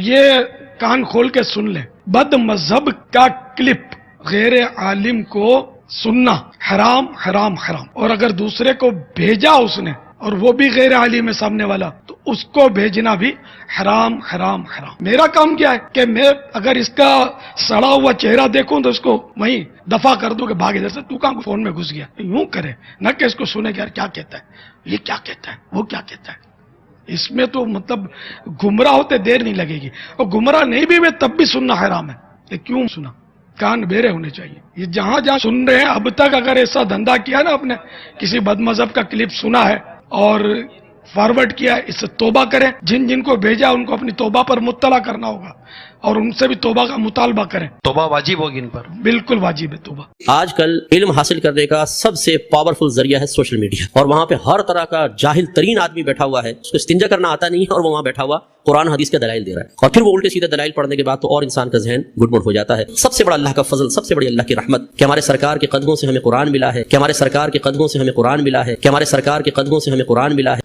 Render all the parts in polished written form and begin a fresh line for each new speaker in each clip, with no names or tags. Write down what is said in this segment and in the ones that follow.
یہ کان کھول کے سن لیں، بد مذہب کا کلپ غیر عالم کو سننا حرام حرام حرام، اور اگر دوسرے کو بھیجا اس نے اور وہ بھی غیر عالم ہے سامنے والا تو اس کو بھیجنا بھی حرام حرام حرام۔ میرا کام کیا ہے کہ میں اگر اس کا سڑا ہوا چہرہ دیکھوں تو اس کو وہیں دفع کر دوں کہ بھاگ ادھر سے، تو کہاں فون میں گھس گیا، یوں کرے نہ کہ اس کو سنے کہ یار کیا کہتا ہے، یہ کیا کہتا ہے، وہ کیا کہتا ہے۔ اس میں تو مطلب گمراہ ہوتے دیر نہیں لگے گی، اور گمراہ نہیں بھی میں تب بھی سننا حرام ہے۔ کہ کیوں سنا؟ کان بیرے ہونے چاہیے۔ یہ جہاں جہاں سن رہے ہیں اب تک اگر ایسا دھندا کیا نا، آپ نے کسی بد مذہب کا کلپ سنا ہے اور فارورڈ کیا ہے، اس سے توبہ کریں، جن جن کو بھیجا ان کو اپنی توبہ پر مطلع کرنا ہوگا اور ان سے بھی توبہ کا مطالبہ کریں۔
توبہ واجب ہوگی ان پر؟
بالکل واجب ہے توبہ۔
آج کل علم حاصل کرنے کا سب سے پاورفل ذریعہ ہے سوشل میڈیا، اور وہاں پہ ہر طرح کا جاہل ترین آدمی بیٹھا ہوا ہے، اس کو استنجا کرنا آتا نہیں ہے اور وہ وہاں بیٹھا ہوا قرآن حدیث کے دلائل دے رہا ہے، اور پھر وہ الٹے سیدھے دلائل پڑھنے کے بعد تو اور انسان کا ذہن گڑبڑ ہو جاتا ہے۔ سب سے بڑا اللہ کا فضل، سب سے بڑی اللہ کی رحمت کہ ہمارے سرکار کے قدموں سے ہمیں قرآن ملا ہے، کہ ہمارے سرکار کے قدموں سے ہمیں قرآن ملا ہے، کہ ہمارے سرکار کے قدموں سے ہمیں قرآن ملا ہے۔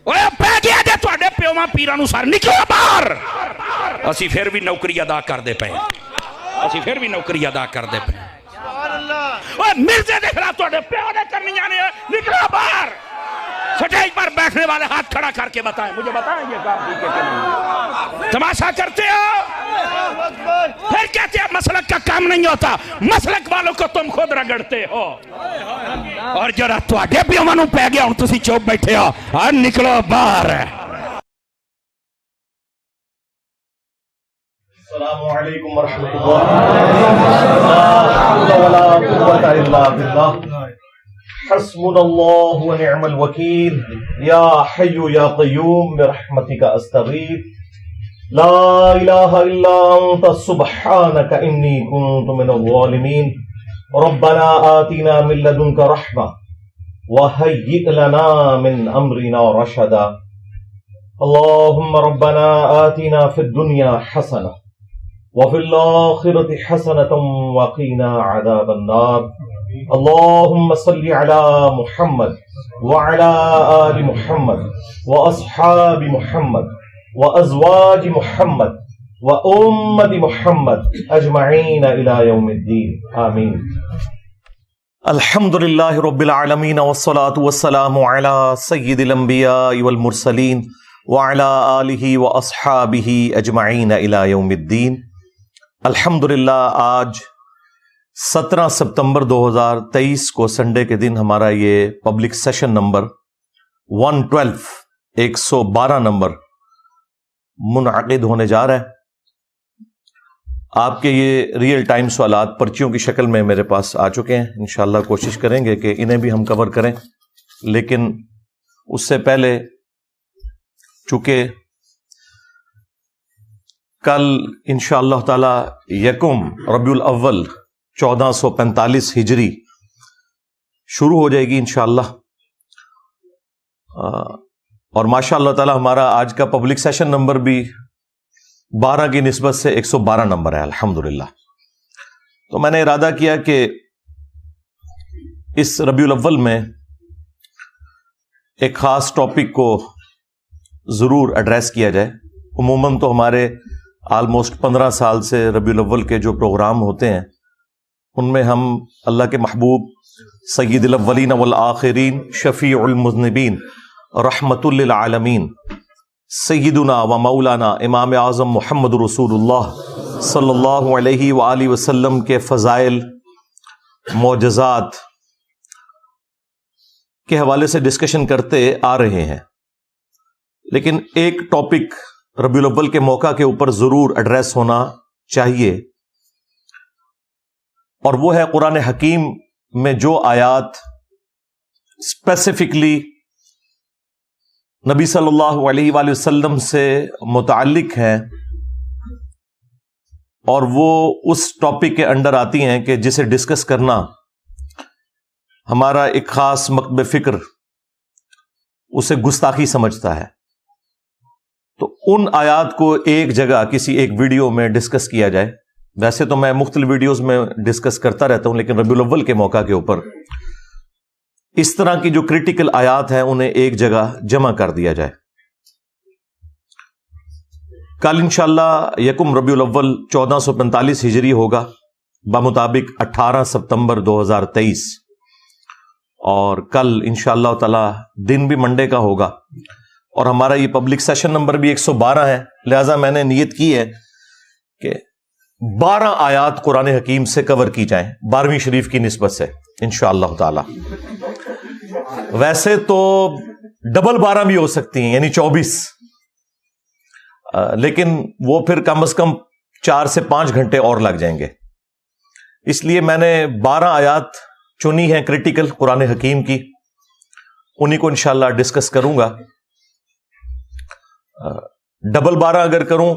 پیراں سار نکلو باہر، اسی پھر بھی نوکری ادا کر دے پے، اسی پھر بھی نوکری ادا کر دے پے۔ مرزے دیکھ رہا تو پیو نے کرنی جانے، نکلو باہر۔ سٹیج پر بیٹھنے والے ہاتھ کھڑا کر کے بتائیں، مجھے بتائیں یہ کام ٹھیک ہے کہ نہیں؟ تماشا کرتے ہو، پھر کہتے ہیں مسلک کا کام نہیں ہوتا، مسلک والوں کو تم خود رگڑتے ہو، اور جرا تو آگے بھی امانوں پہ گیا ہوں تسی چوپ بیٹھے ہو، اور نکلو باہر۔
السلام علیکم ورحمۃ اللہ۔ حسبنا اللہ ونعم الوکیل، یا حی یا قیوم برحمتک استغیث، لا الہ الا انت سبحانک انی کنت من الظالمین، ربنا آتنا من لدنک رحمہ وہیئ لنا من امرنا رشدا، اللہم ربنا آتنا فی الدنیا حسنہ وفي الآخرة حسنة وقنا عذاب النار، اللهم صل على محمد وعلى آل محمد وأصحاب محمد وأزواج محمد وأمة محمد أجمعين إلى يوم الدين آمين۔ الحمد لله رب العالمين والصلاة والسلام على سيد الأنبياء والمرسلين وعلى آله وأصحابه أجمعين إلى يوم الدين۔ الحمدللہ آج 17 ستمبر 2023 کو سنڈے کے دن ہمارا یہ پبلک سیشن نمبر 112 112 نمبر منعقد ہونے جا رہا ہے۔ آپ کے یہ ریئل ٹائم سوالات پرچیوں کی شکل میں میرے پاس آ چکے ہیں، انشاءاللہ کوشش کریں گے کہ انہیں بھی ہم کور کریں، لیکن اس سے پہلے چونکہ کل انشاءاللہ تعالی یکم ربیع الاول 1445 ہجری شروع ہو جائے گی انشاءاللہ، اور ماشاءاللہ تعالی ہمارا آج کا پبلک سیشن نمبر بھی 12 کی نسبت سے 112 نمبر ہے الحمدللہ۔ تو میں نے ارادہ کیا کہ اس ربیع الاول میں ایک خاص ٹاپک کو ضرور ایڈریس کیا جائے۔ عموماً تو ہمارے آلموسٹ 15 سال سے ربیع الاول کے جو پروگرام ہوتے ہیں ان میں ہم اللہ کے محبوب سید الاولین والآخرین، شفیع المذنبین، رحمت للعالمین، سیدنا و مولانا امام اعظم محمد رسول اللہ صلی اللہ علیہ وآلہ وسلم کے فضائل، معجزات کے حوالے سے ڈسکشن کرتے آ رہے ہیں، لیکن ایک ٹاپک ربیع الاول کے موقع کے اوپر ضرور ایڈریس ہونا چاہیے، اور وہ ہے قرآن حکیم میں جو آیات اسپیسیفکلی نبی صلی اللہ علیہ وآلہ وسلم سے متعلق ہیں، اور وہ اس ٹاپک کے انڈر آتی ہیں کہ جسے ڈسکس کرنا ہمارا ایک خاص مکتب فکر اسے گستاخی سمجھتا ہے۔ تو ان آیات کو ایک جگہ کسی ایک ویڈیو میں ڈسکس کیا جائے۔ ویسے تو میں مختلف ویڈیوز میں ڈسکس کرتا رہتا ہوں، لیکن ربیع الاول کے موقع کے اوپر اس طرح کی جو کریٹیکل آیات ہیں انہیں ایک جگہ جمع کر دیا جائے۔ کل انشاءاللہ یکم ربیع الاول 1445 ہجری ہوگا بمطابق 18 ستمبر 2023، اور کل انشاءاللہ تعالی دن بھی منڈے کا ہوگا، اور ہمارا یہ پبلک سیشن نمبر بھی 112 ہے، لہذا میں نے نیت کی ہے کہ 12 آیات قرآن حکیم سے کور کی جائیں 12ویں شریف کی نسبت سے انشاءاللہ تعالی۔ ویسے تو ڈبل 12 بھی ہو سکتی ہیں، یعنی 24، لیکن وہ پھر کم از کم 4 سے 5 گھنٹے اور لگ جائیں گے، اس لیے میں نے 12 آیات چنی ہیں کریٹیکل قرآن حکیم کی، انہی کو انشاءاللہ ڈسکس کروں گا۔ ڈبل 12 اگر کروں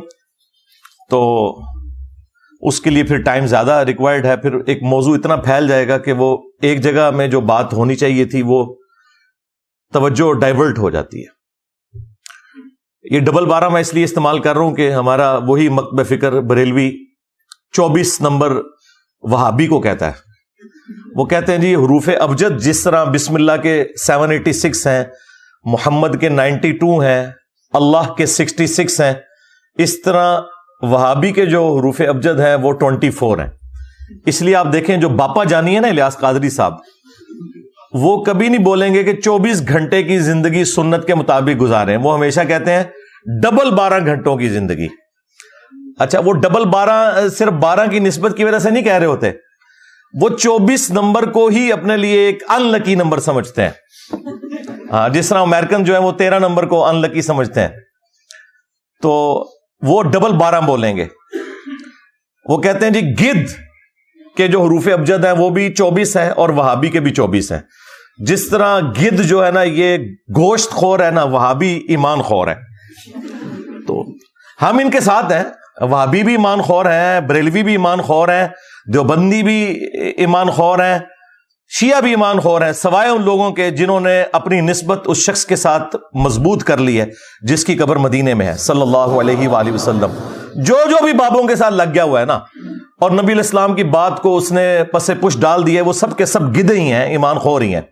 تو اس کے لیے پھر ٹائم زیادہ ریکوائرڈ ہے، پھر ایک موضوع اتنا پھیل جائے گا کہ وہ ایک جگہ میں جو بات ہونی چاہیے تھی وہ توجہ ڈائیورٹ ہو جاتی ہے۔ یہ ڈبل 12 میں اس لیے استعمال کر رہا ہوں کہ ہمارا وہی مکتب فکر بریلوی 24 نمبر وہابی کو کہتا ہے۔ وہ کہتے ہیں جی حروف ابجد جس طرح بسم اللہ کے 786 ہیں، محمد کے 92 ہیں، اللہ کے 66 ہیں، اس طرح وہابی کے جو حروف ابجد ہیں وہ 24 ہیں۔ اس لیے آپ دیکھیں جو باپا جانی ہے نا الیاس قادری صاحب، وہ کبھی نہیں بولیں گے کہ 24 گھنٹے کی زندگی سنت کے مطابق گزاریں، وہ ہمیشہ کہتے ہیں ڈبل 12 گھنٹوں کی زندگی۔ اچھا، وہ ڈبل 12 صرف 12 کی نسبت کی وجہ سے نہیں کہہ رہے ہوتے، وہ 24 نمبر کو ہی اپنے لیے ایک ان لکی نمبر سمجھتے ہیں۔ ہاں، جس طرح امریکن جو ہے وہ 13 نمبر کو ان لکی سمجھتے ہیں، تو وہ ڈبل 12 بولیں گے۔ وہ کہتے ہیں جی گدھ کے جو حروف ابجد ہیں وہ بھی 24 ہیں اور وہابی کے بھی 24 ہیں۔ جس طرح گدھ جو ہے نا یہ گوشت خور ہے نا، وہابی ایمان خور ہے۔ تو ہم ان کے ساتھ ہیں، وہابی بھی ایمان خور ہیں، بریلوی بھی ایمان خور ہیں، دیوبندی بھی ایمان خور ہیں، شیعہ بھی ایمان خور ہیں، سوائے ان لوگوں کے جنہوں نے اپنی نسبت اس شخص کے ساتھ مضبوط کر لی ہے جس کی قبر مدینے میں ہے صلی اللہ علیہ وآلہ وسلم۔ جو بھی بابوں کے ساتھ لگ گیا ہوا ہے نا اور نبی علیہ السلام کی بات کو اس نے پس پش ڈال دی ہے، وہ سب کے سب گدھے ہی ہیں، ایمان خور ہی ہیں۔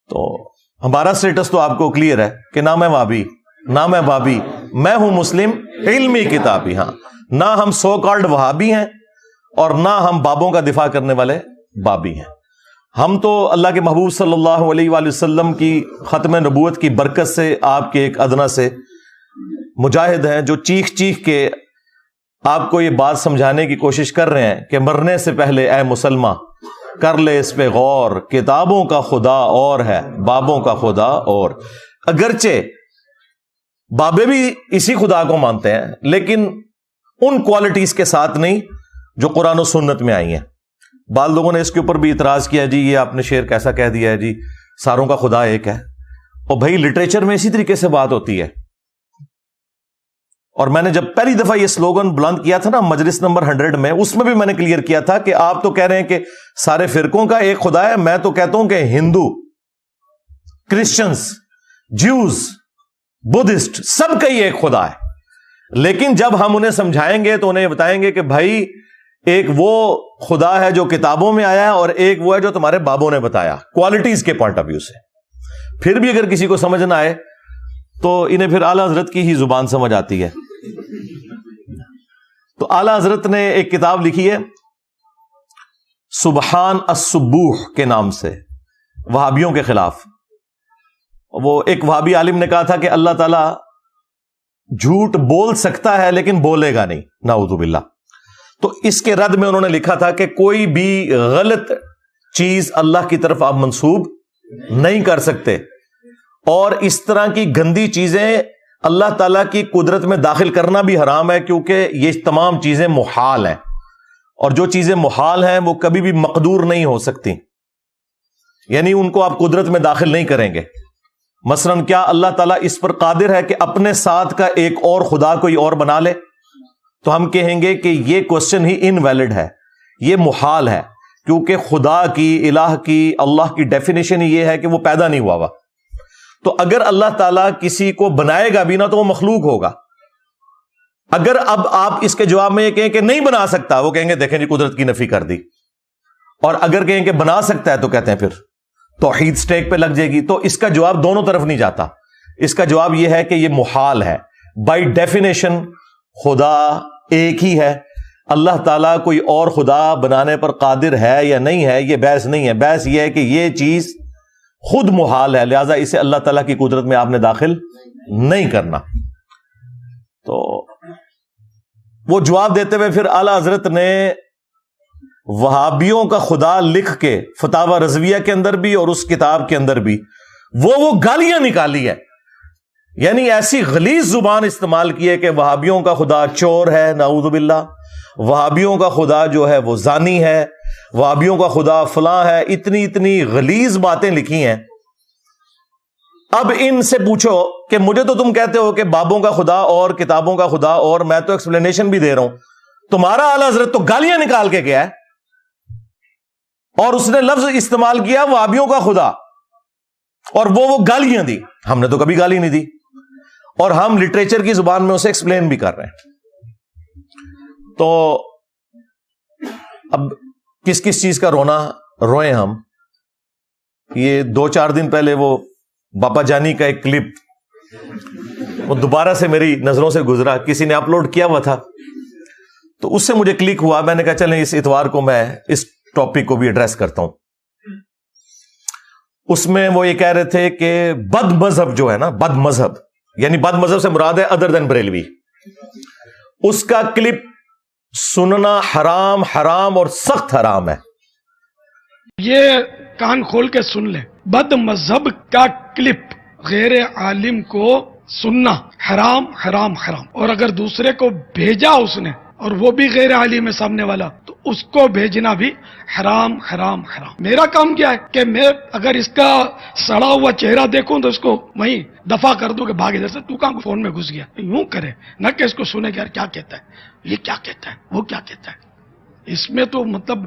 تو ہمارا سٹیٹس تو آپ کو کلیئر ہے کہ نہ میں وہابی نہ میں بابی، میں ہوں مسلم علمی کتابی۔ ہاں، نہ ہم سو کالڈ وہابی ہیں اور نہ ہم بابوں کا دفاع کرنے والے بابی ہیں۔ ہم تو اللہ کے محبوب صلی اللہ علیہ وآلہ وسلم کی ختم نبوت کی برکت سے آپ کے ایک ادنا سے مجاہد ہیں جو چیخ چیخ کے آپ کو یہ بات سمجھانے کی کوشش کر رہے ہیں کہ مرنے سے پہلے اے مسلماں کر لے اس پہ غور، کتابوں کا خدا اور ہے بابوں کا خدا اور۔ اگرچہ بابے بھی اسی خدا کو مانتے ہیں لیکن ان کوالٹیز کے ساتھ نہیں جو قرآن و سنت میں آئی ہیں۔ بعض لوگوں نے اس کے اوپر بھی اعتراض کیا، جی یہ آپ نے شعر کیسا کہہ دیا ہے جی ساروں کا خدا ایک ہے۔ اور بھائی لٹریچر میں اسی طریقے سے بات ہوتی ہے، اور میں نے جب پہلی دفعہ یہ سلوگن بلند کیا تھا نا مجلس نمبر 100 میں، اس میں بھی میں نے کلیئر کیا تھا کہ آپ تو کہہ رہے ہیں کہ سارے فرقوں کا ایک خدا ہے، میں تو کہتا ہوں کہ ہندو، کرسچنز، جیوز، بدھسٹ سب کا ہی ایک خدا ہے۔ لیکن جب ہم انہیں سمجھائیں گے تو انہیں بتائیں گے کہ بھائی ایک وہ خدا ہے جو کتابوں میں آیا ہے اور ایک وہ ہے جو تمہارے بابوں نے بتایا، کوالٹیز کے پوائنٹ آف ویو سے۔ پھر بھی اگر کسی کو سمجھ نہ آئے تو انہیں پھر اعلیٰ حضرت کی ہی زبان سمجھ آتی ہے۔ تو اعلیٰ حضرت نے ایک کتاب لکھی ہے سبحان السبوح کے نام سے، وہابیوں کے خلاف۔ وہ ایک وہابی عالم نے کہا تھا کہ اللہ تعالیٰ جھوٹ بول سکتا ہے لیکن بولے گا نہیں، نعوذ باللہ۔ تو اس کے رد میں انہوں نے لکھا تھا کہ کوئی بھی غلط چیز اللہ کی طرف آپ منسوب نہیں کر سکتے، اور اس طرح کی گندی چیزیں اللہ تعالیٰ کی قدرت میں داخل کرنا بھی حرام ہے، کیونکہ یہ تمام چیزیں محال ہیں، اور جو چیزیں محال ہیں وہ کبھی بھی مقدور نہیں ہو سکتی، یعنی ان کو آپ قدرت میں داخل نہیں کریں گے۔ مثلا کیا اللہ تعالیٰ اس پر قادر ہے کہ اپنے ساتھ کا ایک اور خدا کوئی اور بنا لے؟ تو ہم کہیں گے کہ یہ کوسچن ہی انویلڈ ہے، یہ محال ہے، کیونکہ خدا کی، الہ کی، اللہ کی ڈیفینیشن یہ ہے کہ وہ پیدا نہیں ہوا ہوا۔ تو اگر اللہ تعالیٰ کسی کو بنائے گا بھی نہ تو وہ مخلوق ہوگا۔ اگر اب آپ اس کے جواب میں یہ کہیں کہ نہیں بنا سکتا، وہ کہیں گے دیکھیں جی قدرت کی نفی کر دی، اور اگر کہیں کہ بنا سکتا ہے تو کہتے ہیں پھر توحید سٹیک پہ لگ جائے گی۔ تو اس کا جواب دونوں طرف نہیں جاتا، اس کا جواب یہ ہے کہ یہ محال ہے، بائی ڈیفینیشن خدا ایک ہی ہے، اللہ تعالیٰ کوئی اور خدا بنانے پر قادر ہے یا نہیں ہے، یہ بحث نہیں ہے. بحث یہ ہے کہ یہ چیز خود محال ہے، لہذا اسے اللہ تعالیٰ کی قدرت میں آپ نے داخل نہیں کرنا. تو وہ جواب دیتے ہوئے پھر اعلی حضرت نے وہابیوں کا خدا لکھ کے فتاوی رضویہ کے اندر بھی اور اس کتاب کے اندر بھی وہ گالیاں نکالی ہے، یعنی ایسی غلیظ زبان استعمال کی ہے کہ وہابیوں کا خدا چور ہے، نعوذ باللہ، وہابیوں کا خدا جو ہے وہ زانی ہے، وہابیوں کا خدا فلاں ہے، اتنی غلیظ باتیں لکھی ہیں. اب ان سے پوچھو کہ مجھے تو تم کہتے ہو کہ بابوں کا خدا اور کتابوں کا خدا، اور میں تو ایکسپلینیشن بھی دے رہا ہوں، تمہارا اعلی حضرت تو گالیاں نکال کے گیا ہے اور اس نے لفظ استعمال کیا وہابیوں کا خدا، اور وہ گالیاں دی. ہم نے تو کبھی گالی نہیں دی، اور ہم لٹریچر کی زبان میں اسے ایکسپلین بھی کر رہے ہیں. تو اب کس کس چیز کا رونا روئیں ہم. یہ 2-4 دن پہلے وہ باپا جانی کا ایک کلپ وہ دوبارہ سے میری نظروں سے گزرا، کسی نے اپلوڈ کیا ہوا تھا، تو اس سے مجھے کلک ہوا. میں نے کہا چلیں اس اتوار کو میں اس ٹاپک کو بھی ایڈریس کرتا ہوں. اس میں وہ یہ کہہ رہے تھے کہ بد مذہب جو ہے نا، بد مذہب یعنی بد مذہب سے مراد ہے ادر دین بریلوی، اس کا کلپ سننا حرام اور سخت حرام ہے.
یہ کان کھول کے سن لیں، بد مذہب کا کلپ غیر عالم کو سننا حرام حرام حرام، اور اگر دوسرے کو بھیجا اس نے اور وہ بھی غیر عالم ہے سامنے والا، تو اس کو بھیجنا بھی حرام حرام حرام. میرا کام کیا ہے کہ میں اگر اس کا سڑا ہوا چہرہ دیکھوں تو اس کو وہیں دفع کر دوں کہ بھاگ ادھر سے، تو کہاں فون میں گھس گیا. یوں کرے نہ کہ اس کو سنے کہ یار کیا کہتا ہے، یہ کیا کہتا ہے، وہ کیا کہتا ہے. اس میں تو مطلب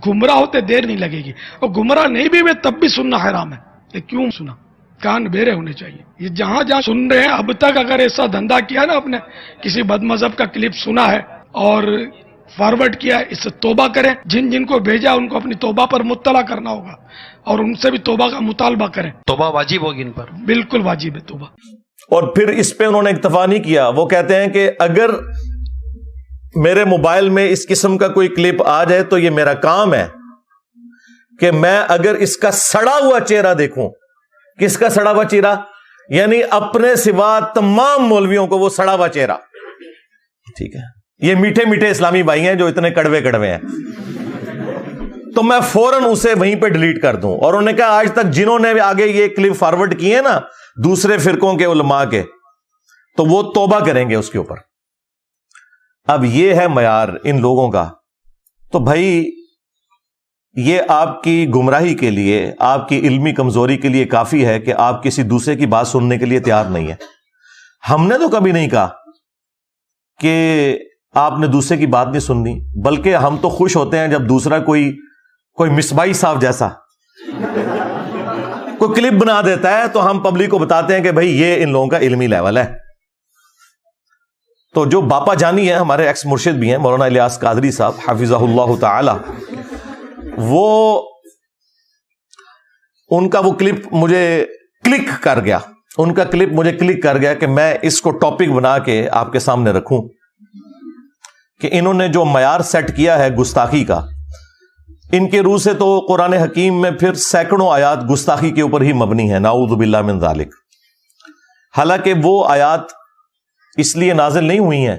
گمراہ ہوتے دیر نہیں لگے گی، اور گمراہ نہیں بھی ہوئے تب بھی سننا حرام ہے. یہ کیوں سنا؟ کان بیرے ہونے چاہیے. یہ جہاں جہاں سن رہے ہیں اب تک اگر ایسا دھندا کیا نا، آپ نے کسی بد مذہب کا کلپ سنا ہے اور فارورڈ کیا ہے، اس سے توبہ کریں. جن کو بھیجا ان کو اپنی توبہ پر مطلع کرنا ہوگا اور ان سے بھی توبہ کا مطالبہ کریں.
توبہ واجب ہوگی ان پر،
بالکل واجب ہے توبہ.
اور پھر اس پہ انہوں نے اکتفا نہیں کیا، وہ کہتے ہیں کہ اگر میرے موبائل میں اس قسم کا کوئی کلپ آ جائے تو یہ میرا کام ہے کہ میں اگر اس کا سڑا ہوا چہرہ دیکھوں. کس کا سڑا ہوا چہرہ؟ یعنی اپنے سوا تمام مولویوں کو وہ سڑا ہوا چہرہ. ٹھیک ہے، یہ میٹھے میٹھے اسلامی بھائی ہیں جو اتنے کڑوے کڑوے ہیں، تو میں فوراً اسے وہیں پہ ڈیلیٹ کر دوں. اور انہوں نے کہا آج تک جنہوں نے آگے یہ کلپ فارورڈ کیے نا دوسرے فرقوں کے علماء کے، تو وہ توبہ کریں گے اس کے اوپر. اب یہ ہے معیار ان لوگوں کا. تو بھائی یہ آپ کی گمراہی کے لیے، آپ کی علمی کمزوری کے لیے کافی ہے کہ آپ کسی دوسرے کی بات سننے کے لیے تیار نہیں ہے. ہم نے تو کبھی نہیں کہا کہ آپ نے دوسرے کی بات نہیں سننی، بلکہ ہم تو خوش ہوتے ہیں جب دوسرا کوئی مصباحی صاحب جیسا کوئی کلپ بنا دیتا ہے تو ہم پبلک کو بتاتے ہیں کہ بھائی یہ ان لوگوں کا علمی لیول ہے. تو جو باپا جانی ہیں، ہمارے ایکس مرشد بھی ہیں، مولانا الیاس قادری صاحب حفظہ اللہ تعالی، وہ ان کا وہ کلپ مجھے کلک کر گیا، ان کا کلپ مجھے کلک کر گیا کہ میں اس کو ٹاپک بنا کے آپ کے سامنے رکھوں کہ انہوں نے جو معیار سیٹ کیا ہے گستاخی کا، ان کے روح سے تو قرآن حکیم میں پھر سینکڑوں آیات گستاخی کے اوپر ہی مبنی ہے، نعوذ باللہ من ذالک. حالانکہ وہ آیات اس لیے نازل نہیں ہوئی ہیں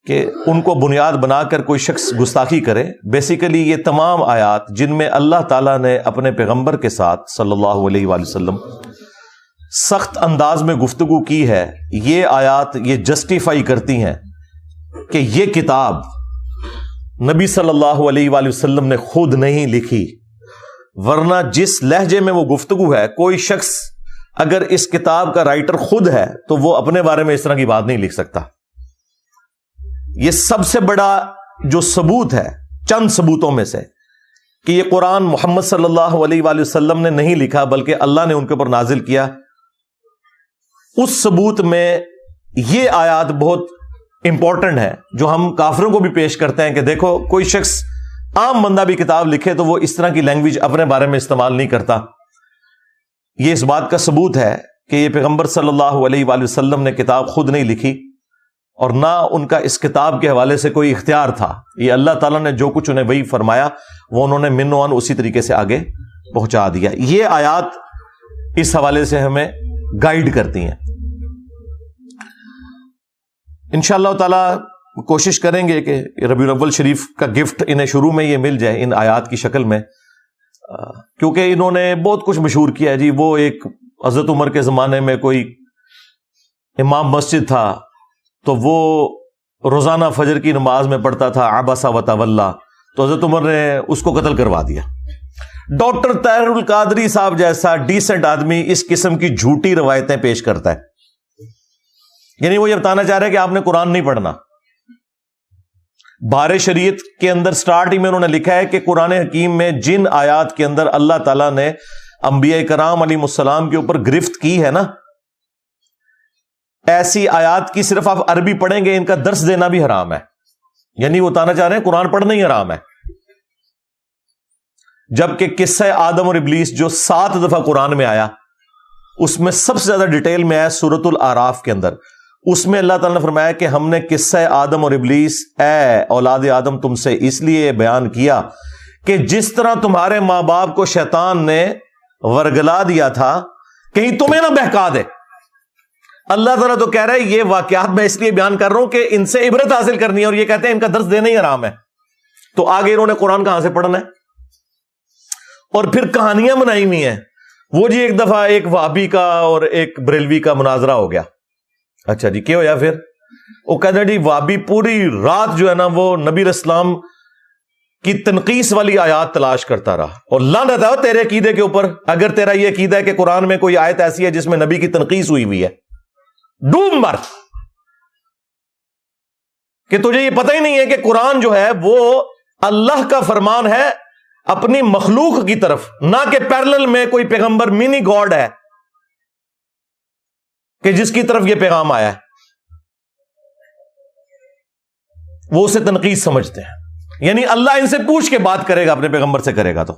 کہ ان کو بنیاد بنا کر کوئی شخص گستاخی کرے. بیسیکلی یہ تمام آیات جن میں اللہ تعالیٰ نے اپنے پیغمبر کے ساتھ صلی اللہ علیہ وآلہ وسلم سخت انداز میں گفتگو کی ہے، یہ آیات یہ جسٹیفائی کرتی ہیں کہ یہ کتاب نبی صلی اللہ علیہ وآلہ وسلم نے خود نہیں لکھی، ورنہ جس لہجے میں وہ گفتگو ہے، کوئی شخص اگر اس کتاب کا رائٹر خود ہے تو وہ اپنے بارے میں اس طرح کی بات نہیں لکھ سکتا. یہ سب سے بڑا جو ثبوت ہے چند ثبوتوں میں سے کہ یہ قرآن محمد صلی اللہ علیہ وآلہ وسلم نے نہیں لکھا بلکہ اللہ نے ان کے اوپر نازل کیا. اس ثبوت میں یہ آیات بہت امپورٹنٹ ہے جو ہم کافروں کو بھی پیش کرتے ہیں کہ دیکھو کوئی شخص عام بندہ بھی کتاب لکھے تو وہ اس طرح کی لینگویج اپنے بارے میں استعمال نہیں کرتا. یہ اس بات کا ثبوت ہے کہ یہ پیغمبر صلی اللہ علیہ وآلہ وسلم نے کتاب خود نہیں لکھی اور نہ ان کا اس کتاب کے حوالے سے کوئی اختیار تھا. یہ اللہ تعالیٰ نے جو کچھ انہیں وہی فرمایا وہ انہوں نے من و عن اسی طریقے سے آگے پہنچا دیا. یہ آیات اس حوالے سے ہمیں گائیڈ کرتی ہیں. انشاءاللہ تعالی کوشش کریں گے کہ ربیع الاول شریف کا گفٹ انہیں شروع میں یہ مل جائے ان آیات کی شکل میں، کیونکہ انہوں نے بہت کچھ مشہور کیا ہے جی. وہ ایک حضرت عمر کے زمانے میں کوئی امام مسجد تھا تو وہ روزانہ فجر کی نماز میں پڑھتا تھا عبس و تولی، تو حضرت عمر نے اس کو قتل کروا دیا. ڈاکٹر طاہر القادری صاحب جیسا ڈیسنٹ آدمی اس قسم کی جھوٹی روایتیں پیش کرتا ہے. یعنی وہ یہ بتانا چاہ رہے ہیں کہ آپ نے قرآن نہیں پڑھنا. بہار شریعت کے اندر سٹارٹ ہی میں انہوں نے لکھا ہے کہ قرآن حکیم میں جن آیات کے اندر اللہ تعالیٰ نے انبیاء کرام علیہ السلام کے اوپر گرفت کی ہے نا، ایسی آیات کی صرف آپ عربی پڑھیں گے ان کا درس دینا بھی حرام ہے. یعنی وہ بتانا چاہ رہے ہیں قرآن پڑھنا ہی حرام ہے. جبکہ قصہ آدم اور ابلیس جو 7 دفعہ قرآن میں آیا اس میں سب سے زیادہ ڈیٹیل میں آیا سورۃ الاعراف کے اندر. اس میں اللہ تعالیٰ نے فرمایا کہ ہم نے قصہ آدم اور ابلیس اے اولاد آدم تم سے اس لیے بیان کیا کہ جس طرح تمہارے ماں باپ کو شیطان نے ورگلا دیا تھا کہیں تمہیں نہ بہکا دے. اللہ تعالیٰ تو کہہ رہا ہے یہ واقعات میں اس لیے بیان کر رہا ہوں کہ ان سے عبرت حاصل کرنی ہے، اور یہ کہتے ہیں ان کا درس دینا ہی حرام ہے. تو آگے انہوں نے قرآن کہاں سے پڑھنا ہے؟ اور پھر کہانیاں بنائی ہوئی ہیں. وہ جی ایک دفعہ ایک وہابی کا اور ایک بریلوی کا مناظرہ ہو گیا. اچھا جی کیا ہوا پھر؟ وہ کہتے ہیں جی وہابی پوری رات جو ہے نا وہ نبی اسلام کی تنقیس والی آیات تلاش کرتا رہا، اور لعنت ہے تیرے عقیدے کے اوپر اگر تیرا یہ عقیدہ ہے کہ قرآن میں کوئی آیت ایسی ہے جس میں نبی کی تنقیس ہوئی ہے. ڈوب مر کہ تجھے یہ پتہ ہی نہیں ہے کہ قرآن جو ہے وہ اللہ کا فرمان ہے اپنی مخلوق کی طرف، نہ کہ پیرلل میں کوئی پیغمبر منی گاڈ ہے کہ جس کی طرف یہ پیغام آیا ہے. وہ اسے تنقید سمجھتے ہیں. یعنی اللہ ان سے پوچھ کے بات کرے گا، اپنے پیغمبر سے کرے گا. تو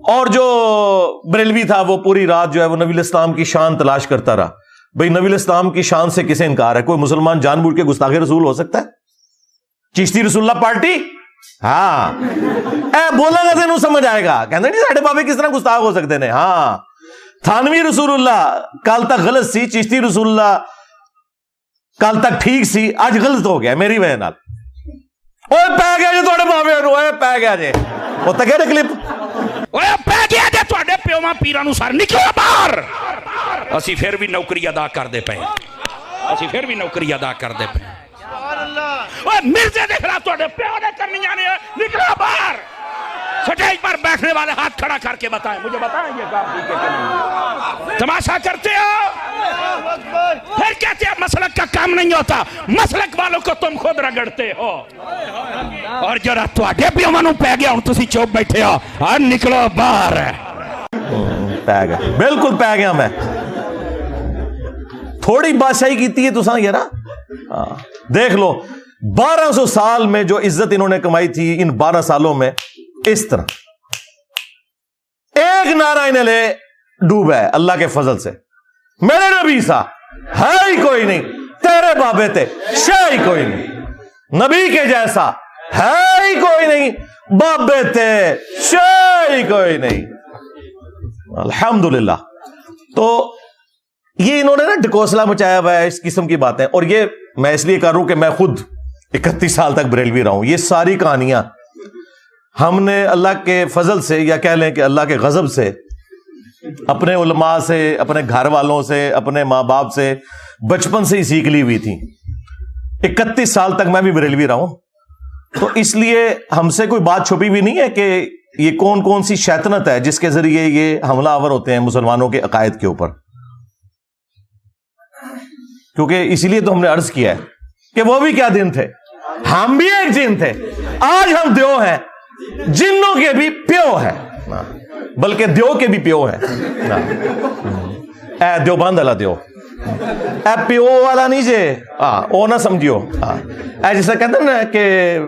اور جو بریلوی تھا وہ پوری رات جو ہے وہ نبی اسلام کی شان تلاش کرتا رہا. بھئی نبی اسلام کی شان سے کسے انکار ہے؟ کوئی مسلمان جان بوجھ کے گستاخ رسول ہو سکتا ہے؟ چشتی رسول اللہ پارٹی ہاں بولا گا تینوں سمجھ آئے گا. کہنا نہیں ساڑھے بابے کس طرح گستاخ ہو سکتے ہیں. ہاں تھانوی رسول اللہ کل تک غلط سی، چشتی رسول اللہ کل تک ٹھیک سی، آج غلط ہو گیا میری وجہ نال. اوے پی گیا جی تھوڑے بابے نو، اوے پی گیا جی وہ تک ہے کلپ،
اوے پی گیا جی تھوڑے پیواں پیراں نو سر نکلو باہر. اسی پھر بھی نوکری ادا کرتے پے، اسی پھر بھی نوکری ادا کرتے پے. اوے مرزے دیکھ رہا تھوڑے پیو نے کرنیاں نے، نکلو باہر. سٹیج پر بیٹھنے والے ہاتھ کھڑا کر کے بتائیں، مجھے بتائیں یہ کام ٹھیک ہے کہ نہیں؟ تماشا کرتے ہو پھر کہتے ہیں مسلک کا کام نہیں ہوتا. مسلک والوں کو تم خود رگڑتے ہو. اور جرا تواڈے پیواں نو پی گیا ہن تسی چوپ بیٹھے ہو، اور نکلو باہر.
پی گیا، بالکل پی گیا. میں تھوڑی بادشاہی کیتی ہے تساں یار. دیکھ لو 1200 سال میں جو عزت انہوں نے کمائی تھی، ان 12 سالوں میں اس طرح ایک نعرہ انہیں لے ڈوبا ہے اللہ کے فضل سے. میرے نبی سا ہے ہی کوئی نہیں، تیرے بابے تے شے ہی کوئی نہیں، نبی کے جیسا ہے ہی کوئی نہیں، بابے تے شے ہی کوئی نہیں. الحمدللہ. تو یہ انہوں نے نا ڈھکوسلا مچایا ہوا ہے اس قسم کی باتیں. اور یہ میں اس لیے کر رہا ہوں کہ میں خود 31 سال تک بریلوی رہا ہوں. یہ ساری کہانیاں ہم نے اللہ کے فضل سے، یا کہہ لیں کہ اللہ کے غضب سے، اپنے علماء سے، اپنے گھر والوں سے، اپنے ماں باپ سے بچپن سے ہی سیکھ لی ہوئی تھی. 31 سال تک میں بھی بریلوی رہا ہوں. تو اس لیے ہم سے کوئی بات چھپی بھی نہیں ہے کہ یہ کون کون سی شیطنت ہے جس کے ذریعے یہ حملہ آور ہوتے ہیں مسلمانوں کے عقائد کے اوپر. کیونکہ اسی لیے تو ہم نے عرض کیا ہے کہ وہ بھی کیا دن تھے، ہم بھی ایک جن تھے. آج ہم دیو ہیں، جنوں کے بھی پیو ہے، بلکہ دیو کے بھی پیو ہے. اے دیو باندھ والا دیو، اے پیو والا نہیں جے او نہ سمجھیو. اے جیسا کہتے ہیں نا کہ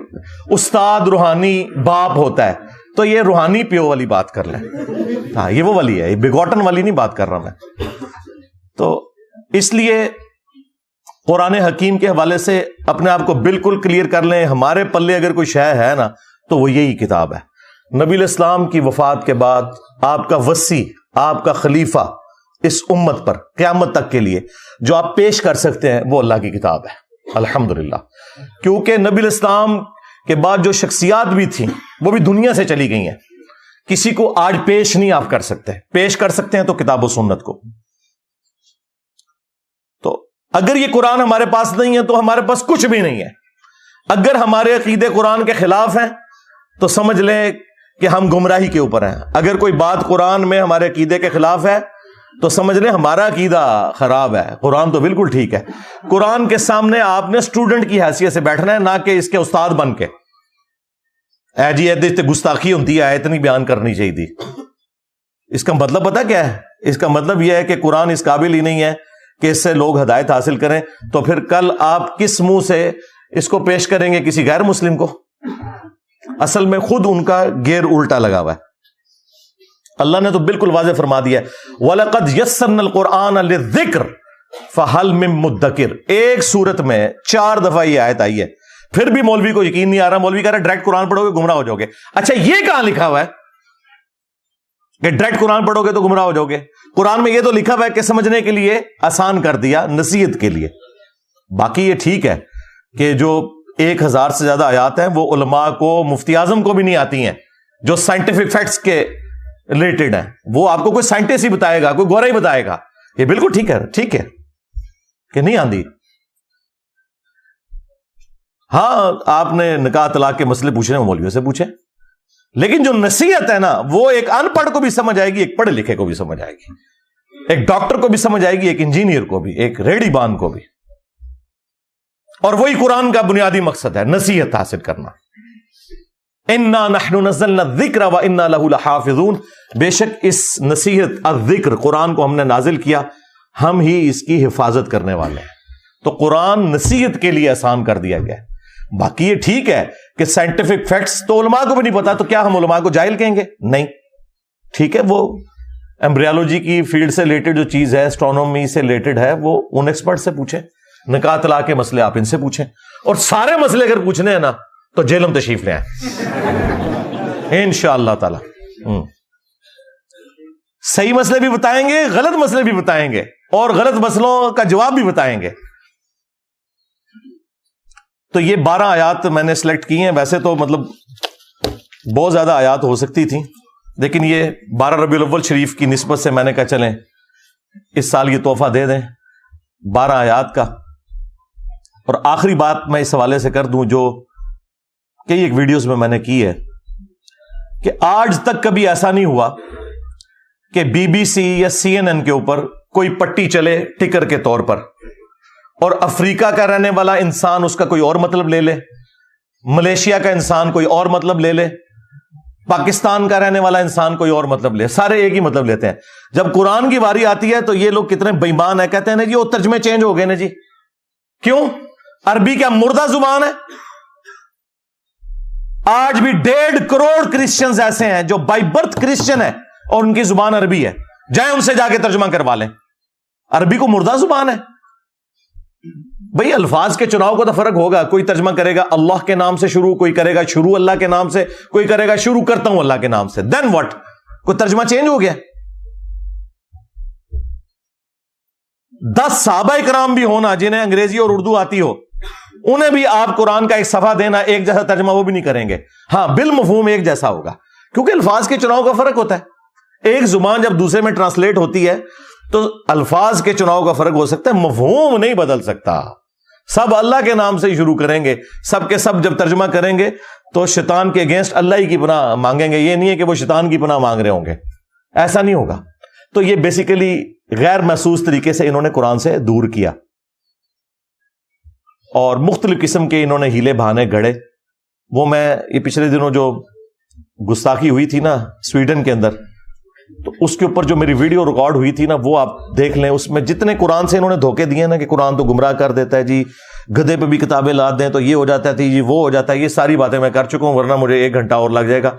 استاد روحانی باپ ہوتا ہے، تو یہ روحانی پیو والی بات کر لیں. ہاں یہ وہ والی ہے، یہ بگوٹن والی نہیں بات کر رہا میں. تو اس لیے قرآن حکیم کے حوالے سے اپنے آپ کو بالکل کلیئر کر لیں. ہمارے پلے اگر کوئی شے ہے نا تو وہ یہی کتاب ہے. نبی علیہ السلام کی وفات کے بعد آپ کا وصی، آپ کا خلیفہ اس امت پر قیامت تک کے لیے جو آپ پیش کر سکتے ہیں وہ اللہ کی کتاب ہے. الحمدللہ. کیونکہ نبی علیہ السلام کے بعد جو شخصیات بھی تھیں وہ بھی دنیا سے چلی گئی ہیں. کسی کو آج پیش نہیں آپ کر سکتے. پیش کر سکتے ہیں تو کتاب و سنت کو. تو اگر یہ قرآن ہمارے پاس نہیں ہے تو ہمارے پاس کچھ بھی نہیں ہے. اگر ہمارے عقیدے قرآن کے خلاف ہیں تو سمجھ لیں کہ ہم گمراہی کے اوپر ہیں. اگر کوئی بات قرآن میں ہمارے عقیدے کے خلاف ہے تو سمجھ لیں ہمارا عقیدہ خراب ہے. قرآن تو بالکل ٹھیک ہے. قرآن کے سامنے آپ نے اسٹوڈنٹ کی حیثیت سے بیٹھنا ہے، نہ کہ اس کے استاد بن کے. اے جی ایسے گستاخی ہوتی ہے، اتنی بیان کرنی چاہیے تھی. اس کا مطلب پتہ کیا ہے؟ اس کا مطلب یہ ہے کہ قرآن اس قابل ہی نہیں ہے کہ اس سے لوگ ہدایت حاصل کریں. تو پھر کل آپ کس منہ سے اس کو پیش کریں گے کسی غیر مسلم کو؟ اصل میں خود ان کا گیئر الٹا لگا ہوا ہے. اللہ نے تو بالکل واضح فرما دیا ہے وَلَقَدْ يَسَّرْنَا الْقُرْآنَ لِلذِّكْرِ فَهَلْ مِن مُدَّكِرٍ. ایک سورت میں 4 دفعہ یہ آیت آئی ہے. پھر بھی مولوی کو یقین نہیں آ رہا. مولوی کہہ رہا ہے ڈائریکٹ قرآن پڑھو گے گمراہ ہو جاؤ گے. اچھا یہ کہاں لکھا ہوا ہے کہ ڈائریکٹ قرآن پڑھو گے تو گمراہ ہو جاؤ گے؟ قرآن میں یہ تو لکھا ہوا ہے کہ سمجھنے کے لیے آسان کر دیا، نصیحت کے لیے. باقی یہ ٹھیک ہے کہ جو 1000 سے زیادہ آیات ہیں وہ علماء کو، مفتی اعظم کو بھی نہیں آتی ہیں، جو سائنٹیفک فیکٹس کے ریلیٹڈ ہیں. وہ آپ کو کوئی سائنٹسٹ ہی بتائے گا، کوئی گورا ہی بتائے گا. یہ بالکل ٹھیک ہے. ٹھیک ہے کہ نہیں آندی. ہاں آپ نے نکاح طلاق کے مسئلے پوچھنے ہیں مولویوں سے پوچھیں، لیکن جو نصیحت ہے نا وہ ایک ان پڑھ کو بھی سمجھ آئے گی، ایک پڑھے لکھے کو بھی سمجھ آئے گی، ایک ڈاکٹر کو بھی سمجھ آئے گی، ایک انجینئر کو بھی، ایک ریڑھی بان کو بھی. اور وہی قرآن کا بنیادی مقصد ہے، نصیحت حاصل کرنا. انا نحن نزلنا الذکر وانا له لحافظون. بے شک اس نصیحت الذکر قرآن کو ہم نے نازل کیا، ہم ہی اس کی حفاظت کرنے والے ہیں. تو قرآن نصیحت کے لیے آسان کر دیا گیا ہے. باقی یہ ٹھیک ہے کہ سائنٹیفک فیکٹس تو علماء کو بھی نہیں پتا، تو کیا ہم علماء کو جاہل کہیں گے؟ نہیں. ٹھیک ہے، وہ ایمبریالوجی کی فیلڈ سے ریلیٹڈ جو چیز ہے، اسٹرونومی سے ریلیٹڈ ہے، وہ ان ایکسپرٹ سے پوچھیں. نکاح طلاق کے مسئلے آپ ان سے پوچھیں. اور سارے مسئلے اگر پوچھنے ہیں نا تو جیلم تشریف لے آئیں انشاءاللہ تعالی. صحیح مسئلے بھی بتائیں گے، غلط مسئلے بھی بتائیں گے، اور غلط مسئلوں کا جواب بھی بتائیں گے. تو یہ 12 آیات میں نے سلیکٹ کی ہیں. ویسے تو مطلب بہت زیادہ آیات ہو سکتی تھیں، لیکن یہ 12 ربیع الاول شریف کی نسبت سے میں نے کہا چلیں اس سال یہ تحفہ دے دیں 12 آیات کا. اور آخری بات میں اس حوالے سے کر دوں جو کئی ایک ویڈیوز میں نے کی ہے کہ آج تک کبھی ایسا نہیں ہوا کہ BBC یا CNN کے اوپر کوئی پٹی چلے ٹکر کے طور پر، اور افریقہ کا رہنے والا انسان اس کا کوئی اور مطلب لے لے، ملیشیا کا انسان کوئی اور مطلب لے لے، پاکستان کا رہنے والا انسان کوئی اور مطلب لے. سارے ایک ہی مطلب لیتے ہیں. جب قرآن کی باری آتی ہے تو یہ لوگ کتنے بے ایمان ہیں، کہتے ہیں نا جی وہ ترجمے چینج ہو گئے نا جی. کیوں؟ عربی کیا مردہ زبان ہے؟ آج بھی 1.5 کروڑ کرسچنز ایسے ہیں جو بائی برتھ کرسچن ہے اور ان کی زبان عربی ہے. جائیں ان سے جا کے ترجمہ کروا لیں. عربی کو مردہ زبان ہے. بھئی الفاظ کے چناؤ کو تو فرق ہوگا. کوئی ترجمہ کرے گا اللہ کے نام سے شروع، کوئی کرے گا شروع اللہ کے نام سے، کوئی کرے گا شروع کرتا ہوں اللہ کے نام سے. دین واٹ؟ کوئی ترجمہ چینج ہو گیا؟ 10 صحابہ کرام بھی ہونا جنہیں انگریزی اور اردو آتی ہو، انہیں بھی آپ قرآن کا ایک صفحہ دینا، ایک جیسا ترجمہ وہ بھی نہیں کریں گے. ہاں بالمفہوم ایک جیسا ہوگا، کیونکہ الفاظ کے چناؤ کا فرق ہوتا ہے. ایک زبان جب دوسرے میں ٹرانسلیٹ ہوتی ہے تو الفاظ کے چناؤ کا فرق ہو سکتا ہے، مفہوم نہیں بدل سکتا. سب اللہ کے نام سے ہی شروع کریں گے، سب کے سب جب ترجمہ کریں گے تو شیطان کے اگینسٹ اللہ ہی کی پناہ مانگیں گے. یہ نہیں ہے کہ وہ شیطان کی پناہ مانگ رہے ہوں گے، ایسا نہیں ہوگا. تو یہ بیسیکلی غیر محسوس طریقے سے انہوں نے قرآن سے دور کیا، اور مختلف قسم کے انہوں نے ہیلے بہانے گھڑے. وہ میں یہ پچھلے دنوں جو گستاخی ہوئی تھی نا سویڈن کے اندر، تو اس کے اوپر جو میری ویڈیو ریکارڈ ہوئی تھی نا وہ آپ دیکھ لیں. اس میں جتنے قرآن سے انہوں نے دھوکے دیے نا کہ قرآن تو گمراہ کر دیتا ہے جی، گدھے پہ بھی کتابیں لاد دیں تو یہ ہو جاتا ہے جی، وہ ہو جاتا ہے، یہ ساری باتیں میں کر چکا ہوں، ورنہ مجھے 1 گھنٹہ اور لگ جائے گا.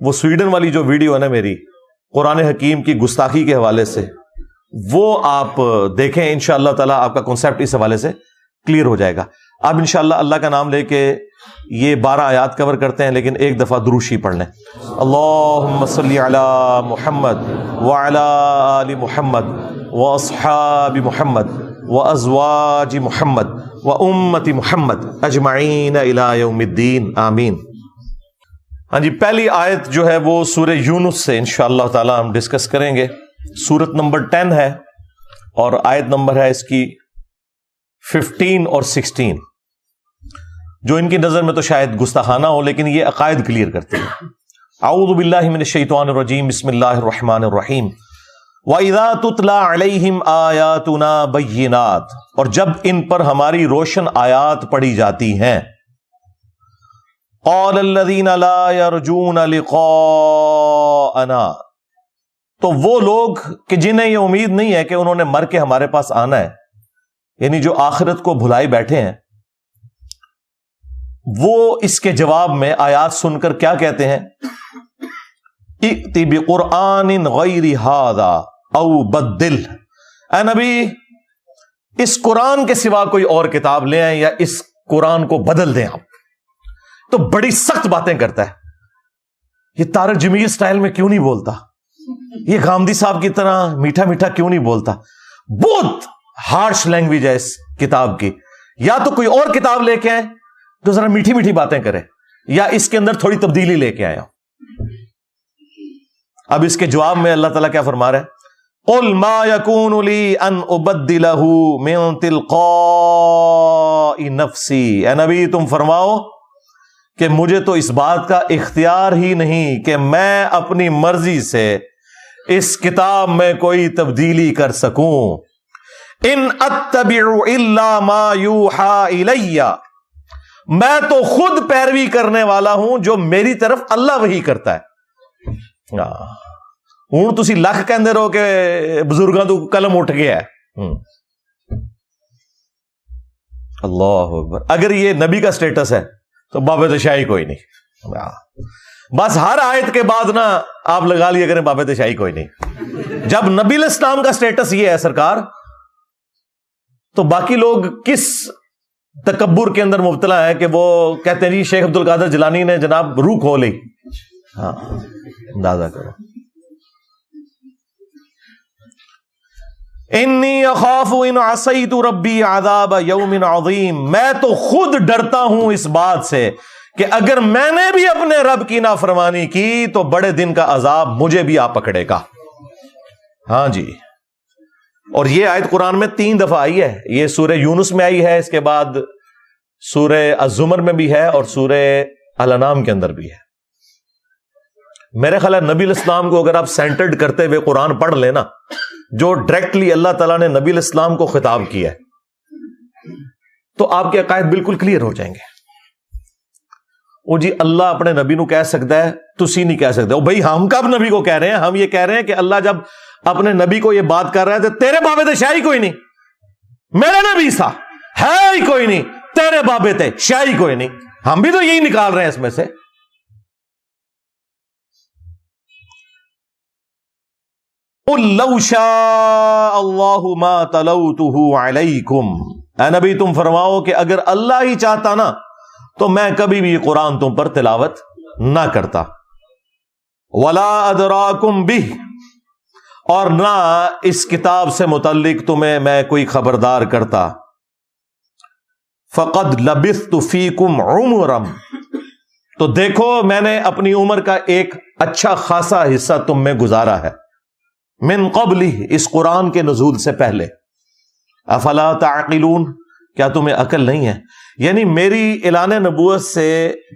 وہ سویڈن والی جو ویڈیو ہے نا میری قرآن حکیم کی گستاخی کے حوالے سے، وہ آپ دیکھیں، انشاءاللہ تعالی آپ کا کنسیپٹ اس حوالے سے کلیئر ہو جائے گا. اب انشاءاللہ اللہ کا نام لے کے یہ 12 آیات کور کرتے ہیں، لیکن ایک دفعہ دروشی پڑھ لیں. اللہم صلی علی محمد وعلی آل محمد واصحاب محمد وازواج محمد وامت محمد اجمعین الی یوم الدین آمین. ہاں جی، پہلی آیت جو ہے وہ سورہ یونس سے انشاءاللہ تعالی ہم ڈسکس کریں گے. سورت نمبر 10 ہے اور آیت نمبر ہے اس کی 15 اور 16، جو ان کی نظر میں تو شاید گستاخانہ ہو لیکن یہ عقائد کلیئر کرتے ہیں. اعوذ باللہ من الشیطان الرجیم، بسم اللہ الرحمن الرحیم. وَإِذَا تُتْلَى عَلَيْهِمْ آيَاتُنَا بَيِّنَاتٍ، اور جب ان پر ہماری روشن آیات پڑھی جاتی ہیں. قَالَ الَّذِينَ لَا يَرْجُونَ لِقَاءَنَا، تو وہ لوگ کہ جنہیں یہ امید نہیں ہے کہ انہوں نے مر کے ہمارے پاس آنا ہے، یعنی جو آخرت کو بھلائے بیٹھے ہیں، وہ اس کے جواب میں آیات سن کر کیا کہتے ہیں؟ ائتی بقرآن غیر ھذا او بدل، اے نبی اس قرآن کے سوا کوئی اور کتاب لے آئیں یا اس قرآن کو بدل دیں. آپ تو بڑی سخت باتیں کرتا ہے. یہ طارق جمیل سٹائل میں کیوں نہیں بولتا؟ یہ گامدی صاحب کی طرح میٹھا میٹھا کیوں نہیں بولتا؟ بہت ہارش لینگویج ہے اس کتاب کی. یا تو کوئی اور کتاب لے کے آئے تو ذرا میٹھی میٹھی باتیں کرے، یا اس کے اندر تھوڑی تبدیلی لے کے آیا. اب اس کے جواب میں اللہ تعالیٰ کیا فرما رہا ہے؟ قُلْ مَا يَكُونُ لِي أَنْ أُبَدِّلَهُ مِنْ تِلْقَاءِ نَفْسِي، اے نبی تم فرماؤ کہ مجھے تو اس بات کا اختیار ہی نہیں کہ میں اپنی مرضی سے اس کتاب میں کوئی تبدیلی کر سکوں. ان اتبع الا ما یوحى الی، میں تو خود پیروی کرنے والا ہوں جو میری طرف اللہ وحی کرتا ہے. ہوں تسی لکھ کہندے رہو کہ بزرگاں تو قلم اٹھ گیا ہے. اللہ اکبر. اگر یہ نبی کا سٹیٹس ہے تو باب تشائی کوئی نہیں. بس ہر آیت کے بعد نا آپ لگا لیا کریں باب تشائی کوئی نہیں. جب نبی علیہ السلام کا سٹیٹس یہ ہے سرکار، تو باقی لوگ کس تکبر کے اندر مبتلا ہے کہ وہ کہتے ہیں جی شیخ عبد القادر جیلانی نے جناب روح کھو لی. ہاں اندازہ کرو. انی اخاف ان عصیت ربی عذاب یوم عظیم، میں تو خود ڈرتا ہوں اس بات سے کہ اگر میں نے بھی اپنے رب کی نافرمانی کی تو بڑے دن کا عذاب مجھے بھی آ پکڑے گا. ہاں جی. اور یہ آیت قرآن میں 3 دفعہ آئی ہے. یہ سورہ یونس میں آئی ہے، اس کے بعد سورہ الزمر میں بھی ہے اور سورہ الانعام کے اندر بھی ہے. میرے خیال ہے نبی علیہ السلام کو اگر آپ سینٹرڈ کرتے ہوئے قرآن پڑھ لینا، جو ڈائریکٹلی اللہ تعالیٰ نے نبی علیہ السلام کو خطاب کیا ہے، تو آپ کے عقائد بالکل کلیئر ہو جائیں گے. وہ جی اللہ اپنے نبی نو کہہ سکتا ہے، تسی نہیں کہہ سکتے. بھائی ہم کب نبی کو کہہ رہے ہیں؟ ہم یہ کہہ رہے ہیں کہ اللہ جب اپنے نبی کو یہ بات کر رہا ہے تو تیرے بابے تے شاہی کوئی نہیں، میرا نبی تھا ہے ہی کوئی نہیں، تیرے بابے تے شاہی کوئی نہیں. ہم بھی تو یہی نکال رہے ہیں اس میں سے. قُلْ لَوْ شَاءَ اللَّهُ مَا تَلَوْتُهُ عَلَيْكُمْ، اے نبی تم فرماؤ کہ اگر اللہ ہی چاہتا نا تو میں کبھی بھی قرآن تم پر تلاوت نہ کرتا. وَلَا أَدْرَاكُمْ بِهِ، اور نہ اس کتاب سے متعلق تمہیں میں کوئی خبردار کرتا. فَقَدْ لَبِثْتُ فِيكُمْ عُمُرًا، تو دیکھو میں نے اپنی عمر کا ایک اچھا خاصا حصہ تم میں گزارا ہے. من قبل، اس قرآن کے نزول سے پہلے. افلا تعقلون، کیا تمہیں عقل نہیں ہے؟ یعنی میری اعلان نبوت سے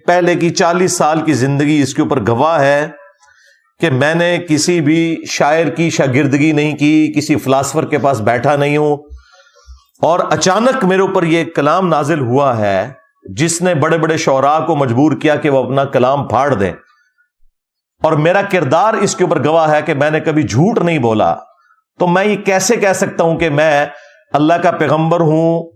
پہلے کی 40 سال کی زندگی اس کے اوپر گواہ ہے کہ میں نے کسی بھی شاعر کی شاگردگی نہیں کی، کسی فلاسفر کے پاس بیٹھا نہیں ہوں، اور اچانک میرے اوپر یہ کلام نازل ہوا ہے جس نے بڑے بڑے شعراء کو مجبور کیا کہ وہ اپنا کلام پھاڑ دیں. اور میرا کردار اس کے اوپر گواہ ہے کہ میں نے کبھی جھوٹ نہیں بولا. تو میں یہ کیسے کہہ سکتا ہوں کہ میں اللہ کا پیغمبر ہوں؟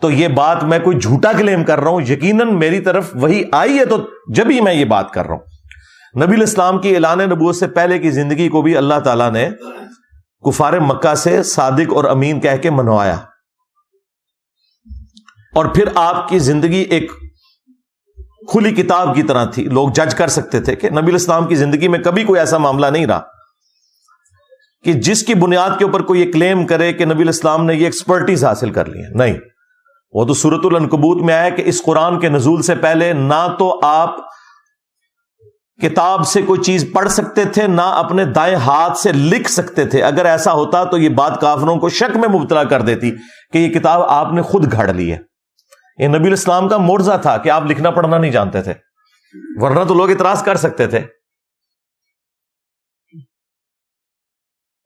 تو یہ بات میں کوئی جھوٹا کلیم کر رہا ہوں؟ یقیناً میری طرف وہی آئی ہے تو جب ہی میں یہ بات کر رہا ہوں. نبی علیہ السلام کی اعلان نبوت سے پہلے کی زندگی کو بھی اللہ تعالیٰ نے کفار مکہ سے صادق اور امین کہہ کے منوایا. اور پھر آپ کی زندگی ایک کھلی کتاب کی طرح تھی. لوگ جج کر سکتے تھے کہ نبی الاسلام کی زندگی میں کبھی کوئی ایسا معاملہ نہیں رہا کہ جس کی بنیاد کے اوپر کوئی یہ کلیم کرے کہ نبی الاسلام نے یہ ایکسپرٹیز حاصل کر لی ہے. نہیں، وہ تو سورۃ العنکبوت میں آیا کہ اس قرآن کے نزول سے پہلے نہ تو آپ کتاب سے کوئی چیز پڑھ سکتے تھے، نہ اپنے دائیں ہاتھ سے لکھ سکتے تھے. اگر ایسا ہوتا تو یہ بات کافروں کو شک میں مبتلا کر دیتی کہ یہ کتاب آپ نے خود گھڑ لی ہے. یہ نبی الاسلام کا معجزہ تھا کہ آپ لکھنا پڑھنا نہیں جانتے تھے، ورنہ تو لوگ اعتراض کر سکتے تھے.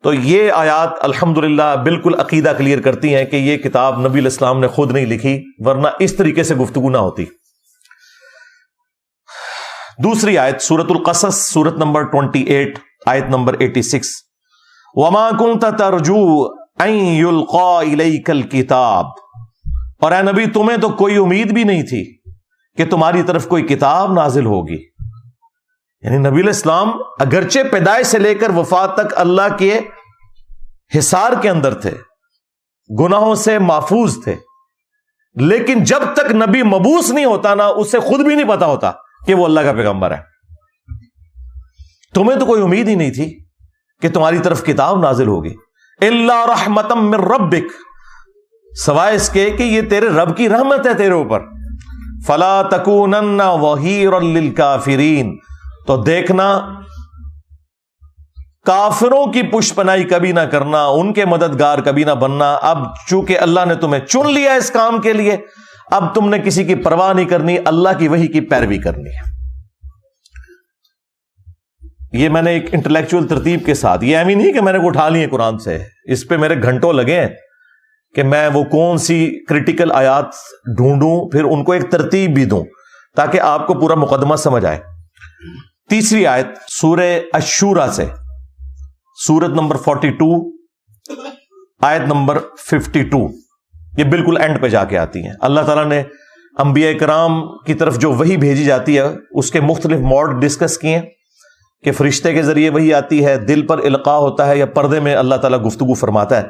تو یہ آیات الحمدللہ بالکل عقیدہ کلیئر کرتی ہیں کہ یہ کتاب نبی الاسلام نے خود نہیں لکھی، ورنہ اس طریقے سے گفتگو نہ ہوتی. دوسری آیت سورۃ القصص، سورت نمبر 28، آیت نمبر 86. وما كنت ترجو ان يلقى اليك الكتاب، اور اے نبی تمہیں تو کوئی امید بھی نہیں تھی کہ تمہاری طرف کوئی کتاب نازل ہوگی. یعنی نبی الاسلام اگرچہ پیدائش سے لے کر وفات تک اللہ کے حصار کے اندر تھے، گناہوں سے محفوظ تھے، لیکن جب تک نبی مبعوث نہیں ہوتا نا، اسے خود بھی نہیں پتا ہوتا کہ وہ اللہ کا پیغمبر ہے. تمہیں تو کوئی امید ہی نہیں تھی کہ تمہاری طرف کتاب نازل ہوگی. الا رحمتا من ربک، سوائے اس کے کہ یہ تیرے رب کی رحمت ہے تیرے اوپر. فلا تکونن ظہیرا للکافرین، تو دیکھنا کافروں کی پشت پناہی کبھی نہ کرنا، ان کے مددگار کبھی نہ بننا. اب چونکہ اللہ نے تمہیں چن لیا اس کام کے لیے، اب تم نے کسی کی پرواہ نہیں کرنی، اللہ کی وحی کی پیروی کرنی ہے. یہ میں نے ایک انٹلیکچوئل ترتیب کے ساتھ، یہ ایمی نہیں کہ میں نے کو اٹھا لیے قرآن سے، اس پہ میرے گھنٹوں لگے ہیں کہ میں وہ کون سی کریٹیکل آیات ڈھونڈوں، پھر ان کو ایک ترتیب بھی دوں تاکہ آپ کو پورا مقدمہ سمجھ آئے. تیسری آیت سورہ الشورى سے، سورت نمبر 42، آیت نمبر 52، یہ بالکل اینڈ پہ جا کے آتی ہیں. اللہ تعالیٰ نے انبیاء کرام کی طرف جو وحی بھیجی جاتی ہے اس کے مختلف موڈ ڈسکس کیے ہیں کہ فرشتے کے ذریعے وحی آتی ہے، دل پر القاء ہوتا ہے، یا پردے میں اللہ تعالیٰ گفتگو فرماتا ہے.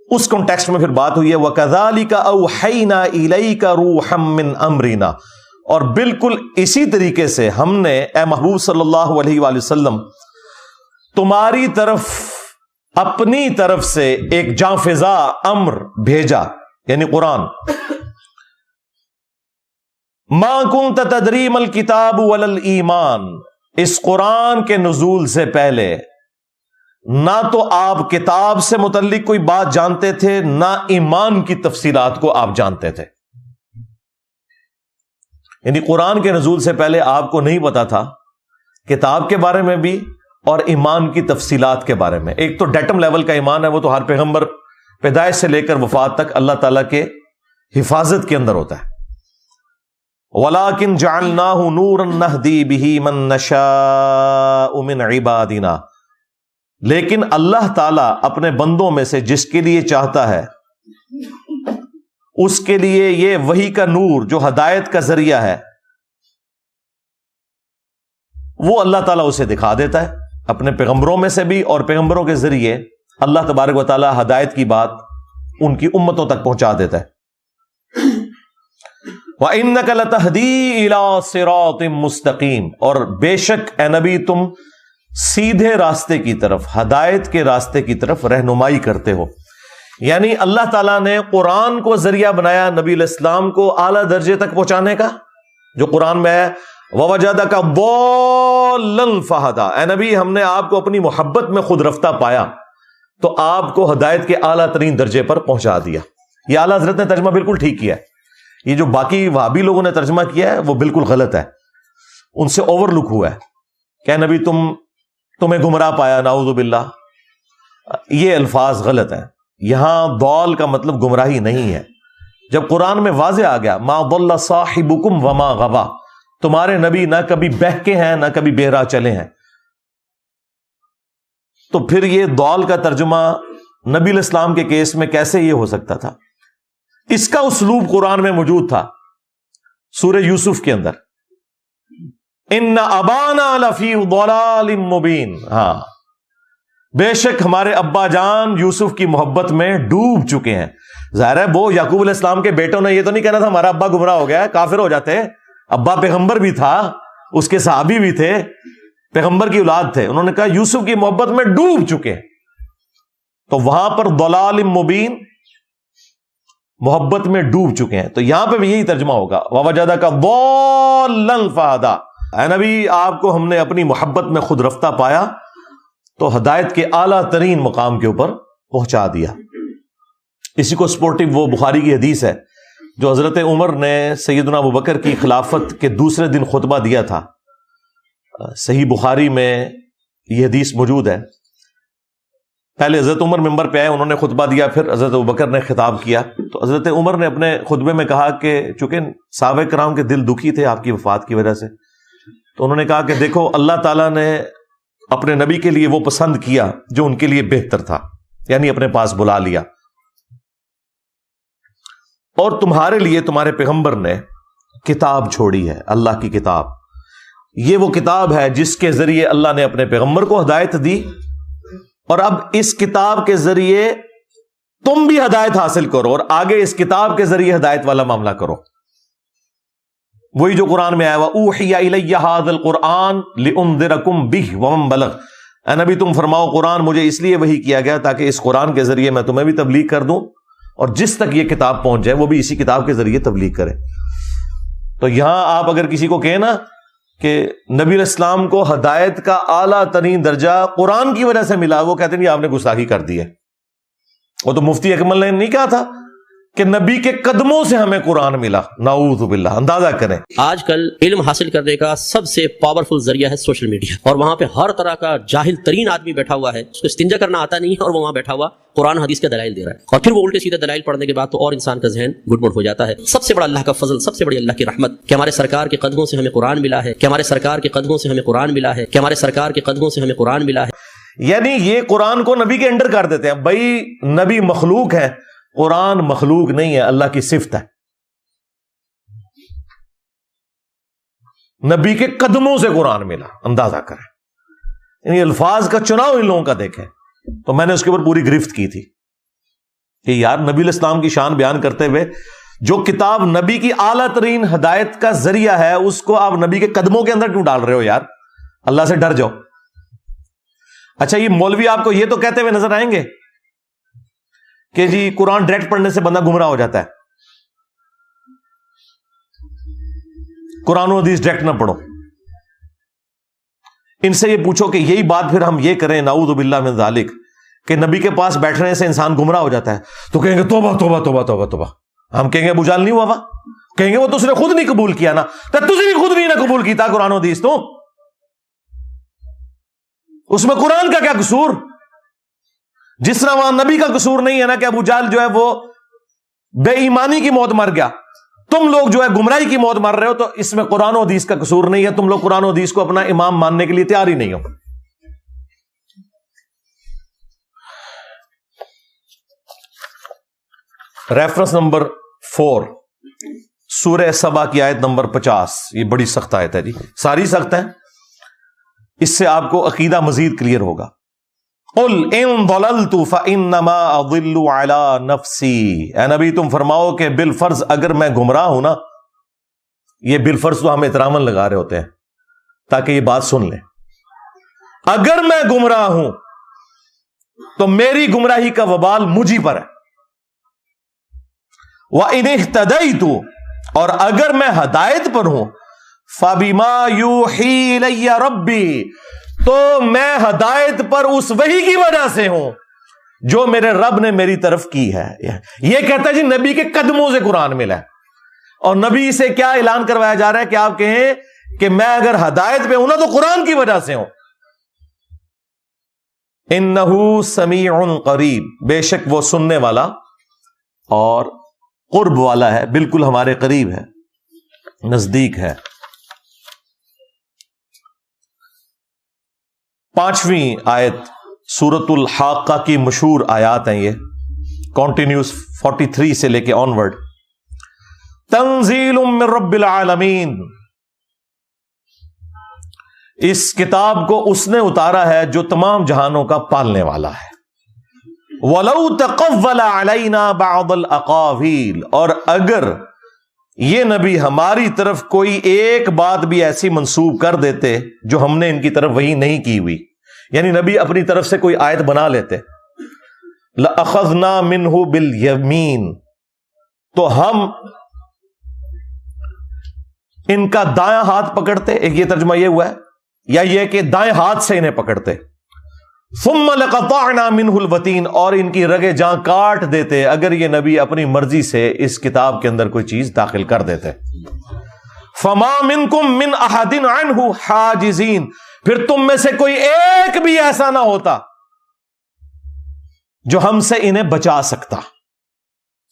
اس کانٹیکسٹ میں پھر بات ہوئی ہے وَكَذَلِكَ أَوْحَيْنَا إِلَيْكَ رُوحًا مِّنْ أَمْرِنَا، اور بالکل اسی طریقے سے ہم نے اے محبوب صلی اللہ علیہ وآلہ وسلم تمہاری طرف اپنی طرف سے ایک جاں فضا امر بھیجا، یعنی قرآن. ما كنت تدری ما الکتاب ولا الایمان، اس قرآن کے نزول سے پہلے نہ تو آپ کتاب سے متعلق کوئی بات جانتے تھے، نہ ایمان کی تفصیلات کو آپ جانتے تھے. یعنی قرآن کے نزول سے پہلے آپ کو نہیں پتا تھا کتاب کے بارے میں بھی اور ایمان کی تفصیلات کے بارے میں. ایک تو ڈیٹم لیول کا ایمان ہے، وہ تو ہر پیغمبر پیدائش سے لے کر وفات تک اللہ تعالیٰ کے حفاظت کے اندر ہوتا ہے. وَلَٰكِن جَعَلْنَاهُ نُورًا نَهْدِي بِهِ مَن نَّشَاءُ مِنْ عِبَادِنَا، لیکن اللہ تعالیٰ اپنے بندوں میں سے جس کے لیے چاہتا ہے اس کے لیے یہ وحی کا نور جو ہدایت کا ذریعہ ہے وہ اللہ تعالیٰ اسے دکھا دیتا ہے اپنے پیغمبروں میں سے بھی، اور پیغمبروں کے ذریعے اللہ تبارک و تعالیٰ ہدایت کی بات ان کی امتوں تک پہنچا دیتا ہے. وَإِنَّكَ لَتَهْدِي إِلَىٰ صِرَاطٍ مُسْتَقِيمٍ، اور بے شک اے نبی تم سیدھے راستے کی طرف، ہدایت کے راستے کی طرف رہنمائی کرتے ہو. یعنی اللہ تعالیٰ نے قرآن کو ذریعہ بنایا نبی علیہ السلام کو اعلیٰ درجے تک پہنچانے کا، جو قرآن میں ہے وَوَجَدَكَ ضَالًّا فَهَدَىٰ، اے نبی ہم نے آپ کو اپنی محبت میں خود رفتہ پایا تو آپ کو ہدایت کے اعلیٰ ترین درجے پر پہنچا دیا. یہ اعلیٰ حضرت نے ترجمہ بالکل ٹھیک کیا ہے. یہ جو باقی وہابی لوگوں نے ترجمہ کیا ہے وہ بالکل غلط ہے، ان سے اوور لک ہوا ہے کہ نبی تمہیں گمراہ پایا، نعوذ باللہ. یہ الفاظ غلط ہیں. یہاں ضال کا مطلب گمراہی نہیں ہے. جب قرآن میں واضح آ گیا ما ضل صاحبکم وما غوا، تمہارے نبی نہ کبھی بہکے ہیں نہ کبھی بہرا چلے ہیں، تو پھر یہ ضال کا ترجمہ نبی علیہ السلام کے کیس میں کیسے یہ ہو سکتا تھا؟ اس کا اسلوب قرآن میں موجود تھا سورہ یوسف کے اندر، ان ابانا لفی ضلال مبین. ہاں بے شک ہمارے ابا جان یوسف کی محبت میں ڈوب چکے ہیں. ظاہر ہے وہ یعقوب علیہ السلام کے بیٹوں نے یہ تو نہیں کہنا تھا ہمارا ابا گمراہ ہو گیا، کافر ہو جاتے. ابا پیغمبر بھی تھا، اس کے صحابی بھی تھے، پیغمبر کی اولاد تھے. انہوں نے کہا یوسف کی محبت میں ڈوب چکے، تو وہاں پر ضلال مبین، محبت میں ڈوب چکے ہیں. تو یہاں پہ بھی یہی ترجمہ ہوگا ووجدک ضالا فہدی. اے نبی آپ کو ہم نے اپنی محبت میں خود رفتہ پایا تو ہدایت کے اعلیٰ ترین مقام کے اوپر پہنچا دیا. اسی کو سپورٹو وہ بخاری کی حدیث ہے جو حضرت عمر نے سیدنا ابوبکر کی خلافت کے دوسرے دن خطبہ دیا تھا. صحیح بخاری میں یہ حدیث موجود ہے. پہلے حضرت عمر ممبر پہ آئے، انہوں نے خطبہ دیا، پھر حضرت ابوبکر نے خطاب کیا. تو حضرت عمر نے اپنے خطبے میں کہا کہ چونکہ صحابہ کرام کے دل دکھی تھے آپ کی وفات کی وجہ سے، تو انہوں نے کہا کہ دیکھو اللہ تعالیٰ نے اپنے نبی کے لیے وہ پسند کیا جو ان کے لیے بہتر تھا، یعنی اپنے پاس بلا لیا. اور تمہارے لیے تمہارے پیغمبر نے کتاب چھوڑی ہے، اللہ کی کتاب. یہ وہ کتاب ہے جس کے ذریعے اللہ نے اپنے پیغمبر کو ہدایت دی، اور اب اس کتاب کے ذریعے تم بھی ہدایت حاصل کرو اور آگے اس کتاب کے ذریعے ہدایت والا معاملہ کرو. وہی جو قرآن میں آیا ہوا اوحی الی ھذا القرآن لانذرکم بہ ومن بلغ. اے نبی تم فرماؤ قرآن مجھے اس لیے وحی کیا گیا تاکہ اس قرآن کے ذریعے میں تمہیں بھی تبلیغ کر دوں اور جس تک یہ کتاب پہنچ جائے وہ بھی اسی کتاب کے ذریعے تبلیغ کرے. تو یہاں آپ اگر کسی کو کہیں نا کہ نبی علیہ السلام کو ہدایت کا اعلیٰ ترین درجہ قرآن کی وجہ سے ملا، وہ کہتے ہیں آپ نے گستاخی کر دی ہے. وہ تو مفتی اکمل نے نہیں کہا تھا کہ نبی کے قدموں سے ہمیں قرآن ملا؟ نعوذ باللہ. اندازہ کریں
آج کل علم حاصل کرنے کا سب سے پاورفل ذریعہ ہے سوشل میڈیا، اور وہاں پہ ہر طرح کا جاہل ترین آدمی بیٹھا ہوا ہے، اس کو استنجا کرنا آتا نہیں ہے اور وہ وہاں بیٹھا ہوا قرآن حدیث کے دلائل دے رہا ہے، اور پھر وہ الٹے سیدھے دلائل پڑھنے کے بعد تو اور انسان کا ذہن گڑبڑ ہو جاتا ہے. سب سے بڑا اللہ کا فضل، سب سے بڑی اللہ کی رحمت کہ ہمارے سرکار کے قدموں سے ہمیں قرآن ملا ہے، کہ ہمارے سرکار کے قدموں سے ہمیں قرآن ملا ہے، کہ ہمارے سرکار کے قدموں سے ہمیں قرآن ملا ہے.
یعنی یہ قرآن کو نبی کے انڈر کر دیتے ہیں. بھائی نبی مخلوق ہے، قرآن مخلوق نہیں ہے، اللہ کی صفت ہے. نبی کے قدموں سے قرآن ملا، اندازہ کریں. یعنی الفاظ کا چناؤ ان لوگوں کا دیکھیں. تو میں نے اس کے اوپر پوری گرفت کی تھی کہ یار نبی علیہ السلام کی شان بیان کرتے ہوئے جو کتاب نبی کی اعلیٰ ترین ہدایت کا ذریعہ ہے اس کو آپ نبی کے قدموں کے اندر کیوں ڈال رہے ہو؟ یار اللہ سے ڈر جاؤ. اچھا یہ مولوی آپ کو یہ تو کہتے ہوئے نظر آئیں گے کہ جی قرآن ڈائریکٹ پڑھنے سے بندہ گمراہ ہو جاتا ہے، قرآن و حدیث ڈائریکٹ نہ پڑھو. ان سے یہ پوچھو کہ یہی بات پھر ہم یہ کریں نعوذ باللہ من ذالک کہ نبی کے پاس بیٹھنے سے انسان گمراہ ہو جاتا ہے، تو کہیں گے توبہ توبہ توبہ توبہ توبہ. ہم کہیں گے ابو جہل نہیں ہوا، کہیں گے وہ تو اس نے خود نہیں قبول کیا نا. تو تجھے بھی خود نہیں نہ قبول کیتا قرآن و حدیث، تو اس میں قرآن کا کیا قصور؟ جس طرح وہاں نبی کا قصور نہیں ہے نا کہ ابو جہل جو ہے وہ بے ایمانی کی موت مر گیا، تم لوگ جو ہے گمراہی کی موت مر رہے ہو، تو اس میں قرآن و حدیث کا قصور نہیں ہے. تم لوگ قرآن و حدیث کو اپنا امام ماننے کے لیے تیار ہی نہیں ہو. ریفرنس نمبر 4 سورہ سبا کی آیت نمبر 50. یہ بڑی سخت آیت ہے جی، ساری سخت ہے. اس سے آپ کو عقیدہ مزید کلیئر ہوگا. قل ان ضللت فانما اضل على نفسی. اے نبی تم فرماؤ کہ بالفرض اگر میں گمراہ ہوں نا، یہ بالفرض تو ہم احتراماً لگا رہے ہوتے ہیں تاکہ یہ بات سن لیں، اگر میں گمراہ ہوں تو میری گمراہی کا وبال مجھی پر ہے. وَإِنِ اهْتَدَيْتُ، اور اگر میں ہدایت پر ہوں، فَبِمَا يُوحِي إِلَيَّ رَبِّي، تو میں ہدایت پر اس وحی کی وجہ سے ہوں جو میرے رب نے میری طرف کی ہے. یہ کہتا ہے جی نبی کے قدموں سے قرآن ملا ہے، اور نبی سے کیا اعلان کروایا جا رہا ہے کہ آپ کہیں کہ میں اگر ہدایت پہ ہوں نا تو قرآن کی وجہ سے ہوں. اِنَّهُ سَمِيعٌ قَرِيبٌ، بے شک وہ سننے والا اور قرب والا ہے، بالکل ہمارے قریب ہے، نزدیک ہے. 5ویں آیت سورۃ الحاقہ کی مشہور آیات ہیں، یہ کنٹینیوس 43 سے لے کے آنورڈ. تنزیل من رب العالمین، اس کتاب کو اس نے اتارا ہے جو تمام جہانوں کا پالنے والا ہے. وَلَوْ تَقَوَّلَ عَلَيْنَا بَعْضَ الْأَقَاوِيلِ، اور اگر یہ نبی ہماری طرف کوئی ایک بات بھی ایسی منسوب کر دیتے جو ہم نے ان کی طرف وحی نہیں کی ہوئی، یعنی نبی اپنی طرف سے کوئی آیت بنا لیتے، لَأَخَذْنَا مِنْهُ بِالْيَمِينِ، تو ہم ان کا دائیں ہاتھ پکڑتے، ایک یہ ترجمہ یہ ہوا ہے، یا یہ کہ دائیں ہاتھ سے انہیں پکڑتے، ثم لقطعنا منه الوتین، اور ان کی رگے جاں کاٹ دیتے اگر یہ نبی اپنی مرضی سے اس کتاب کے اندر کوئی چیز داخل کر دیتے۔ فما منکم من احد عنہ حاجزین، پھر تم میں سے کوئی ایک بھی ایسا نہ ہوتا جو ہم سے انہیں بچا سکتا۔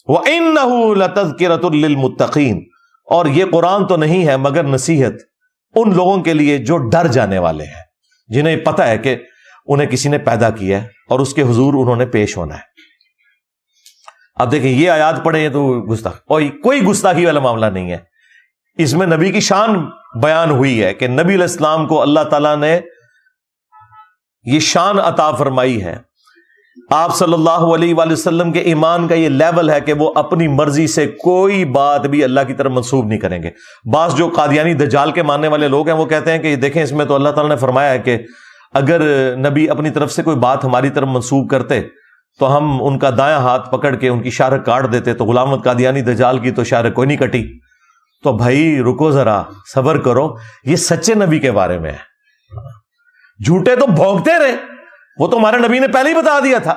وَإِنَّهُ لَتَذْكِرَةٌ لِّلْمُتَّقِينَ، اور یہ قرآن تو نہیں ہے مگر نصیحت ان لوگوں کے لیے جو ڈر جانے والے ہیں، جنہیں پتہ ہے کہ انہیں کسی نے پیدا کیا ہے اور اس کے حضور انہوں نے پیش ہونا ہے۔ اب دیکھیں یہ آیات پڑھیں تو کوئی گستاخی والا معاملہ نہیں ہے، اس میں نبی کی شان بیان ہوئی ہے کہ نبی علیہ السلام کو اللہ تعالیٰ نے یہ شان عطا فرمائی ہے۔ آپ صلی اللہ علیہ وآلہ وسلم کے ایمان کا یہ لیول ہے کہ وہ اپنی مرضی سے کوئی بات بھی اللہ کی طرف منسوب نہیں کریں گے۔ بعض جو قادیانی دجال کے ماننے والے لوگ ہیں وہ کہتے ہیں کہ دیکھیں اس میں تو اللہ تعالیٰ نے فرمایا ہے کہ اگر نبی اپنی طرف سے کوئی بات ہماری طرف منسوب کرتے تو ہم ان کا دایاں ہاتھ پکڑ کے ان کی شارک کاٹ دیتے، تو غلام احمد قادیانی دجال کی تو شارک کوئی نہیں کٹی۔ تو بھائی رکو ذرا، صبر کرو، یہ سچے نبی کے بارے میں ہے، جھوٹے تو بھونکتے رہے، وہ تو ہمارے نبی نے پہلے ہی بتا دیا تھا،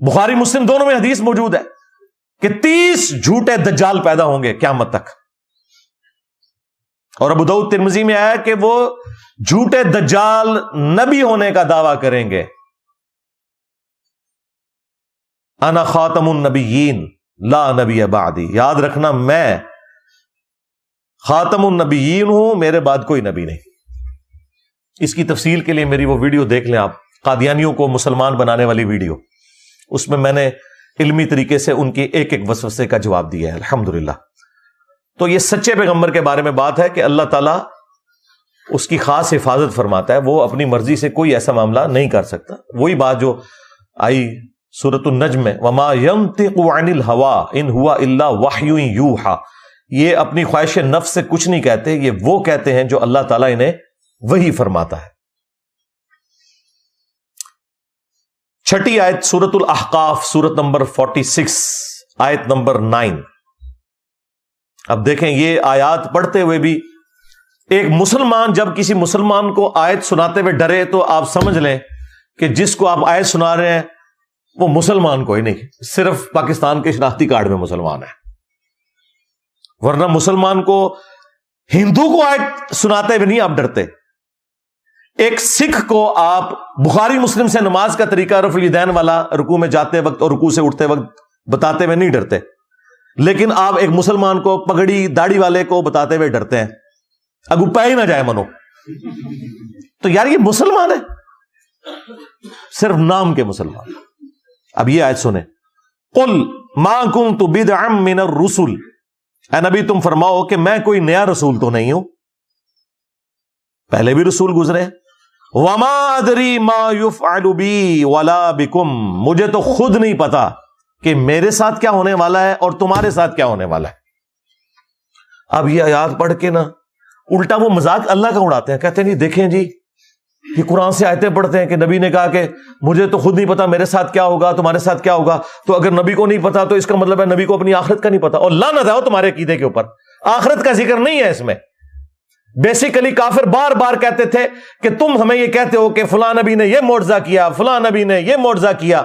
بخاری مسلم دونوں میں حدیث موجود ہے کہ 30 جھوٹے دجال پیدا ہوں گے قیامت تک، اور ابو داؤد ترمذی میں آیا کہ وہ جھوٹے دجال نبی ہونے کا دعویٰ کریں گے، انا خاتم النبیین لا نبی بعدی، یاد رکھنا میں خاتم النبیین ہوں، میرے بعد کوئی نبی نہیں۔ اس کی تفصیل کے لیے میری وہ ویڈیو دیکھ لیں آپ، قادیانیوں کو مسلمان بنانے والی ویڈیو، اس میں میں نے علمی طریقے سے ان کے ایک ایک وسوسے کا جواب دیا ہے الحمدللہ۔ تو یہ سچے پیغمبر کے بارے میں بات ہے کہ اللہ تعالیٰ اس کی خاص حفاظت فرماتا ہے، وہ اپنی مرضی سے کوئی ایسا معاملہ نہیں کر سکتا۔ وہی بات جو آئی سورۃ النجم میں، وما ينطق عن الهوى ان هو الا وحی یوحى، یہ اپنی خواہش نفس سے کچھ نہیں کہتے، یہ وہ کہتے ہیں جو اللہ تعالیٰ انہیں وحی فرماتا ہے۔ چھٹی آیت سورۃ الاحقاف، سورت نمبر 46 آیت نمبر 9۔ اب دیکھیں یہ آیات پڑھتے ہوئے بھی ایک مسلمان جب کسی مسلمان کو آیت سناتے ہوئے ڈرے تو آپ سمجھ لیں کہ جس کو آپ آیت سنا رہے ہیں وہ مسلمان کوئی نہیں، صرف پاکستان کے شناختی کارڈ میں مسلمان ہے، ورنہ مسلمان کو ہندو کو آیت سناتے ہوئے نہیں آپ ڈرتے۔ ایک سکھ کو آپ بخاری مسلم سے نماز کا طریقہ رفع الیدین والا رکوع میں جاتے وقت اور رکوع سے اٹھتے وقت بتاتے ہوئے نہیں ڈرتے، لیکن آپ ایک مسلمان کو پگڑی داڑھی والے کو بتاتے ہوئے ڈرتے ہیں، اگو پہ ہی نہ جائے منو۔ تو یار یہ مسلمان ہے، صرف نام کے مسلمان۔ اب یہ آیت سنیں، قل ما کنت بدعا من الرسل، اے نبی تم فرماؤ کہ میں کوئی نیا رسول تو نہیں ہوں، پہلے بھی رسول گزرے ہیں۔ وما ادری ما يفعل بی ولا بکم، مجھے تو خود نہیں پتا کہ میرے ساتھ کیا ہونے والا ہے اور تمہارے ساتھ کیا ہونے والا ہے۔ اب یہ آیات پڑھ کے نا الٹا وہ مذاق اللہ کا اڑاتے ہیں، کہتے ہیں نہیں دیکھیں جی یہ قرآن سے آیتیں پڑھتے ہیں کہ نبی نے کہا کہ مجھے تو خود نہیں پتا میرے ساتھ کیا ہوگا تمہارے ساتھ کیا ہوگا، تو اگر نبی کو نہیں پتا تو اس کا مطلب ہے نبی کو اپنی آخرت کا نہیں پتا، اور لعنت ہے تمہارے عقیدے کے اوپر، آخرت کا ذکر نہیں ہے اس میں۔ بیسیکلی کافر بار بار کہتے تھے کہ تم ہمیں یہ کہتے ہو کہ فلاں نبی نے یہ معجزہ کیا، فلاں نبی نے یہ معجزہ کیا،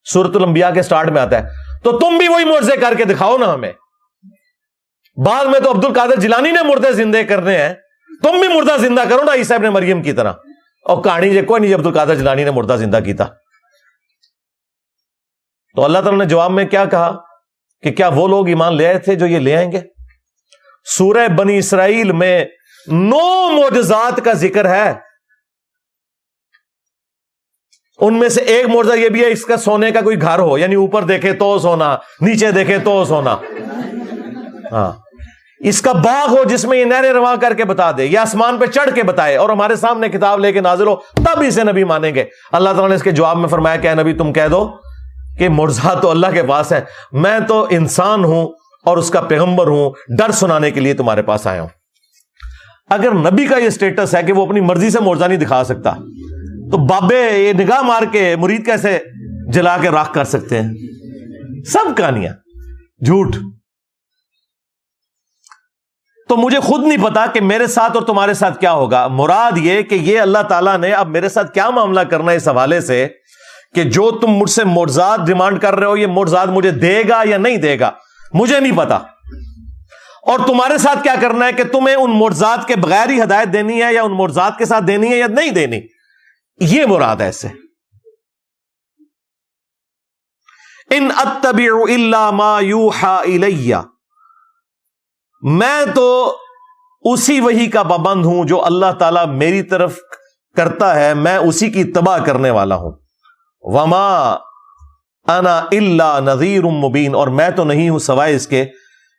سورۃ الانبیاء کے سٹارٹ میں آتا ہے، تو تم بھی وہی معجزے کر کے دکھاؤ نا ہمیں۔ بعد میں تو عبد القادر جیلانی نے مردے زندے کرنے ہیں، تم بھی مردہ زندہ کرو نا عیسیٰ ابن مریم کی طرح، اور کہانی جو کوئی نہیں عبد القادر جیلانی نے مردہ زندہ کیتا۔ تو اللہ تعالیٰ نے جواب میں کیا کہا کہ کیا وہ لوگ ایمان لے آئے تھے جو یہ لے آئیں گے؟ سورہ بنی اسرائیل میں 9 معجزات کا ذکر ہے، ان میں سے ایک معجزہ یہ بھی ہے اس کا سونے کا کوئی گھر ہو، یعنی اوپر دیکھے تو سونا، نیچے دیکھے تو سونا، ہاں اس کا باغ ہو جس میں یہ نہریں رواں کر کے بتا دے، یا آسمان پہ چڑھ کے بتائے اور ہمارے سامنے کتاب لے کے نازل ہو، تب اسے نبی مانیں گے۔ اللہ تعالیٰ نے اس کے جواب میں فرمایا کہ اے نبی تم کہہ دو کہ معجزات تو اللہ کے پاس ہے، میں تو انسان ہوں اور اس کا پیغمبر ہوں، ڈر سنانے کے لیے تمہارے پاس آیا ہوں۔ اگر نبی کا یہ سٹیٹس ہے کہ وہ اپنی مرضی سے معجزہ نہیں دکھا سکتا، تو بابے یہ نگاہ مار کے مرید کیسے جلا کے راکھ کر سکتے ہیں؟ سب کہانیاں جھوٹ۔ تو مجھے خود نہیں پتا کہ میرے ساتھ اور تمہارے ساتھ کیا ہوگا۔ مراد یہ کہ یہ اللہ تعالیٰ نے اب میرے ساتھ کیا معاملہ کرنا ہے اس حوالے سے کہ جو تم مجھ سے معجزات ڈیمانڈ کر رہے ہو، یہ معجزات مجھے دے گا یا نہیں دے گا، مجھے نہیں پتا۔ اور تمہارے ساتھ کیا کرنا ہے کہ تمہیں ان معجزات کے بغیر ہی ہدایت دینی ہے یا ان معجزات کے ساتھ دینی ہے یا نہیں دینی، یہ مراد ہے اس سے۔ ان اتبع الا ما یوحى الی، میں تو اسی وحی کا پابند ہوں جو اللہ تعالیٰ میری طرف کرتا ہے، میں اسی کی اتباع کرنے والا ہوں۔ وما انا الا نذیر مبین، اور میں تو نہیں ہوں سوائے اس کے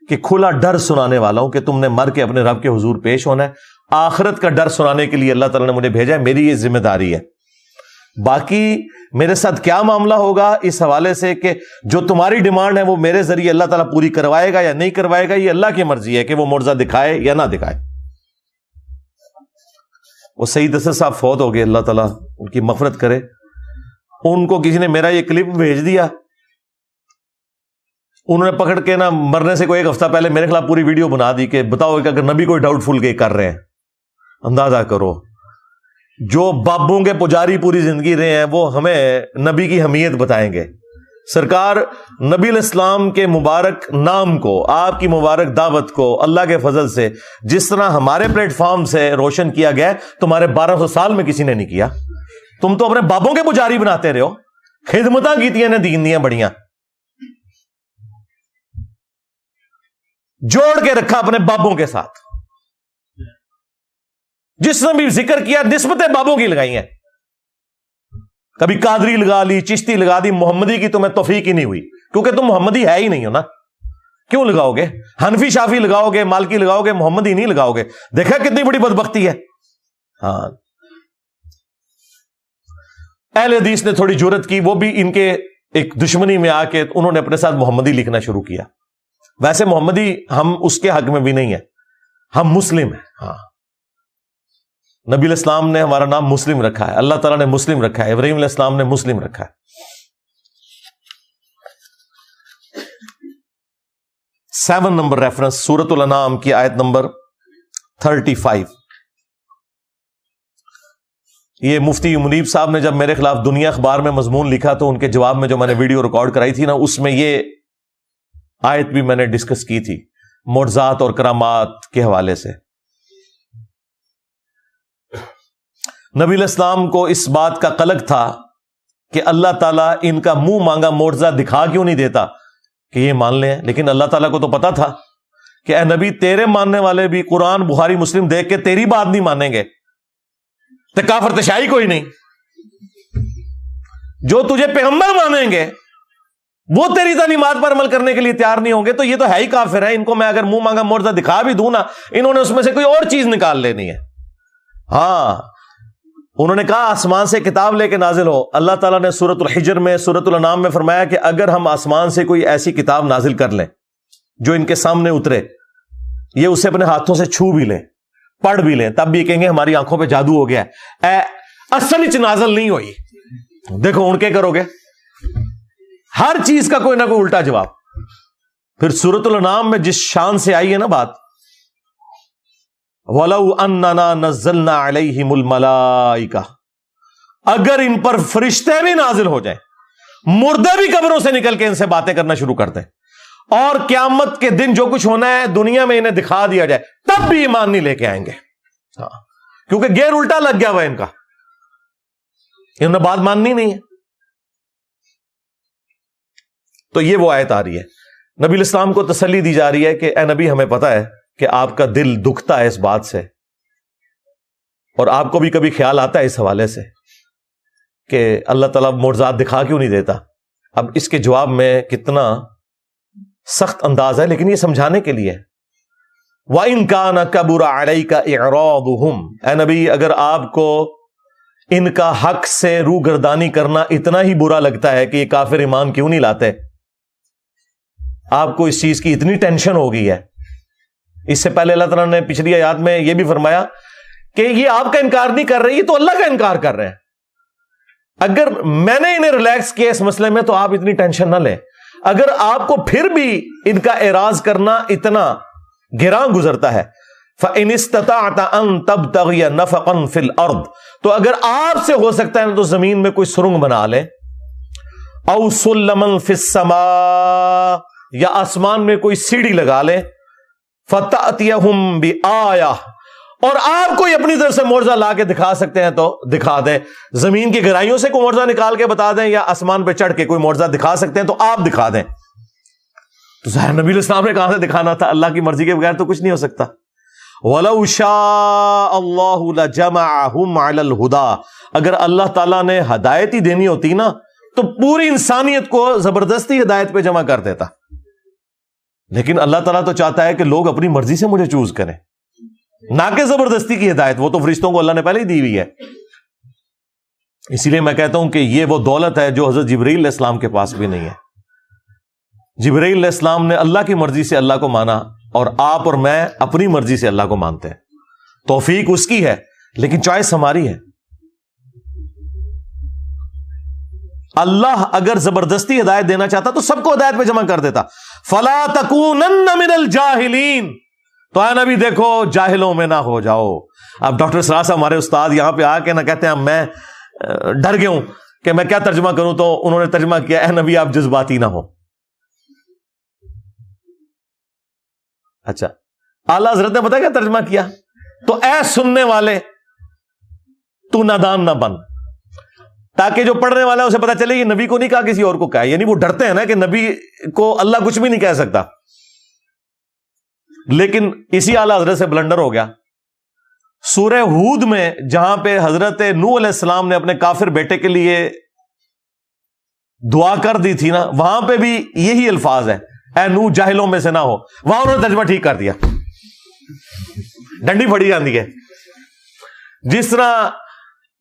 کہ کھلا ڈر سنانے والا ہوں کہ تم نے مر کے اپنے رب کے حضور پیش ہونا ہے۔ آخرت کا ڈر سنانے کے لیے اللہ تعالیٰ نے مجھے بھیجا ہے، میری یہ ذمہ داری ہے۔ باقی میرے ساتھ کیا معاملہ ہوگا اس حوالے سے کہ جو تمہاری ڈیمانڈ ہے وہ میرے ذریعے اللہ تعالیٰ پوری کروائے گا یا نہیں کروائے گا، یہ اللہ کی مرضی ہے کہ وہ معجزہ دکھائے یا نہ دکھائے۔ وہ سعید اسد صاحب فوت ہو گئے، اللہ تعالیٰ ان کی مغفرت کرے۔ ان کو کسی نے میرا یہ کلپ بھیج دیا، انہوں نے پکڑ کے نا مرنے سے کوئی ایک ہفتہ پہلے میرے خلاف پوری ویڈیو بنا دی کہ بتاؤ کہ اگر نبی کوئی ڈاؤٹ فل کر رہے ہیں، اندازہ کرو جو بابوں کے پجاری پوری زندگی رہے ہیں وہ ہمیں نبی کی اہمیت بتائیں گے۔ سرکار نبی علیہ السلام کے مبارک نام کو، آپ کی مبارک دعوت کو اللہ کے فضل سے جس طرح ہمارے پلیٹ فارم سے روشن کیا گیا تمہارے 1200 سال میں کسی نے نہیں کیا۔ تم تو اپنے بابوں کے پجاری بناتے رہے ہو، خدمتاں کیتیاں نے دین دیاں بڑیاں، جوڑ کے رکھا اپنے بابوں کے ساتھ، جس نے بھی ذکر کیا نسبتیں بابوں کی لگائی ہیں، کبھی قادری لگا لی، چشتی لگا دی، محمدی کی تمہیں توفیق ہی نہیں ہوئی کیونکہ تم محمدی ہے ہی نہیں ہو نا، کیوں لگاؤ گے؟ حنفی شافی لگاؤ گے، مالکی لگاؤ گے، محمدی نہیں لگاؤ گے۔ دیکھا کتنی بڑی بدبختی ہے۔ ہاں، اہل حدیث نے تھوڑی جرأت کی، وہ بھی ان کے ایک دشمنی میں آ کے انہوں نے اپنے ساتھ محمدی لکھنا شروع کیا۔ ویسے محمدی ہم اس کے حق میں بھی نہیں ہے، ہم مسلم ہیں۔ ہاں، نبی علیہ السلام نے ہمارا نام مسلم رکھا ہے، اللہ تعالیٰ نے مسلم رکھا ہے، ابراہیم علیہ السلام نے مسلم رکھا ہے۔ 7 نمبر ریفرنس سورۃ الانعام کی آیت نمبر 35۔ یہ مفتی منیب صاحب نے جب میرے خلاف دنیا اخبار میں مضمون لکھا تو ان کے جواب میں جو میں نے ویڈیو ریکارڈ کرائی تھی نا، اس میں یہ آیت بھی میں نے ڈسکس کی تھی معجزات اور کرامات کے حوالے سے۔ نبی علیہ السلام کو اس بات کا قلق تھا کہ اللہ تعالیٰ ان کا منہ مانگا معجزہ دکھا کیوں نہیں دیتا کہ یہ مان لیں، لیکن اللہ تعالیٰ کو تو پتا تھا کہ اے نبی تیرے ماننے والے بھی قرآن بخاری مسلم دیکھ کے تیری بات نہیں مانیں گے، تو کافر تشائی کوئی نہیں، جو تجھے پیغمبر مانیں گے وہ تیری تعلیمات پر عمل کرنے کے لیے تیار نہیں ہوں گے، تو یہ تو ہے ہی کافر ہے، ان کو میں اگر منہ مانگا معجزہ دکھا بھی دوں نا، انہوں نے اس میں سے کوئی اور چیز نکال لینی ہے۔ ہاں، انہوں نے کہا آسمان سے کتاب لے کے نازل ہو۔ اللہ تعالیٰ نے سورۃ الحجر میں، سورۃ الانعام میں فرمایا کہ اگر ہم آسمان سے کوئی ایسی کتاب نازل کر لیں جو ان کے سامنے اترے، یہ اسے اپنے ہاتھوں سے چھو بھی لیں، پڑھ بھی لیں، تب بھی کہیں گے ہماری آنکھوں پہ جادو ہو گیا ہے، اصل وچ نازل نہیں ہوئی۔ دیکھو ان کے کرو گے، ہر چیز کا کوئی نہ کوئی الٹا جواب۔ پھر سورۃ الانعام میں جس شان سے آئی ہے نا بات، وَلَوْ أَنَّنَا نَزَّلْنَا عَلَيْهِمُ الْمَلَائِكَةَ، اگر ان پر فرشتے بھی نازل ہو جائیں، مردے بھی قبروں سے نکل کے ان سے باتیں کرنا شروع کر دیں، اور قیامت کے دن جو کچھ ہونا ہے دنیا میں انہیں دکھا دیا جائے، تب بھی ایمان نہیں لے کے آئیں گے۔ ہاں، کیونکہ گیر الٹا لگ گیا ہوا ان کا، انہوں نے بات ماننی نہیں ہے۔ تو یہ وہ آیت آ رہی ہے، نبی علیہ السلام کو تسلی دی جا رہی ہے کہ اے نبی ہمیں پتا ہے کہ آپ کا دل دکھتا ہے اس بات سے، اور آپ کو بھی کبھی خیال آتا ہے اس حوالے سے کہ اللہ تعالیٰ معجزات دکھا کیوں نہیں دیتا۔ اب اس کے جواب میں کتنا سخت انداز ہے، لیکن یہ سمجھانے کے لیے۔ وَإِن كَانَ كَبُرَ عَلَيْكَ إِعْرَاضُهُمْ، اے نبی اگر آپ کو ان کا حق سے روگردانی کرنا اتنا ہی برا لگتا ہے کہ یہ کافر ایمان کیوں نہیں لاتے؟ آپ کو اس چیز کی اتنی ٹینشن ہو گئی ہے. اس سے پہلے اللہ تعالیٰ نے پچھلی آیات میں یہ بھی فرمایا کہ یہ آپ کا انکار نہیں کر رہی، یہ تو اللہ کا انکار کر رہے ہیں. اگر میں نے انہیں ریلیکس کیا اس مسئلے میں تو آپ اتنی ٹینشن نہ لیں. اگر آپ کو پھر بھی ان کا اعراض کرنا اتنا گراں گزرتا ہے، فَإِنِ اسْتَطَعْتَ أَن تَبْتَغِيَ نَفَقًا فِي الْأَرْضِ، تو اگر آپ سے ہو سکتا ہے تو زمین میں کوئی سرنگ بنا لیں، اَوْ سُلَّمًا فِي السَّمَاءِ، یا آسمان میں کوئی سیڑھی لگا لیں، فَتَأْتِيَهُمْ بِآيَةٍ، اور آپ کوئی اپنی طرف سے معجزہ لا کے دکھا سکتے ہیں تو دکھا دیں. زمین کی گہرائیوں سے کوئی معجزہ نکال کے بتا دیں، یا آسمان پہ چڑھ کے کوئی معجزہ دکھا سکتے ہیں تو آپ دکھا دیں. تو ظاہر نبی علیہ السلام نے کہاں سے دکھانا تھا؟ اللہ کی مرضی کے بغیر تو کچھ نہیں ہو سکتا. وَلَوْ شَاءَ اللَّهُ لَجَمَعَهُمْ عَلَى الْهُدَى، اگر اللہ تعالیٰ نے ہدایت ہی دینی ہوتی نا تو پوری انسانیت کو زبردستی ہدایت پہ جمع کر دیتا. لیکن اللہ تعالیٰ تو چاہتا ہے کہ لوگ اپنی مرضی سے مجھے چوز کریں، نہ کہ زبردستی کی ہدایت. وہ تو فرشتوں کو اللہ نے پہلے ہی دی ہوئی ہے. اسی لیے میں کہتا ہوں کہ یہ وہ دولت ہے جو حضرت جبرائیل علیہ السلام کے پاس بھی نہیں ہے. جبرائیل علیہ السلام نے اللہ کی مرضی سے اللہ کو مانا، اور آپ اور میں اپنی مرضی سے اللہ کو مانتے ہیں. توفیق اس کی ہے لیکن چوائس ہماری ہے. اللہ اگر زبردستی ہدایت دینا چاہتا تو سب کو ہدایت پہ جمع کر دیتا. فَلَا تَكُونَنَّ مِنَ الْجَاهِلِينَ، تو اے نبی دیکھو جاہلوں میں نہ ہو جاؤ. اب ڈاکٹر سراج صاحب ہمارے استاد یہاں پہ آ کے نہ کہتے ہیں میں ڈر گیا ہوں کہ میں کیا ترجمہ کروں، تو انہوں نے ترجمہ کیا اے نبی آپ جذباتی نہ ہو. اچھا، اعلیٰ حضرت نے پتا کیا ترجمہ کیا؟ تو اے سننے والے تو نادان نہ بن، تاکہ جو پڑھنے والا ہے اسے پتا چلے یہ نبی کو نہیں کہا کسی اور کو کہا. یعنی وہ ڈرتے ہیں نا کہ نبی کو اللہ کچھ بھی نہیں کہہ سکتا. لیکن اسی اعلیٰ حضرت سے بلنڈر ہو گیا. سورہ ہود میں جہاں پہ حضرت نوح علیہ السلام نے اپنے کافر بیٹے کے لیے دعا کر دی تھی نا، وہاں پہ بھی یہی الفاظ ہے، اے نوح جاہلوں میں سے نہ ہو. وہاں انہوں نے ترجمہ ٹھیک کر دیا، ڈنڈی پھڑی جاتی ہے. جس طرح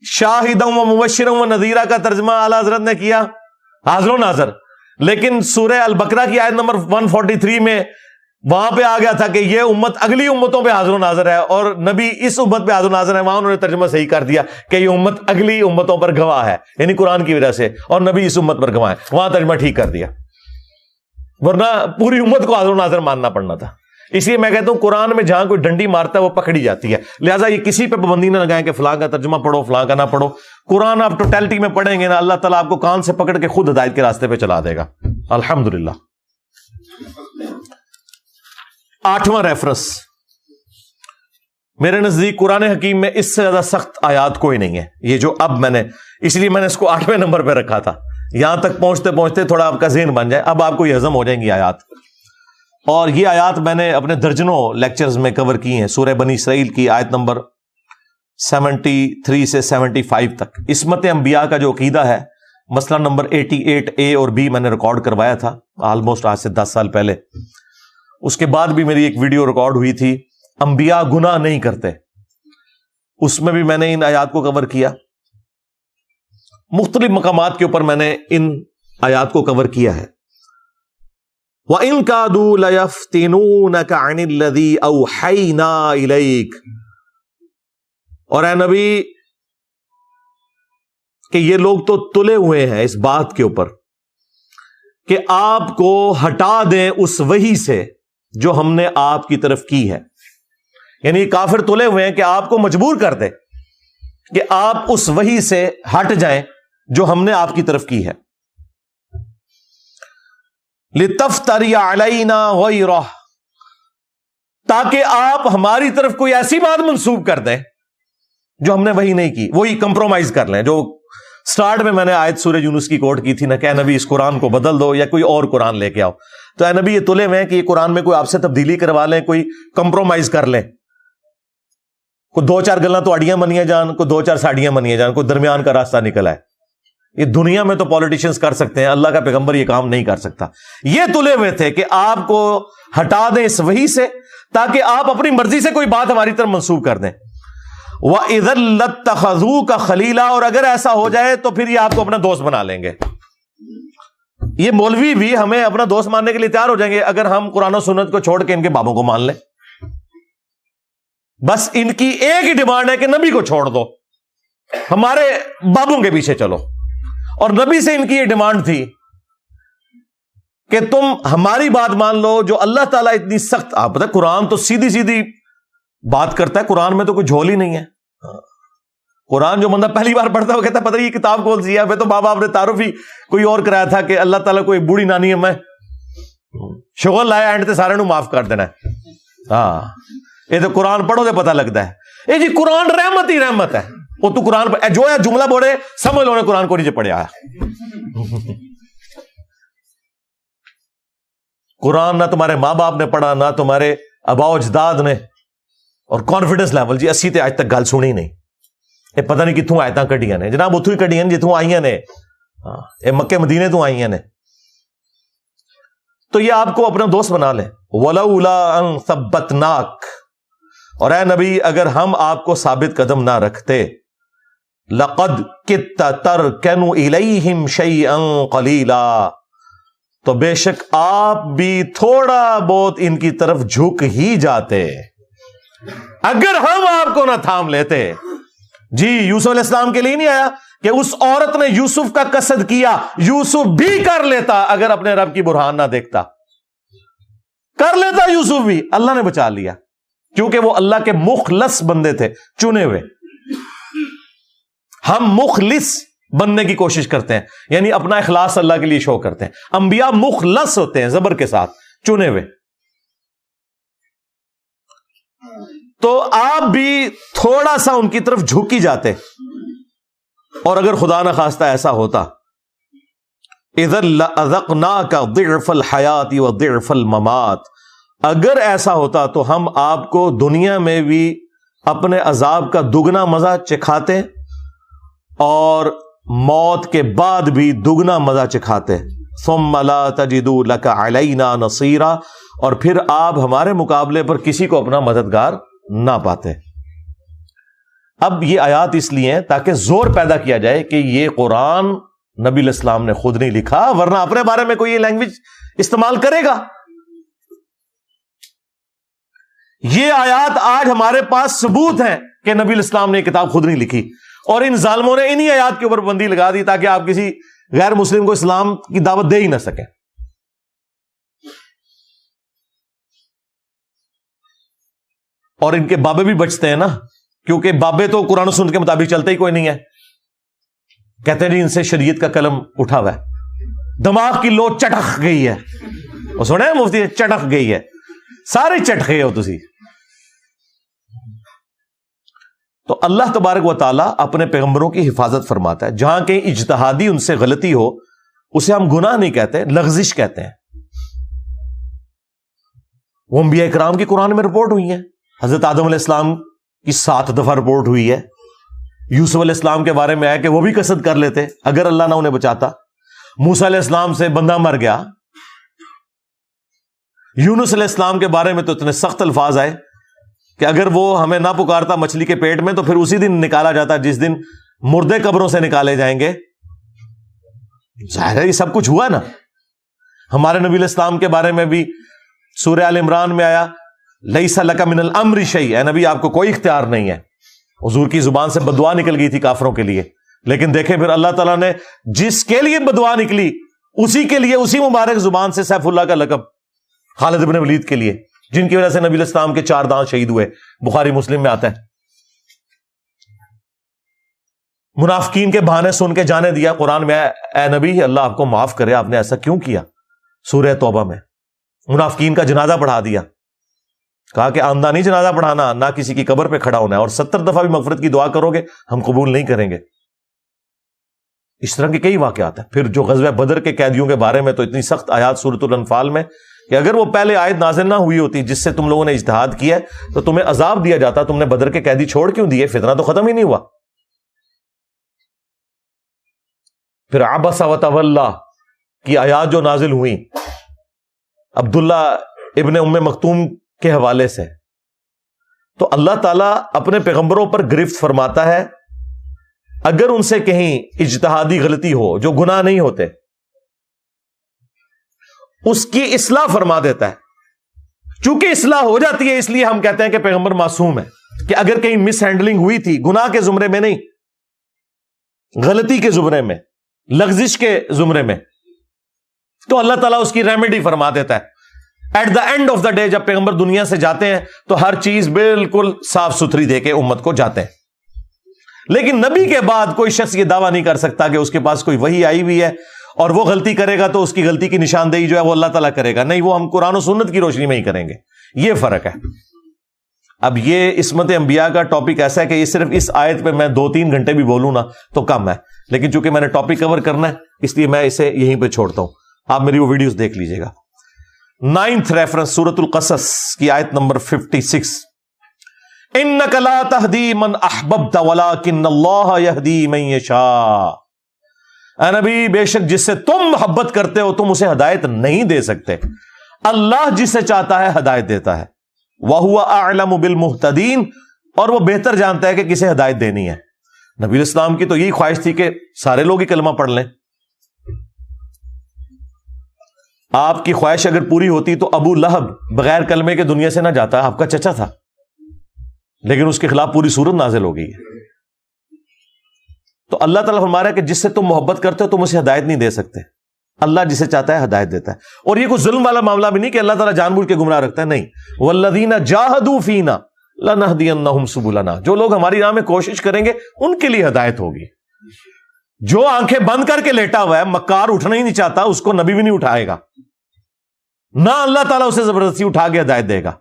شاہداً و مبشراً و نذیرا کا ترجمہ اعلیٰ حضرت نے کیا حاضر و ناظر، لیکن سورہ البقرہ کی آیت نمبر 143 میں وہاں پہ آ گیا تھا کہ یہ امت اگلی امتوں پہ حاضر و ناظر ہے اور نبی اس امت پہ حاضر و ناظر ہے. وہاں انہوں نے ترجمہ صحیح کر دیا کہ یہ امت اگلی امتوں پر گواہ ہے، یعنی قرآن کی وجہ سے، اور نبی اس امت پر گواہ ہے. وہاں ترجمہ ٹھیک کر دیا، ورنہ پوری امت کو حاضر و ناظر ماننا پڑنا تھا. اس لیے میں کہتا ہوں قرآن میں جہاں کوئی ڈنڈی مارتا ہے وہ پکڑی جاتی ہے. لہٰذا یہ کسی پہ پابندی نہ لگائیں کہ فلاں کا ترجمہ پڑھو فلاں کا نہ پڑھو. قرآن آپ ٹوٹیلٹی میں پڑھیں گے نا، اللہ تعالیٰ آپ کو کان سے پکڑ کے خود ہدایت کے راستے پہ چلا دے گا. الحمدللہ. 8واں ریفرنس میرے نزدیک قرآن حکیم میں اس سے زیادہ سخت آیات کوئی نہیں ہے. یہ جو اب میں نے، اس لیے میں نے اس کو 8ویں نمبر پہ رکھا تھا. یہاں تک پہنچتے پہنچتے تھوڑا آپ کا ذہن بن جائے، اب آپ کو یہ ہضم ہو جائیں گی آیات. اور یہ آیات میں نے اپنے درجنوں لیکچرز میں کور کی ہیں. سورہ بنی اسرائیل کی آیت نمبر 73 سے 75 تک. عصمت انبیاء کا جو عقیدہ ہے، مسئلہ نمبر 88A اور B میں نے ریکارڈ کروایا تھا آلموسٹ آج سے 10 سال پہلے. اس کے بعد بھی میری ایک ویڈیو ریکارڈ ہوئی تھی، انبیاء گناہ نہیں کرتے. اس میں بھی میں نے ان آیات کو کور کیا. مختلف مقامات کے اوپر میں نے ان آیات کو کور کیا ہے. وَإِن كَادُوا لَيَفْتِنُونَكَ عَنِ الَّذِي أَوْحَيْنَا إِلَيْكَ، اور اے نبی کہ یہ لوگ تو تلے ہوئے ہیں اس بات کے اوپر کہ آپ کو ہٹا دیں اس وحی سے جو ہم نے آپ کی طرف کی ہے. یعنی کافر تلے ہوئے ہیں کہ آپ کو مجبور کر دیں کہ آپ اس وحی سے ہٹ جائیں جو ہم نے آپ کی طرف کی ہے. لِتَفْتَرِيَ عَلَيْنَا غَيْرَهُ، تاکہ آپ ہماری طرف کوئی ایسی بات منسوب کر دیں جو ہم نے وہی نہیں کی، وہی کمپرومائز کر لیں. جو سٹارٹ میں نے آیت سورہ یونس کی کوٹ کی تھی نا کہ اے نبی اس قرآن کو بدل دو یا کوئی اور قرآن لے کے آؤ. تو اے نبی یہ تلے میں کہ یہ قرآن میں کوئی آپ سے تبدیلی کروا لیں، کوئی کمپرومائز کر لیں، کوئی 2-4 گلاں تو اڑیاں منیاں جان، کوئی 2-4 ساڑیاں منیاں جان، کوئی درمیان کا راستہ نکل آئے. یہ دنیا میں تو پولیٹیشنز کر سکتے ہیں، اللہ کا پیغمبر یہ کام نہیں کر سکتا. یہ تلے ہوئے تھے کہ آپ کو ہٹا دیں اس وحی سے تاکہ آپ اپنی مرضی سے کوئی بات ہماری طرف منسوب کر دیں. وَإِذًا لَاتَّخَذُوكَ خَلِيلًا، اور اگر ایسا ہو جائے تو پھر یہ آپ کو اپنا دوست بنا لیں گے. یہ مولوی بھی ہمیں اپنا دوست ماننے کے لیے تیار ہو جائیں گے اگر ہم قرآن و سنت کو چھوڑ کے ان کے بابوں کو مان لیں. بس ان کی ایک ہی ڈیمانڈ ہے کہ نبی کو چھوڑ دو، ہمارے بابوں کے پیچھے چلو. اور نبی سے ان کی یہ ڈیمانڈ تھی کہ تم ہماری بات مان لو جو اللہ تعالیٰ اتنی سخت. آپ پتہ قرآن تو سیدھی سیدھی بات کرتا ہے، قرآن میں تو کوئی جھول ہی نہیں ہے. قرآن جو بندہ پہلی بار پڑھتا ہے وہ کہتا ہے پتہ نہیں یہ کتاب کون سی ہے. میں تو بابا آپ نے تعارف ہی کوئی اور کرایا تھا کہ اللہ تعالیٰ کوئی بوڑھی نانی ہے میں شغل لایا اینڈ تے سارے نو معاف کر دینا ہے. ہاں یہ تو قرآن پڑھو تو پتہ لگتا ہے. جی قرآن رحمت ہی رحمت ہے. وہ تو قرآن جو ہے جملہ بولے سمجھ لو نے قرآن کو نیچے پڑھیا. قرآن نہ تمہارے ماں باپ نے پڑھا نہ تمہارے آباء و اجداد نے. اور کانفیڈنس لیول جی 80 تے آج تک گل سنی نہیں. یہ پتہ نہیں کتوں آیتاں کڈیاں نے جناب، اتوں ہی کڈیاں نے جتوں آئیاں نے. یہ مکے مدینے تو آئیاں نے. تو یہ آپ کو اپنا دوست بنا لیں. وَلَوْلَا أَن ثَبَّتْنَاكَ، اور اے نبی اگر ہم آپ کو ثابت قدم نہ رکھتے، لَقَدْ كِدْتَ تَرْكَنُ إِلَيْهِمْ شَيْئًا قَلِيلًا، تو بے شک آپ بھی تھوڑا بہت ان کی طرف جھک ہی جاتے اگر ہم آپ کو نہ تھام لیتے. جی یوسف علیہ السلام کے لیے نہیں آیا کہ اس عورت نے یوسف کا قصد کیا، یوسف بھی کر لیتا اگر اپنے رب کی برہان نہ دیکھتا. کر لیتا یوسف بھی، اللہ نے بچا لیا کیونکہ وہ اللہ کے مخلص بندے تھے، چنے ہوئے. ہم مخلص بننے کی کوشش کرتے ہیں، یعنی اپنا اخلاص اللہ کے لیے شو کرتے ہیں. انبیاء مخلص ہوتے ہیں، زبر کے ساتھ چنے ہوئے. تو آپ بھی تھوڑا سا ان کی طرف جھک ہی جاتے. اور اگر خدا نہ خواستہ ایسا ہوتا، اذا لأذقناك ضعف الحیات وضعف الممات، اگر ایسا ہوتا تو ہم آپ کو دنیا میں بھی اپنے عذاب کا دگنا مزہ چکھاتے اور موت کے بعد بھی دگنا مزہ چکھاتے. ثم لا تجدوا لك علينا نصيرا، اور پھر آپ ہمارے مقابلے پر کسی کو اپنا مددگار نہ پاتے. اب یہ آیات اس لیے ہیں تاکہ زور پیدا کیا جائے کہ یہ قرآن نبی علیہ السلام نے خود نہیں لکھا، ورنہ اپنے بارے میں کوئی یہ لینگویج استعمال کرے گا. یہ آیات آج ہمارے پاس ثبوت ہیں کہ نبی علیہ السلام نے یہ کتاب خود نہیں لکھی، اور ان ظالموں نے انہی آیات کے اوپر بندی لگا دی تاکہ آپ کسی غیر مسلم کو اسلام کی دعوت دے ہی نہ سکیں. اور ان کے بابے بھی بچتے ہیں نا، کیونکہ بابے تو قرآن و سنت کے مطابق چلتے ہی کوئی نہیں ہے. کہتے ہیں جی ان سے شریعت کا قلم اٹھا ہوا ہے، دماغ کی لو چٹک گئی ہے. وہ سنے مفتی چٹک گئی ہے، سارے چٹ گئے ہو تسی. تو اللہ تبارک و تعالیٰ اپنے پیغمبروں کی حفاظت فرماتا ہے. جہاں کہیں اجتہادی ان سے غلطی ہو اسے ہم گناہ نہیں کہتے، لغزش کہتے ہیں. وہ انبیاء اکرام کی قرآن میں رپورٹ ہوئی ہیں. حضرت آدم علیہ السلام کی 7 دفعہ رپورٹ ہوئی ہے. یوسف علیہ السلام کے بارے میں آیا کہ وہ بھی قصد کر لیتے اگر اللہ نہ انہیں بچاتا. موسیٰ علیہ السلام سے بندہ مر گیا. یونس علیہ السلام کے بارے میں تو اتنے سخت الفاظ آئے کہ اگر وہ ہمیں نہ پکارتا مچھلی کے پیٹ میں تو پھر اسی دن نکالا جاتا جس دن مردے قبروں سے نکالے جائیں گے. ظاہر ہے یہ سب کچھ ہوا نا. ہمارے نبی علیہ السلام کے بارے میں بھی سورہ آل عمران میں آیا لیس لک من الامر شیء، اے نبی آپ کو کوئی اختیار نہیں ہے. حضور کی زبان سے بددعا نکل گئی تھی کافروں کے لیے، لیکن دیکھیں پھر اللہ تعالیٰ نے جس کے لیے بددعا نکلی اسی کے لیے اسی مبارک زبان سے سیف اللہ کا لقب خالد بن ولید کے لیے، جن کی وجہ سے نبی علیہ السلام کے 4 دانت شہید ہوئے. بخاری مسلم میں آتا ہے. منافقین کے بہانے سن کے جانے دیا قرآن میں، اے نبی اللہ آپ کو معاف کرے آپ نے ایسا کیوں کیا. سورہ توبہ میں منافقین کا جنازہ پڑھا دیا، کہا کہ آمدہ نہیں جنازہ پڑھانا، نہ کسی کی قبر پہ کھڑا ہونا ہے، اور 70 دفعہ بھی مغفرت کی دعا کرو گے ہم قبول نہیں کریں گے. اس طرح کے کئی واقعات ہیں. پھر جو غزوہ بدر کے قیدیوں کے بارے میں تو اتنی سخت آیات سورۃ الانفال میں کہ اگر وہ پہلے آیت نازل نہ ہوئی ہوتی جس سے تم لوگوں نے اجتہاد کیا ہے تو تمہیں عذاب دیا جاتا. تم نے بدر کے قیدی چھوڑ کیوں دیے؟ فتنہ تو ختم ہی نہیں ہوا. پھر عبس وتولی کی آیات جو نازل ہوئی عبداللہ ابن ام مکتوم کے حوالے سے، تو اللہ تعالیٰ اپنے پیغمبروں پر گرفت فرماتا ہے اگر ان سے کہیں اجتہادی غلطی ہو جو گناہ نہیں ہوتے اس کی اصلاح فرما دیتا ہے. چونکہ اصلاح ہو جاتی ہے اس لیے ہم کہتے ہیں کہ پیغمبر معصوم ہے, کہ اگر کہیں مس ہینڈلنگ ہوئی تھی, گناہ کے زمرے میں نہیں, غلطی کے زمرے میں, لغزش کے زمرے میں, تو اللہ تعالیٰ اس کی ریمیڈی فرما دیتا ہے. At the end of the day جب پیغمبر دنیا سے جاتے ہیں تو ہر چیز بالکل صاف ستھری دے کے امت کو جاتے ہیں. لیکن نبی کے بعد کوئی شخص یہ دعویٰ نہیں کر سکتا کہ اس کے پاس کوئی وحی آئی ہوئی ہے اور وہ غلطی کرے گا تو اس کی غلطی کی نشاندہی جو ہے وہ اللہ تعالیٰ کرے گا. نہیں, وہ ہم قرآن و سنت کی روشنی میں ہی کریں گے. یہ فرق ہے. اب یہ عصمت انبیاء کا ٹاپک ایسا ہے کہ یہ صرف اس آیت پہ میں 2-3 گھنٹے بھی بولوں نا تو کم ہے, لیکن چونکہ میں نے ٹاپک کور کرنا ہے اس لیے میں اسے یہیں پہ چھوڑتا ہوں. آپ میری وہ ویڈیوز دیکھ لیجئے گا. 9th ریفرنس سورۃ القصص کی آیت نمبر 56, انک لا تہدی من احببت ولکن اللہ یہدی من یشاء. اے نبی, بے شک جس سے تم محبت کرتے ہو تم اسے ہدایت نہیں دے سکتے, اللہ جسے چاہتا ہے ہدایت دیتا ہے. وَهُوَ أَعْلَمُ بِالْمُهْتَدِينَ, اور وہ بہتر جانتا ہے کہ کسے ہدایت دینی ہے. نبی علیہ السلام کی تو یہی خواہش تھی کہ سارے لوگ ہی کلمہ پڑھ لیں. آپ کی خواہش اگر پوری ہوتی تو ابو لہب بغیر کلمے کے دنیا سے نہ جاتا, آپ کا چچا تھا, لیکن اس کے خلاف پوری سورت نازل ہو گئی ہے. تو اللہ تعالیٰ فرما رہا ہے کہ جس سے تم محبت کرتے ہو تم اسے ہدایت نہیں دے سکتے, اللہ جسے چاہتا ہے ہدایت دیتا ہے. اور یہ کوئی ظلم والا معاملہ بھی نہیں کہ اللہ تعالیٰ جان بوجھ کے گمراہ رکھتا ہے, نہیں. والذین جاہدوا فینا لنہدینہم سبلنا, جو لوگ ہماری راہ میں کوشش کریں گے ان کے لیے ہدایت ہوگی. جو آنکھیں بند کر کے لیٹا ہوا ہے, مکار اٹھنا ہی نہیں چاہتا, اس کو نبی بھی نہیں اٹھائے گا, نہ اللہ تعالیٰ اسے زبردستی اٹھا کے ہدایت دے گا.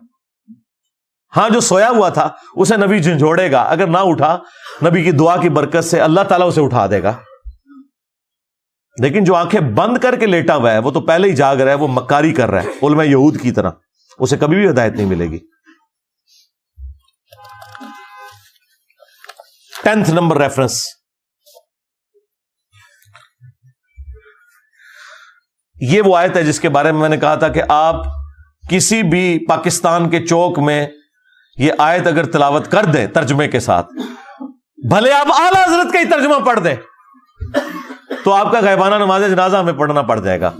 ہاں, جو سویا ہوا تھا اسے نبی جھنجھوڑے گا, اگر نہ اٹھا نبی کی دعا کی برکت سے اللہ تعالیٰ اسے اٹھا دے گا. لیکن جو آنکھیں بند کر کے لیٹا ہوا ہے وہ تو پہلے ہی جاگ رہا ہے, وہ مکاری کر رہا ہے علماء یہود کی طرح, اسے کبھی بھی ہدایت نہیں ملے گی. 10th نمبر ریفرنس, یہ وہ آیت ہے جس کے بارے میں نے کہا تھا کہ آپ کسی بھی پاکستان کے چوک میں یہ آیت اگر تلاوت کر دیں ترجمے کے ساتھ, بھلے آپ اعلیٰ حضرت کا ہی ترجمہ پڑھ دیں, تو آپ کا غائبانہ نماز جنازہ ہمیں پڑھنا پڑ جائے گا.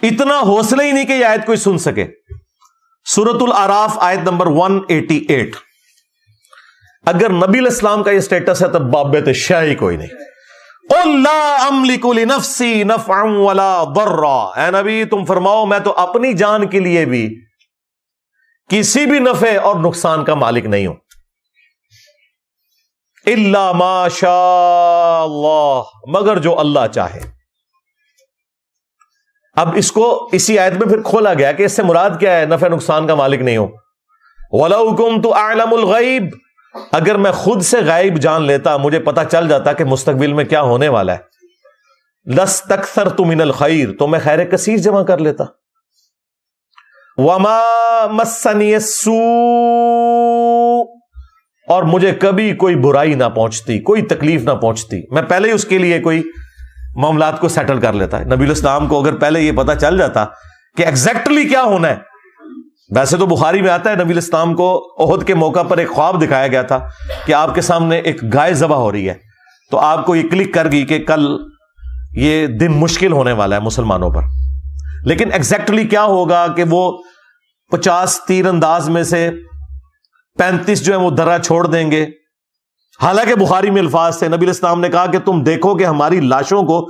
اتنا حوصلہ ہی نہیں کہ یہ آیت کوئی سن سکے. سورۃ الاعراف آیت نمبر 188, اگر نبی علیہ السلام کا یہ سٹیٹس ہے تو بابت شاہ ہی کوئی نہیں. قُلْ لَا أَمْلِكُ لِنَفْسِي نَفْعًا وَلَا ضَرًّا, اے نبی تم فرماؤ میں تو اپنی جان کے لیے بھی کسی بھی نفع اور نقصان کا مالک نہیں ہوں, اِلَّا مَا شَاءَ اللَّهُ, مگر جو اللہ چاہے. اب اس کو اسی آیت میں پھر کھولا گیا کہ اس سے مراد کیا ہے نفع نقصان کا مالک نہیں ہو. وَلَوْ كُنْتُ أَعْلَمُ الْغَيْبَ, اگر میں خود سے غائب جان لیتا, مجھے پتا چل جاتا کہ مستقبل میں کیا ہونے والا ہے, لَسْتَكْثَرْتُ مِنَ الْخَيْرِ, تو میں خیر کثیر جمع کر لیتا. وَمَا مَسَّنِيَ السُّوءُ, اور مجھے کبھی کوئی برائی نہ پہنچتی, کوئی تکلیف نہ پہنچتی. میں پہلے ہی اس کے لیے کوئی معاملات کو سیٹل کر لیتا ہے. نبی علیہ السلام کو اگر پہلے یہ پتا چل جاتا کہ ایگزیکٹلی کیا ہونا ہے, ویسے تو بخاری میں آتا ہے نبی علیہ السلام کو احد کے موقع پر ایک خواب دکھایا گیا تھا کہ آپ کے سامنے ایک گائے ذبح ہو رہی ہے, تو آپ کو یہ کلک کر گئی کہ کل یہ دن مشکل ہونے والا ہے مسلمانوں پر. لیکن ایگزیکٹلی کیا ہوگا کہ وہ 50 تیر انداز میں سے 35 جو ہے وہ درہ چھوڑ دیں گے. حالانکہ بخاری میں الفاظ سے نبی علیہ السلام نے کہا کہ تم دیکھو کہ ہماری لاشوں کو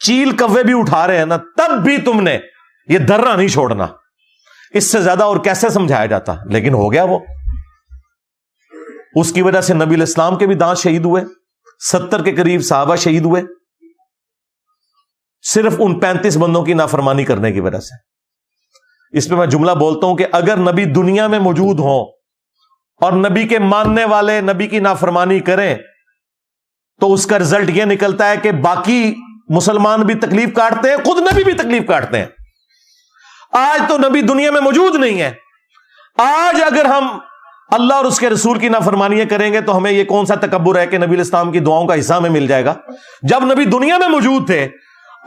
چیل کوے بھی اٹھا رہے ہیں نا, تب بھی تم نے یہ درہ نہیں چھوڑنا. اس سے زیادہ اور کیسے سمجھایا جاتا, لیکن ہو گیا وہ. اس کی وجہ سے نبی علیہ السلام کے بھی دانت شہید ہوئے, 70 کے قریب صحابہ شہید ہوئے, صرف ان 35 بندوں کی نافرمانی کرنے کی وجہ سے. اس پہ میں جملہ بولتا ہوں کہ اگر نبی دنیا میں موجود ہوں اور نبی کے ماننے والے نبی کی نافرمانی کریں تو اس کا رزلٹ یہ نکلتا ہے کہ باقی مسلمان بھی تکلیف کاٹتے ہیں, خود نبی بھی تکلیف کاٹتے ہیں. آج تو نبی دنیا میں موجود نہیں ہے. آج اگر ہم اللہ اور اس کے رسول کی نافرمانیاں کریں گے تو ہمیں یہ کون سا تکبر ہے کہ نبی علیہ السلام کی دعاؤں کا حصہ ہمیں مل جائے گا. جب نبی دنیا میں موجود تھے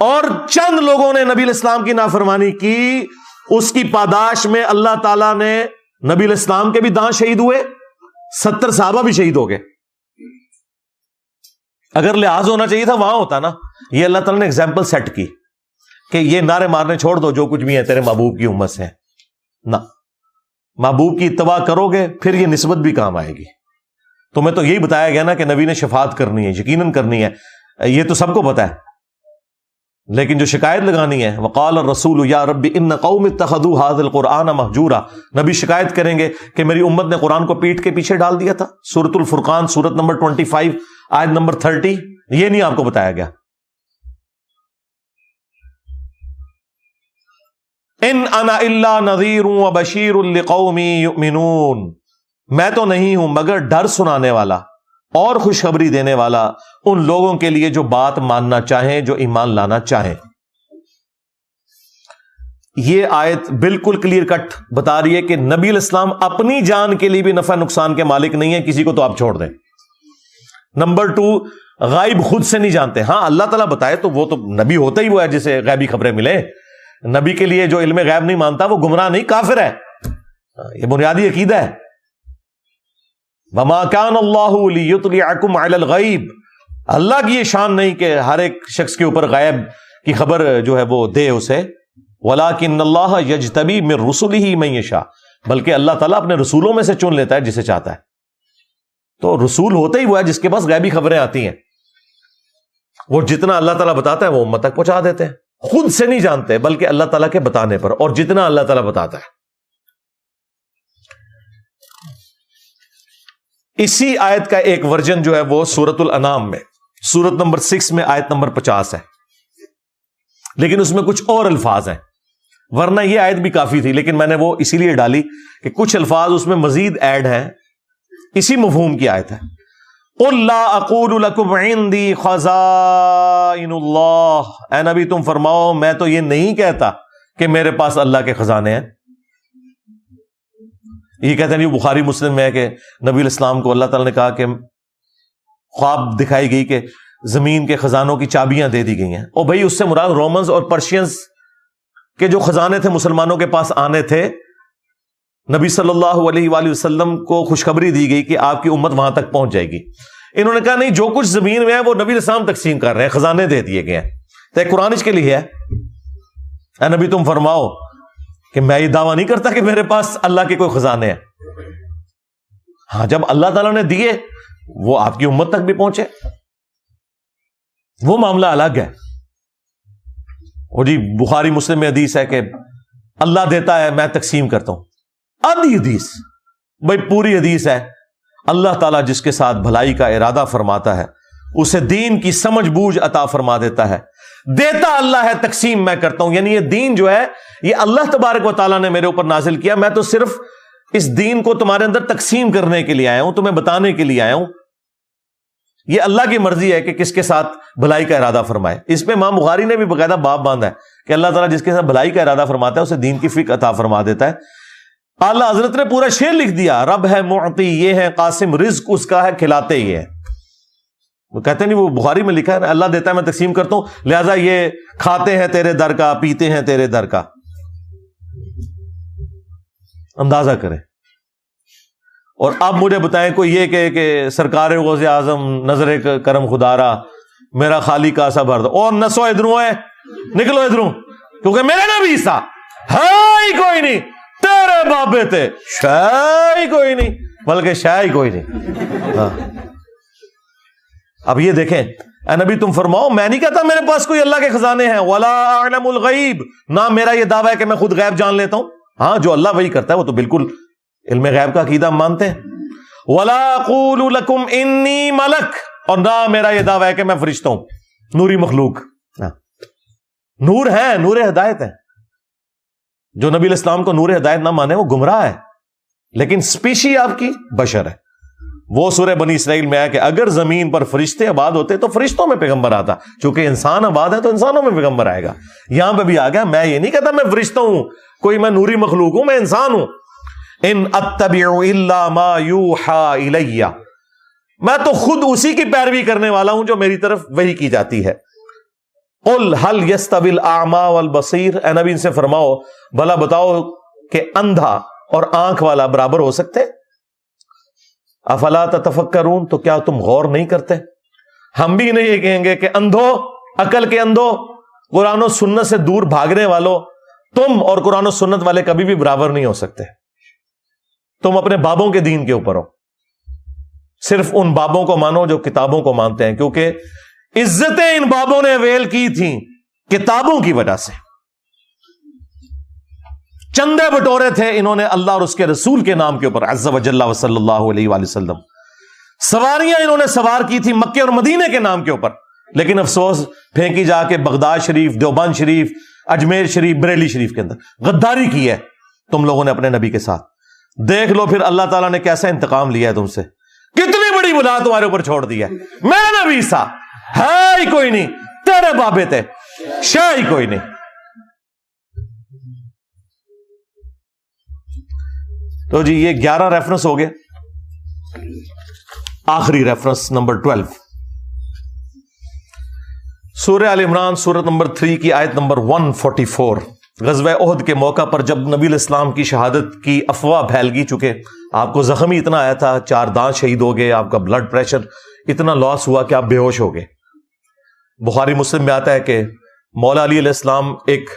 اور چند لوگوں نے نبی علیہ السلام کی نافرمانی کی اس کی پاداش میں اللہ تعالیٰ نے نبی علیہ السلام کے بھی دانت شہید ہوئے، 70 صحابہ بھی شہید ہو گئے. اگر لحاظ ہونا چاہیے تھا وہاں ہوتا نا. یہ اللہ تعالیٰ نے ایگزامپل سیٹ کی کہ یہ نعرے مارنے چھوڑ دو، جو کچھ بھی ہے تیرے محبوب کی امت سے ہے. نہ، محبوب کی اتباع کرو گے پھر یہ نسبت بھی کام آئے گی. تمہیں تو یہی بتایا گیا نا کہ نبی نے شفاعت کرنی ہے، یقیناً کرنی ہے، یہ تو سب کو پتا ہے. لیکن جو شکایت لگانی ہے، وقال الرسول یا رب ان قوم اتخذوا هذا القرآن مہجورا، نبی شکایت کریں گے کہ میری امت نے قرآن کو پیٹ کے پیچھے ڈال دیا تھا. سورۃ الفرقان سورت نمبر 25 آیت نمبر 30. یہ نہیں آپ کو بتایا گیا. ان انا الا نذیر وبشیر لقوم یؤمنون، میں تو نہیں ہوں مگر ڈر سنانے والا اور خوشخبری دینے والا ان لوگوں کے لیے جو بات ماننا چاہیں، جو ایمان لانا چاہیں. یہ آیت بالکل کلیئر کٹ بتا رہی ہے کہ نبی علیہ السلام اپنی جان کے لیے بھی نفع نقصان کے مالک نہیں ہے، کسی کو تو آپ چھوڑ دیں. نمبر 2، غائب خود سے نہیں جانتے. ہاں اللہ تعالیٰ بتائے تو وہ تو نبی ہوتا ہی وہ ہے جسے غیبی خبریں ملے. نبی کے لیے جو علم غیب نہیں مانتا وہ گمراہ نہیں، کافر ہے. یہ بنیادی عقیدہ ہے. وما كان اللہ لیطلعکم علی الغیب، اللہ کی یہ شان نہیں کہ ہر ایک شخص کے اوپر غیب کی خبر جو ہے وہ دے اسے. ولکن اللہ یجتبی من رسلہ من یشاء، بلکہ اللہ تعالیٰ اپنے رسولوں میں سے چن لیتا ہے جسے چاہتا ہے. تو رسول ہوتا ہی وہ ہے جس کے پاس غیبی خبریں آتی ہیں. وہ جتنا اللہ تعالیٰ بتاتا ہے وہ امت تک پہنچا دیتے ہیں. خود سے نہیں جانتے بلکہ اللہ تعالیٰ کے بتانے پر، اور جتنا اللہ تعالیٰ بتاتا ہے. اسی آیت کا ایک ورژن جو ہے وہ سورۃ الانعام میں سورت نمبر 6 میں آیت نمبر 50 ہے، لیکن اس میں کچھ اور الفاظ ہیں. ورنہ یہ آیت بھی کافی تھی، لیکن میں نے وہ اسی لیے ڈالی کہ کچھ الفاظ اس میں مزید ایڈ ہیں. اسی مفہوم کی آیت ہے. قُلْ لَا أَقُولُ لَكُمْ عِنْدِي خَزَائِنُ اللَّهِ، اے نبی تم فرماؤ میں تو یہ نہیں کہتا کہ میرے پاس اللہ کے خزانے ہیں. یہ کہتے ہیں یہ بخاری مسلم میں ہے کہ نبی علیہ السلام کو اللہ تعالیٰ نے کہا کہ خواب دکھائی گئی کہ زمین کے خزانوں کی چابیاں دے دی گئی ہیں. اور بھائی اس سے مراد رومنز اور پرشینز کے جو خزانے تھے مسلمانوں کے پاس آنے تھے. نبی صلی اللہ علیہ وآلہ وسلم کو خوشخبری دی گئی کہ آپ کی امت وہاں تک پہنچ جائے گی. انہوں نے کہا نہیں، جو کچھ زمین میں ہے وہ نبی علیہ السلام تقسیم کر رہے ہیں، خزانے دے دیے گئے ہیں. تو ایک قرآن کے لیے ہے، اے نبی تم فرماؤ کہ میں یہ دعویٰ نہیں کرتا کہ میرے پاس اللہ کے کوئی خزانے ہیں. ہاں جب اللہ تعالیٰ نے دیے وہ آپ کی امت تک بھی پہنچے، وہ معاملہ الگ ہے. اور جی بخاری مسلم میں حدیث ہے کہ اللہ دیتا ہے میں تقسیم کرتا ہوں. آدھی حدیث بھائی پوری حدیث ہے. اللہ تعالیٰ جس کے ساتھ بھلائی کا ارادہ فرماتا ہے اسے دین کی سمجھ بوجھ عطا فرما دیتا ہے. دیتا اللہ ہے، تقسیم میں کرتا ہوں. یعنی یہ دین جو ہے یہ اللہ تبارک و تعالیٰ نے میرے اوپر نازل کیا، میں تو صرف اس دین کو تمہارے اندر تقسیم کرنے کے لیے آیا ہوں، تمہیں بتانے کے لیے آیا ہوں. یہ اللہ کی مرضی ہے کہ کس کے ساتھ بھلائی کا ارادہ فرمائے. اس پہ امام بخاری نے بھی باقاعدہ باب باندھا ہے کہ اللہ تعالیٰ جس کے ساتھ بھلائی کا ارادہ فرماتا ہے اسے دین کی فکر عطا فرما دیتا ہے. اعلیٰ حضرت نے پورا شعر لکھ دیا، رب ہے معطی یہ ہے قاسم، رزق اس کا ہے کھلاتے ہی ہے. وہ کہتے نہیں، وہ بخاری میں لکھا ہے نا، اللہ دیتا ہے میں تقسیم کرتا ہوں، لہذا یہ کھاتے ہیں تیرے در کا، پیتے ہیں تیرے در کا. اندازہ کریں. اور اب مجھے بتائیں کوئی یہ کہ سرکار غوث اعظم نظر کرم خدارا میرا خالی کا سا بھر دو، اور نسو ادھروں ہے، نکلو ادھروں، کیونکہ میرے نبی سا ہے ہی کوئی نہیں، تیرے بابے تھے شاہ ہی کوئی نہیں، بلکہ شاہ ہی کوئی نہیں. ہاں. اب یہ دیکھیں، اے نبی تم فرماؤ میں نہیں کہتا میرے پاس کوئی اللہ کے خزانے ہیں. ولا اعلم الغیب، نہ میرا یہ دعویٰ ہے کہ میں خود غیب جان لیتا ہوں. ہاں جو اللہ وہی کرتا ہے وہ تو بالکل علم غیب کا عقیدہ ہم مانتے ہیں. ولا اقول لکم انی ملک، اور نہ میرا یہ دعویٰ ہے کہ میں فرشتہ ہوں، نوری مخلوق. نور ہے، نور ہدایت ہے. جو نبی علیہ السلام کو نور ہدایت نہ مانے وہ گمراہ ہے، لیکن سپیشی آپ کی بشر ہے. وہ سورہ بنی اسرائیل میں ہے کہ اگر زمین پر فرشتے آباد ہوتے تو فرشتوں میں پیغمبر آتا، چونکہ انسان آباد ہے تو انسانوں میں پیغمبر آئے گا. یہاں پہ بھی آ گیا، میں یہ نہیں کہتا میں فرشتہ ہوں، کوئی میں نوری مخلوق ہوں، میں انسان ہوں. ان اتبع الا ما یوحى الی، میں تو خود اسی کی پیروی کرنے والا ہوں جو میری طرف وحی کی جاتی ہے. قل هل يستوي الاعمى والبصير، اے نبی ان سے فرماؤ بھلا بتاؤ کہ اندھا اور آنکھ والا برابر ہو سکتے؟ افلا تتفکرون، تو کیا تم غور نہیں کرتے؟ ہم بھی نہیں یہ کہیں گے کہ اندھو، عقل کے اندھو، قرآن و سنت سے دور بھاگنے والوں، تم اور قرآن و سنت والے کبھی بھی برابر نہیں ہو سکتے۔ تم اپنے بابوں کے دین کے اوپر ہو، صرف ان بابوں کو مانو جو کتابوں کو مانتے ہیں، کیونکہ عزتیں ان بابوں نے اویل کی تھیں کتابوں کی وجہ سے، چندے بٹورے تھے انہوں نے اللہ اور اس کے رسول کے نام کے اوپر عز وجل و صلی اللہ علیہ وآلہ وسلم، سواریاں انہوں نے سوار کی تھی مکے اور مدینے کے نام کے اوپر، لیکن افسوس پھینکی جا کے بغداد شریف، دیوبند شریف، اجمیر شریف، بریلی شریف کے اندر غداری کی ہے تم لوگوں نے اپنے نبی کے ساتھ۔ دیکھ لو پھر اللہ تعالیٰ نے کیسا انتقام لیا ہے تم سے، کتنی بڑی بلا تمہارے اوپر چھوڑ دی ہے۔ میں نبی سا ہے ہی کوئی نہیں، تیرے بابے تھے شاہ ہی کوئی نہیں۔ تو جی یہ 11 ریفرنس ہو گئے، آخری ریفرنس نمبر 12 سورہ آل عمران سورت نمبر 3 کی آیت نمبر 144۔ غزوہ احد کے موقع پر جب نبی علیہ السلام کی شہادت کی افواہ پھیل گئی، چونکہ آپ کو زخم ہی اتنا آیا تھا، 4 دانت شہید ہو گئے، آپ کا بلڈ پریشر اتنا لاس ہوا کہ آپ بے ہوش ہو گئے۔ بخاری مسلم میں آتا ہے کہ مولا علی علیہ السلام ایک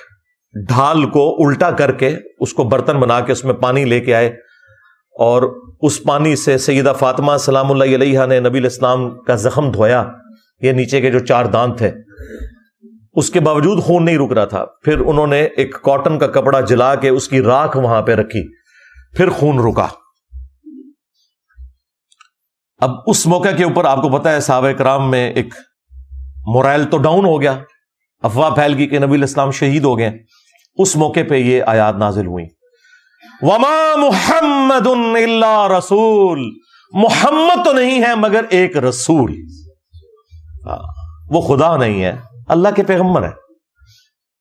ڈھال کو الٹا کر کے اس کو برتن بنا کے اس میں پانی لے کے آئے، اور اس پانی سے سیدہ فاطمہ سلام اللہ علیہا نے نبی علیہ السلام کا زخم دھویا، یہ نیچے کے جو 4 دانت تھے، اس کے باوجود خون نہیں رک رہا تھا۔ پھر انہوں نے ایک کاٹن کا کپڑا جلا کے اس کی راکھ وہاں پہ رکھی، پھر خون رکا۔ اب اس موقع کے اوپر آپ کو پتا ہے صحابہ کرام میں ایک مورائل تو ڈاؤن ہو گیا، افواہ پھیل گئی کہ نبی علیہ السلام شہید ہو گئے۔ اس موقع پہ یہ آیات نازل ہوئی، وَمَا مُحَمَّدٌ إِلَّا رَسُولٌ، محمد تو نہیں ہے مگر ایک رسول، وہ خدا نہیں ہے، اللہ کے پیغمبر ہے۔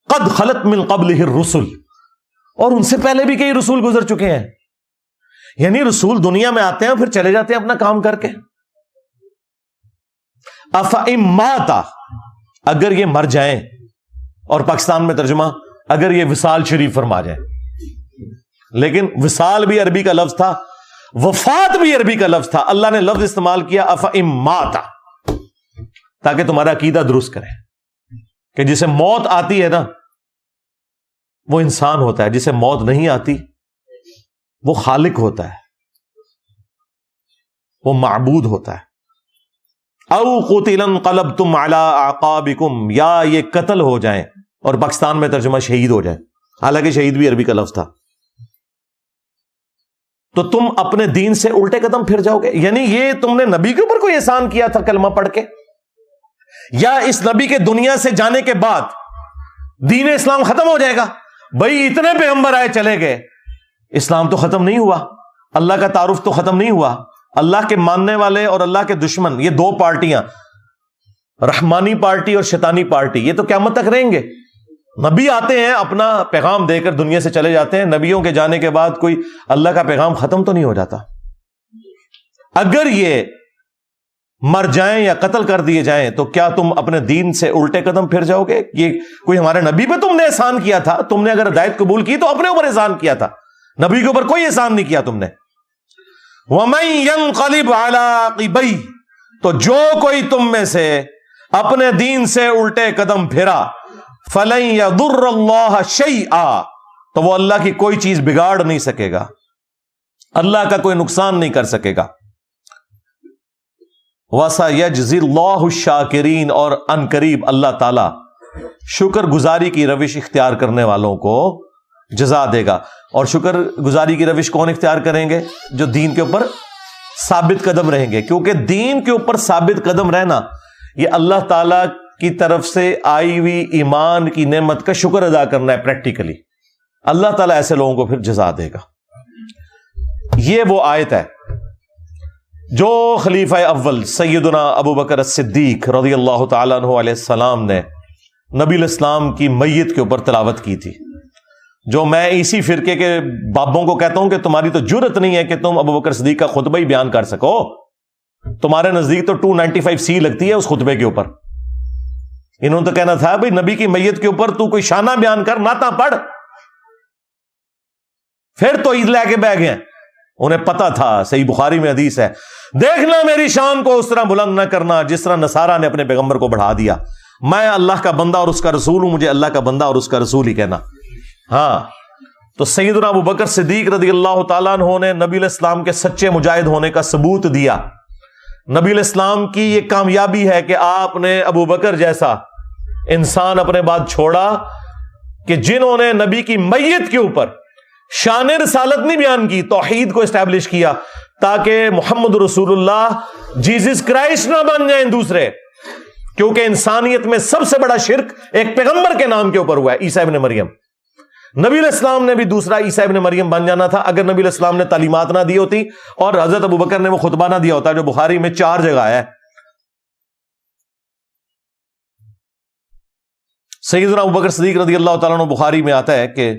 قد خلت من قبلہ الرسل، اور ان سے پہلے بھی کئی رسول گزر چکے ہیں، یعنی رسول دنیا میں آتے ہیں پھر چلے جاتے ہیں اپنا کام کر کے۔ افئن مات، اگر یہ مر جائیں، اور پاکستان میں ترجمہ اگر یہ وصال شریف فرما جائیں، لیکن وصال بھی عربی کا لفظ تھا، وفات بھی عربی کا لفظ تھا، اللہ نے لفظ استعمال کیا افئن مات، تاکہ تمہارا عقیدہ درست کرے کہ جسے موت آتی ہے نا وہ انسان ہوتا ہے، جسے موت نہیں آتی وہ خالق ہوتا ہے، وہ معبود ہوتا ہے۔ او قتلا انقلبتم علی اعقابکم، یا یہ قتل ہو جائیں، اور پاکستان میں ترجمہ شہید ہو جائیں، حالانکہ شہید بھی عربی کا لفظ تھا، تو تم اپنے دین سے الٹے قدم پھر جاؤ گے۔ یعنی یہ تم نے نبی کے اوپر کوئی احسان کیا تھا کلمہ پڑھ کے، یا اس نبی کے دنیا سے جانے کے بعد دین اسلام ختم ہو جائے گا؟ بھائی اتنے پیغمبر آئے چلے گئے، اسلام تو ختم نہیں ہوا، اللہ کا تعارف تو ختم نہیں ہوا۔ اللہ کے ماننے والے اور اللہ کے دشمن، یہ 2 پارٹیاں، رحمانی پارٹی اور شیطانی پارٹی، یہ تو قیامت تک رہیں گے۔ نبی آتے ہیں اپنا پیغام دے کر دنیا سے چلے جاتے ہیں، نبیوں کے جانے کے بعد کوئی اللہ کا پیغام ختم تو نہیں ہو جاتا۔ اگر یہ مر جائیں یا قتل کر دیے جائیں تو کیا تم اپنے دین سے الٹے قدم پھر جاؤ گے؟ یہ کوئی ہمارے نبی پہ تم نے احسان کیا تھا؟ تم نے اگر ہدایت قبول کی تو اپنے اوپر احسان کیا تھا، نبی کے اوپر کوئی احسان نہیں کیا تم نے۔ وَمَن يَنقَلِبْ عَلَىٰ عَقِبَيْهِ، تو جو کوئی تم میں سے اپنے دین سے الٹے قدم پھرا، فَلَن يَضُرَّ اللَّهَ شَيْئًا، تو وہ اللہ کی کوئی چیز بگاڑ نہیں سکے گا، اللہ کا کوئی نقصان نہیں کر سکے گا۔ وَسَيَجْزِي اللَّهُ الشَّاكِرِينَ، اور ان قریب اللہ تعالی شکر گزاری کی روش اختیار کرنے والوں کو جزا دے گا۔ اور شکر گزاری کی روش کون اختیار کریں گے؟ جو دین کے اوپر ثابت قدم رہیں گے، کیونکہ دین کے اوپر ثابت قدم رہنا یہ اللہ تعالی کی طرف سے آئی ہوئی ایمان کی نعمت کا شکر ادا کرنا ہے پریکٹیکلی۔ اللہ تعالیٰ ایسے لوگوں کو پھر جزا دے گا۔ یہ وہ آیت ہے جو خلیفہ اول سیدنا ابو بکر الصدیق رضی اللہ تعالیٰ عنہ علیہ السلام نے نبی علیہ السلام کی میت کے اوپر تلاوت کی تھی، جو میں اسی فرقے کے بابوں کو کہتا ہوں کہ تمہاری تو جرت نہیں ہے کہ تم ابو بکر صدیق کا خطبہ ہی بیان کر سکو، تمہارے نزدیک تو 295 سی لگتی ہے اس خطبے کے اوپر، انہوں نے تو کہنا تھا بھائی نبی کی میت کے اوپر تو کوئی شانہ بیان کر، نعتاں پڑھ. پھر تو عید لے کے بہ گئے. انہیں پتا تھا، صحیح بخاری میں حدیث ہے، دیکھنا میری شان کو اس طرح بلند نہ کرنا جس طرح نصارہ نے اپنے پیغمبر کو بڑھا دیا. میں اللہ کا بندہ اور اس کا رسول ہوں، مجھے اللہ کا بندہ اور اس کا رسول ہی کہنا. ہاں تو سیدنا ابو بکر صدیق رضی اللہ تعالیٰ عنہ نے نبی علیہ السلام کے سچے مجاہد ہونے کا ثبوت دیا. نبی علیہ السلام کی یہ کامیابی ہے کہ آپ نے ابو بکر جیسا انسان اپنے بعد چھوڑا کہ جنہوں نے نبی کی میت کے اوپر شان رسالت نہیں بیان کی، توحید کو اسٹیبلش کیا تاکہ محمد رسول اللہ جیزس کرائسٹ نہ بن جائیں دوسرے. کیونکہ انسانیت میں سب سے بڑا شرک ایک پیغمبر کے نام کے اوپر ہوا ہے، عیسیٰ ابن مریم. نبی علیہ السلام نے بھی دوسرا عیسیٰ ابن مریم بن جانا تھا اگر نبی علیہ السلام نے تعلیمات نہ دی ہوتی اور حضرت ابو بکر نے وہ خطبہ نہ دیا ہوتا جو بخاری میں 4 جگہ ہے. سیدنا ابو بکر صدیق رضی اللہ تعالیٰ عنہ بخاری میں آتا ہے کہ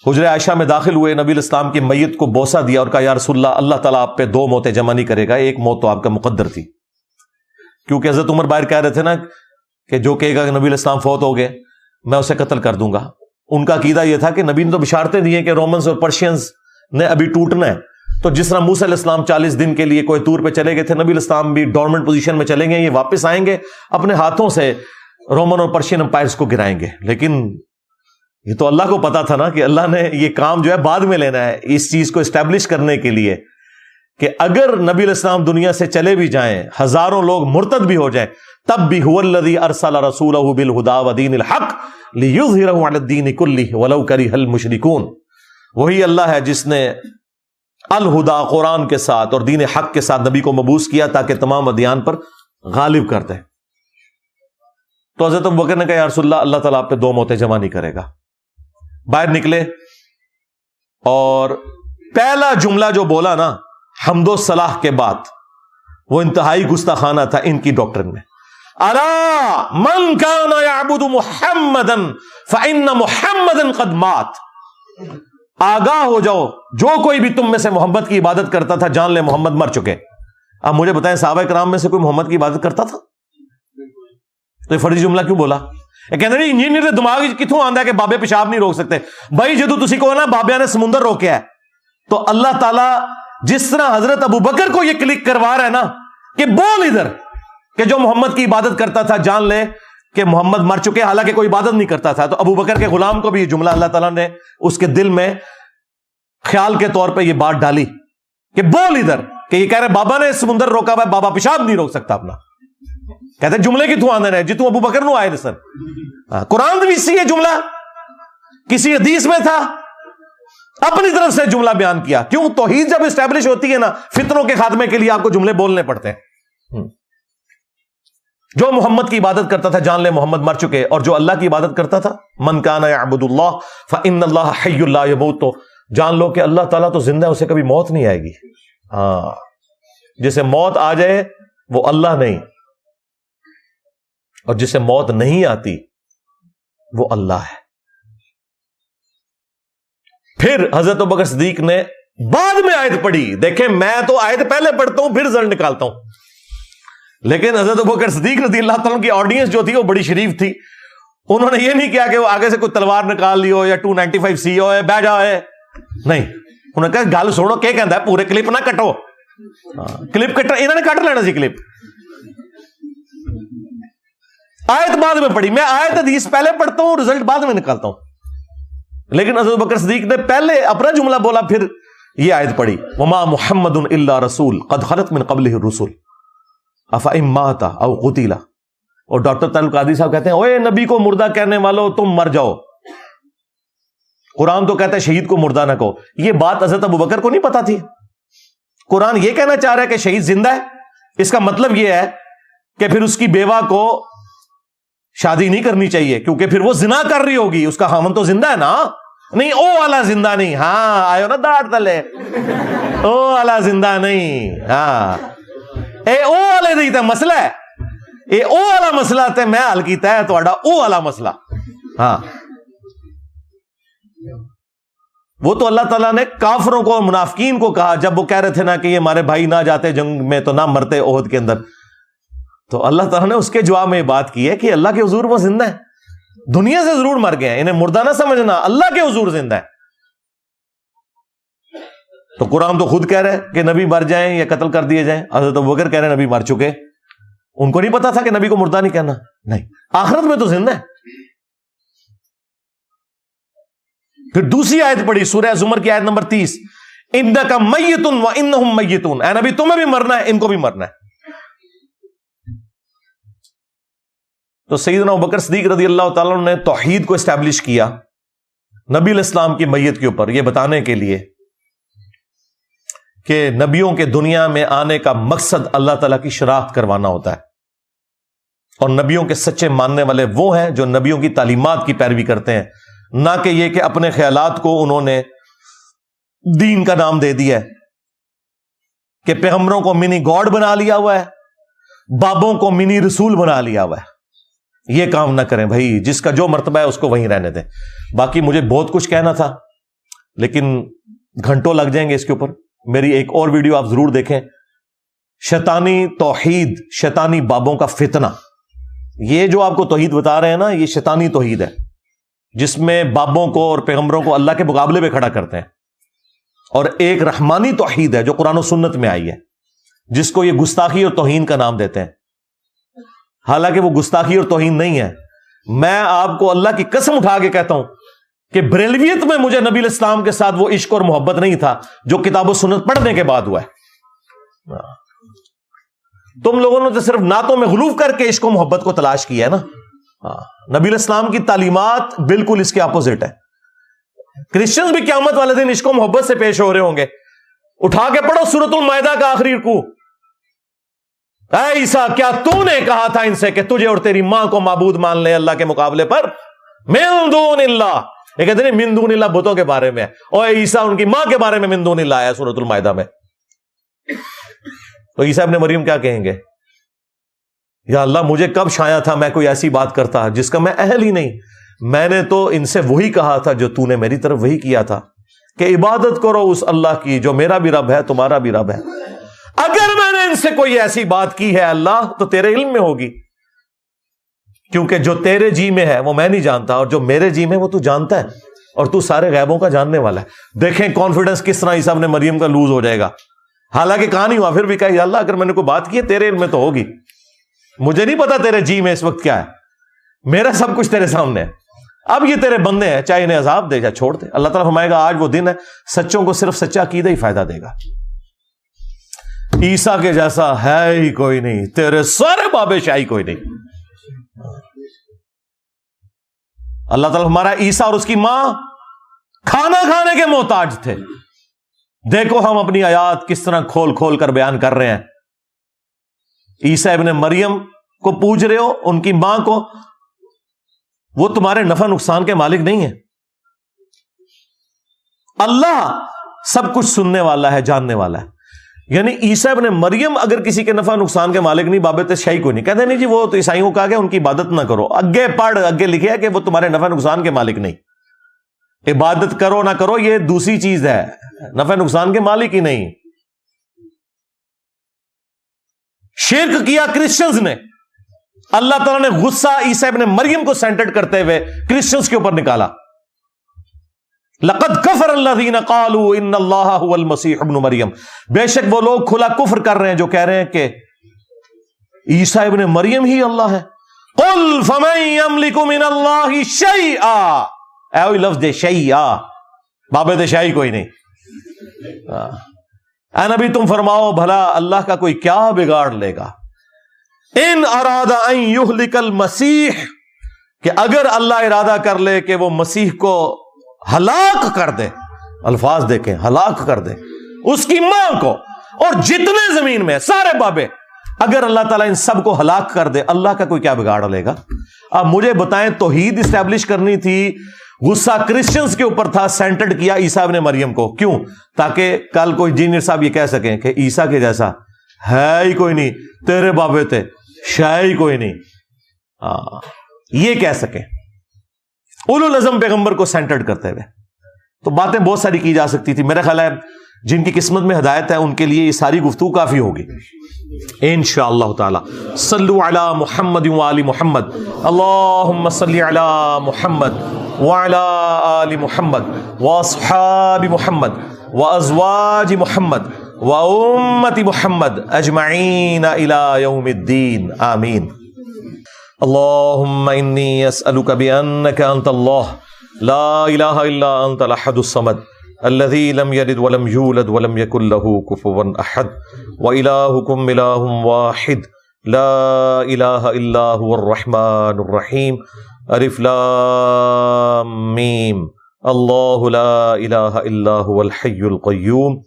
حجرہ عائشہ میں داخل ہوئے، نبی علیہ السلام کی میت کو بوسہ دیا اور کہا یا رسول اللہ، اللہ تعالیٰ آپ پہ 2 موتیں جمع نہیں کرے گا، ایک موت تو آپ کا مقدر تھی. کیونکہ حضرت عمر باہر کہہ رہے تھے نا کہ جو کہے گا کہ نبی علیہ السلام فوت ہو گئے میں اسے قتل کر دوں گا. ان کا عقیدہ یہ تھا کہ نبی نے تو بشارتیں دی ہیں کہ رومنز اور پرشینز نے ابھی ٹوٹنا ہے. تو جس طرح موسیٰ علیہ السلام 40 دن کے لیے کوئی طور پہ چلے گئے تھے، نبی علیہ السلام بھی ڈورمنٹ پوزیشن میں چلیں گے، یہ واپس آئیں گے، اپنے ہاتھوں سے رومن اور پرشین امپائرز کو گرائیں گے. لیکن یہ تو اللہ کو پتا تھا نا کہ اللہ نے یہ کام جو ہے بعد میں لینا ہے اس چیز کو اسٹیبلش کرنے کے لیے کہ اگر نبی علیہ السلام دنیا سے چلے بھی جائیں، ہزاروں لوگ مرتد بھی ہو جائیں، تب بھی هو الذی ارسل رسولہ بالہدی ودین الحق لیظہرہ علی الدین کلہ ولو کرہ المشرکون. وہی اللہ ہے جس نے الہدا قرآن کے ساتھ اور دین حق کے ساتھ نبی کو مبعوث کیا تاکہ تمام ادیان پر غالب کر دے. تو حضرت ابو بکر نے کہا یا رسول اللہ، اللہ تعالیٰ آپ پہ 2 موتیں جمع نہیں کرے گا. باہر نکلے اور پہلا جملہ جو بولا نا حمد و صلاح کے بعد، وہ انتہائی گستاخانہ تھا ان کی ڈاکٹرن میں. الا من کان یعبد محمدا فان محمدا قد مات. آگاہ ہو جاؤ، جو کوئی بھی تم میں سے محمد کی عبادت کرتا تھا جان لے محمد مر چکے. اب مجھے بتائیں صحابہ کرام میں سے کوئی محمد کی عبادت کرتا تھا؟ تو یہ فرضی جملہ کیوں بولا؟ یہ کہتے ہیں انجینئر دے دماغ کتوں آندا ہے کہ بابے پیشاب نہیں روک سکتے. بھائی جدو تسی کہو نا بابیاں نے سمندر روکیا ہے، تو اللہ تعالیٰ جس طرح حضرت ابو بکر کو یہ کلک کروا رہا ہے نا کہ بول ادھر کہ جو محمد کی عبادت کرتا تھا جان لے کہ محمد مر چکے، حالانکہ کوئی عبادت نہیں کرتا تھا. تو ابو بکر کے غلام کو بھی یہ جملہ اللہ تعالیٰ نے اس کے دل میں خیال کے طور پہ یہ بات ڈالی کہ بول ادھر، کہ یہ کہہ رہے بابا نے سمندر روکا ہوا ہے، بابا پیشاب نہیں روک سکتا اپنا. کہتے جملے کی تو آندے رہے جی تو ابو بکر نو آئے سر. قرآن بھی اسی یہ جملہ کسی حدیث میں تھا، اپنی طرف سے جملہ بیان کیا. کیوں؟ توحید جب اسٹیبلش ہوتی ہے نا، فتنوں کے خاتمے کے لیے آپ کو جملے بولنے پڑتے ہیں. جو محمد کی عبادت کرتا تھا جان لے محمد مر چکے، اور جو اللہ کی عبادت کرتا تھا من کان یعبد اللہ فان اللہ حی لا یموت، تو جان لو کہ اللہ تعالیٰ تو زندہ ہے، اسے کبھی موت نہیں آئے گی. ہاں، جسے موت آ جائے وہ اللہ نہیں، اور جسے موت نہیں آتی وہ اللہ ہے. پھر حضرت ابوبکر صدیق نے بعد میں آیت پڑھی. دیکھیں میں تو آیت پہلے پڑھتا ہوں پھر رزلٹ نکالتا ہوں، لیکن حضرت ابوبکر صدیق رضی اللہ تعالیٰ کی آڈینس جو تھی وہ بڑی شریف تھی. انہوں نے یہ نہیں کیا کہ وہ آگے سے کوئی تلوار نکال لی ہو یا 295 ہو بہ جائے، نہیں. انہوں نے کہا گل سنو کیا کہندا ہے، پورے کلپ نہ کٹو. کلپ کٹ انہوں نے کٹ لینا سی کلپ. آیت بعد میں پڑھی، میں آیت حدیث پہلے پڑھتا ہوں رزلٹ بعد میں نکالتا ہوں. لیکن حضرت بکر صدیق نے پہلے اپنا جملہ بولا پھر یہ آیت پڑھی وما محمد الا رسول قد خلت من قبلہ الرسل افئن مات او قتل. اور ڈاکٹر طارق قادری صاحب کہتے ہیں اوے نبی کو مردہ کہنے والوں تم مر جاؤ. قرآن تو کہتا ہے شہید کو مردہ نہ کہو. یہ بات حضرت ابو بکر کو نہیں پتا تھی. قرآن یہ کہنا چاہ رہا ہے کہ شہید زندہ ہے. اس کا مطلب یہ ہے کہ پھر اس کی بیوہ کو شادی نہیں کرنی چاہیے کیونکہ پھر وہ زنا کر رہی ہوگی. اس کا خامن تو زندہ ہے نا. نہیں او والا زندہ نہیں. ہاں آئے نا داڑھ تلے او والا زندہ نہیں. ہاں اے او والے نہیں تھا مسئلہ ہے. اے او والا مسئلہ تے میں حل کیتا ہے تہاڈا او والا مسئلہ. ہاں وہ تو اللہ تعالیٰ نے کافروں کو اور منافقین کو کہا جب وہ کہہ رہے تھے نا کہ یہ ہمارے بھائی نہ جاتے جنگ میں تو نہ مرتے احد کے اندر. تو اللہ تعالیٰ نے اس کے جواب میں یہ بات کی ہے کہ اللہ کے حضور وہ زندہ ہے، دنیا سے ضرور مر گئے ہیں، انہیں مردہ نہ سمجھنا، اللہ کے حضور زندہ ہے۔ تو قرآن تو خود کہہ رہا ہے کہ نبی مر جائیں یا قتل کر دیے جائیں، حضرت ابوبکر کہہ رہے ہیں نبی مر چکے، ان کو نہیں پتا تھا کہ نبی کو مردہ نہیں کہنا، نہیں، آخرت میں تو زندہ ہے۔ پھر دوسری آیت پڑھی سورہ زمر کی آیت نمبر 30، انک میت وانہم میتون، اے نبی تمہیں بھی مرنا ہے، ان کو بھی مرنا ہے۔ تو سیدنا ابوبکر صدیق رضی اللہ تعالیٰ عنہ نے توحید کو اسٹیبلش کیا نبی علیہ السلام کی میت کے اوپر، یہ بتانے کے لیے کہ نبیوں کے دنیا میں آنے کا مقصد اللہ تعالیٰ کی شناخت کروانا ہوتا ہے، اور نبیوں کے سچے ماننے والے وہ ہیں جو نبیوں کی تعلیمات کی پیروی کرتے ہیں، نہ کہ یہ کہ اپنے خیالات کو انہوں نے دین کا نام دے دیا ہے، کہ پیغمبروں کو منی گاڈ بنا لیا ہوا ہے، بابوں کو منی رسول بنا لیا ہوا ہے۔ یہ کام نہ کریں بھائی، جس کا جو مرتبہ ہے اس کو وہیں رہنے دیں۔ باقی مجھے بہت کچھ کہنا تھا لیکن گھنٹوں لگ جائیں گے اس کے اوپر، میری ایک اور ویڈیو آپ ضرور دیکھیں، شیطانی توحید، شیطانی بابوں کا فتنہ۔ یہ جو آپ کو توحید بتا رہے ہیں نا، یہ شیطانی توحید ہے جس میں بابوں کو اور پیغمبروں کو اللہ کے مقابلے پہ کھڑا کرتے ہیں، اور ایک رحمانی توحید ہے جو قرآن و سنت میں آئی ہے، جس کو یہ گستاخی اور توہین کا نام دیتے ہیں، حالانکہ وہ گستاخی اور توہین نہیں ہے۔ میں آپ کو اللہ کی قسم اٹھا کے کہتا ہوں کہ بریلویت میں مجھے نبی علیہ السلام کے ساتھ وہ عشق اور محبت نہیں تھا جو کتاب و سنت پڑھنے کے بعد ہوا ہے۔ تم لوگوں نے تو صرف نعتوں میں غلوف کر کے عشق و محبت کو تلاش کیا ہے نا۔ نبی علیہ السلام کی تعلیمات بالکل اس کے اپوزٹ ہے۔ کرسچنز بھی قیامت والے دن عشق و محبت سے پیش ہو رہے ہوں گے۔ اٹھا کے پڑھو سورۃ المائدہ کا آخری رکوع، اے عیسیٰ کیا تو نے کہا تھا ان سے کہ تجھے اور تیری ماں کو معبود مان لے اللہ کے مقابلے پر؟ من دون اللہ، یہ کہتے ہیں من دون اللہ بتوں کے بارے میں، اور عیسیٰ ان کی ماں کے بارے میں من دون اللہ آیا سورۃ المائدہ میں۔ تو عیسیٰ ابن مریم کیا کہیں گے؟ یا اللہ مجھے کب شایا تھا میں کوئی ایسی بات کرتا جس کا میں اہل ہی نہیں، میں نے تو ان سے وہی کہا تھا جو تو نے میری طرف وہی کیا تھا کہ عبادت کرو اس اللہ کی جو میرا بھی رب ہے تمہارا بھی رب ہے۔ اگر میں نے ان سے کوئی ایسی بات کی ہے اللہ تو تیرے علم میں ہوگی، کیونکہ جو تیرے جی میں ہے وہ میں نہیں جانتا، اور جو میرے جی میں وہ تو جانتا ہے، اور تو سارے غیبوں کا جاننے والا ہے۔ دیکھیں کانفیڈنس کس طرح عیسیٰ ابن مریم کا لوز ہو جائے گا، حالانکہ کہا نہیں ہوا، پھر بھی کہا یا اللہ اگر میں نے کوئی بات کی ہے تیرے علم میں تو ہوگی، مجھے نہیں پتا تیرے جی میں اس وقت کیا ہے، میرا سب کچھ تیرے سامنے ہے۔ اب یہ تیرے بندے ہیں، چاہے انہیں عذاب دے چاہے چھوڑ دے، اللہ تعالیٰ فرمائے گا آج وہ دن ہے سچوں کو صرف سچا عقیدہ ہی فائدہ دے گا۔ عیسیٰ کے جیسا ہے ہی کوئی نہیں، تیرے سارے بابے شاہی کوئی نہیں۔ اللہ تعالیٰ ہمارا عیسیٰ اور اس کی ماں کھانا کھانے کے محتاج تھے، دیکھو ہم اپنی آیات کس طرح کھول کھول کر بیان کر رہے ہیں۔ عیسیٰ ابن مریم کو پوچھ رہے ہو، ان کی ماں کو، وہ تمہارے نفع نقصان کے مالک نہیں ہیں۔ اللہ سب کچھ سننے والا ہے، جاننے والا ہے۔ یعنی عیسیٰ ابن مریم اگر کسی کے نفع نقصان کے مالک نہیں، بابت شاہی کوئی نہیں، کہتے نہیں جی وہ تو عیسائیوں کو کہا گیا ان کی عبادت نہ کرو، اگے پڑھ، اگے لکھے ہے کہ وہ تمہارے نفع نقصان کے مالک نہیں، عبادت کرو نہ کرو یہ دوسری چیز ہے، نفع نقصان کے مالک ہی نہیں۔ شرک کیا کرسچنز نے، اللہ تعالیٰ نے غصہ عیسیٰ ابن مریم کو سینٹرڈ کرتے ہوئے کرسچنز کے اوپر نکالا۔ لقد کفر الذین قالوا ان اللہ هو المسیح ابن مریم، بے شک وہ لوگ کھلا کفر کر رہے ہیں جو کہہ رہے ہیں کہ عیسیٰ ابن مریم ہی اللہ ہے۔ قل فمن یملک من اللہ شیئا، اے وہی لفظ دے شیئا، بابے دے شاہی کوئی نہیں۔ اے نبی تم فرماؤ بھلا اللہ کا کوئی کیا بگاڑ لے گا؟ ان اراد ان یہلک المسیح، کہ اگر اللہ ارادہ کر لے کہ وہ مسیح کو ہلاک کر دے، الفاظ دیکھیں، ہلاک کر دے اس کی ماں کو اور جتنے زمین میں سارے بابے، اگر اللہ تعالیٰ ان سب کو ہلاک کر دے، اللہ کا کوئی کیا بگاڑ لے گا؟ اب مجھے بتائیں، توحید اسٹیبلش کرنی تھی، غصہ کرسچنز کے اوپر تھا، سینٹرڈ کیا عیسیٰ ابن مریم کو، کیوں؟ تاکہ کل کوئی انجینئر صاحب یہ کہہ سکیں کہ عیسیٰ کے جیسا ہے ہی کوئی نہیں، تیرے بابے تھے شاید ہی کوئی نہیں، یہ کہہ سکیں اولو العزم پیغمبر کو سینٹرڈ کرتے ہوئے۔ تو باتیں بہت ساری کی جا سکتی تھی، میرا خیال ہے جن کی قسمت میں ہدایت ہے ان کے لیے یہ ساری گفتگو کافی ہوگی انشاءاللہ تعالی. صلو علی محمد وآل محمد. اللہم صلی علی محمد وعلی آل محمد واصحاب محمد وازواج محمد وامت محمد اجمعین الی یوم الدین. آمین. اللہم انی اسألک بانک انت اللہ لا الہ الا انت الاحد الصمد الذي لم يلد ولم يولد ولم يكن له كفوا احد وإلهكم إله واحد لا إله إلا هو الرحمن الرحيم. الف لام میم. الله لا إله إلا هو الحي القيوم.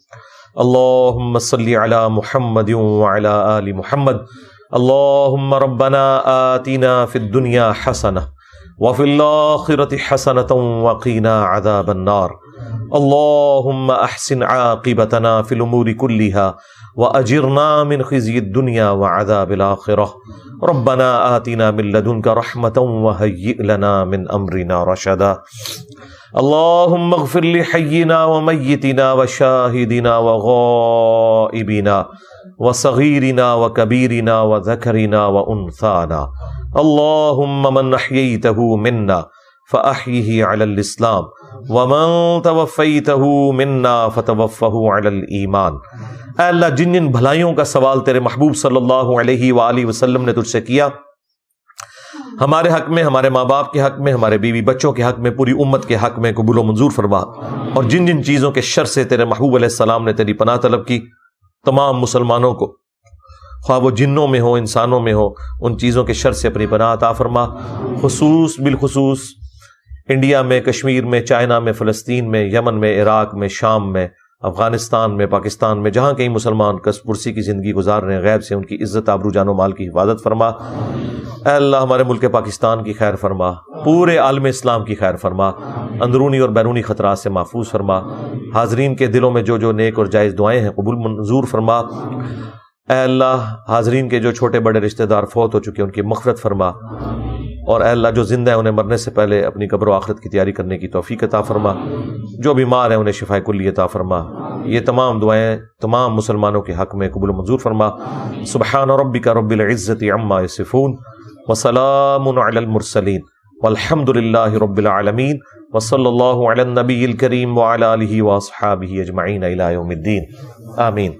اللهم صل على محمد وعلى آل محمد. اللهم ربنا آتنا في الدنيا حسنة وفي الآخرة حسنة وقنا عذاب النار. اللهم احسن عاقبتنا في الامور كلها واجرنا من خزي الدنيا وعذاب الاخره. ربنا آتنا من لدنك رحمة وهيئ لنا من امرنا رشدا. اللهم اغفر لحينا وميتنا وشاهدنا وغائبنا وصغيرنا وكبيرنا وذكرنا وانثانا. اللهم من احييته منا فاحيه على الاسلام ومن توفیتہ منا فتوفہ علی الایمان. اے اللہ جن جن بھلائیوں کا سوال تیرے محبوب صلی اللہ علیہ وآلہ وسلم نے تجھ سے کیا، ہمارے حق میں، ہمارے ماں باپ کے حق میں، ہمارے بیوی بچوں کے حق میں، پوری امت کے حق میں قبول و منظور فرما. اور جن جن چیزوں کے شر سے تیرے محبوب علیہ السلام نے تیری پناہ طلب کی، تمام مسلمانوں کو خواہ وہ جنوں میں ہو انسانوں میں ہو، ان چیزوں کے شر سے اپنی پناہ عطا فرما. بالخصوص انڈیا میں، کشمیر میں، چائنا میں، فلسطین میں، یمن میں، عراق میں، شام میں، افغانستان میں، پاکستان میں، جہاں کئی مسلمان کس پرسی کی زندگی گزار رہے ہیں، غیب سے ان کی عزت، آبرو، جان و مال کی حفاظت فرما. اے اللہ ہمارے ملک پاکستان کی خیر فرما، پورے عالم اسلام کی خیر فرما، اندرونی اور بیرونی خطرات سے محفوظ فرما. حاضرین کے دلوں میں جو جو نیک اور جائز دعائیں ہیں قبول منظور فرما. اے اللہ حاضرین کے جو چھوٹے بڑے رشتہ دار فوت ہو چکے ان کی مغفرت فرما. اور اے اللہ جو زندہ ہیں انہیں مرنے سے پہلے اپنی قبر و آخرت کی تیاری کرنے کی توفیق عطا فرما. جو بیمار ہیں انہیں شفاء کلی عطا فرما. یہ تمام دعائیں تمام مسلمانوں کے حق میں قبول منظور فرما. سبحان ربک رب العزت عما یصفون وسلام علی المرسلین والحمد للہ رب العالمین وصلی اللہ علی النبی الکریم وعلی آلہ واصحابہ اجمعین الی یوم الدین. آمین.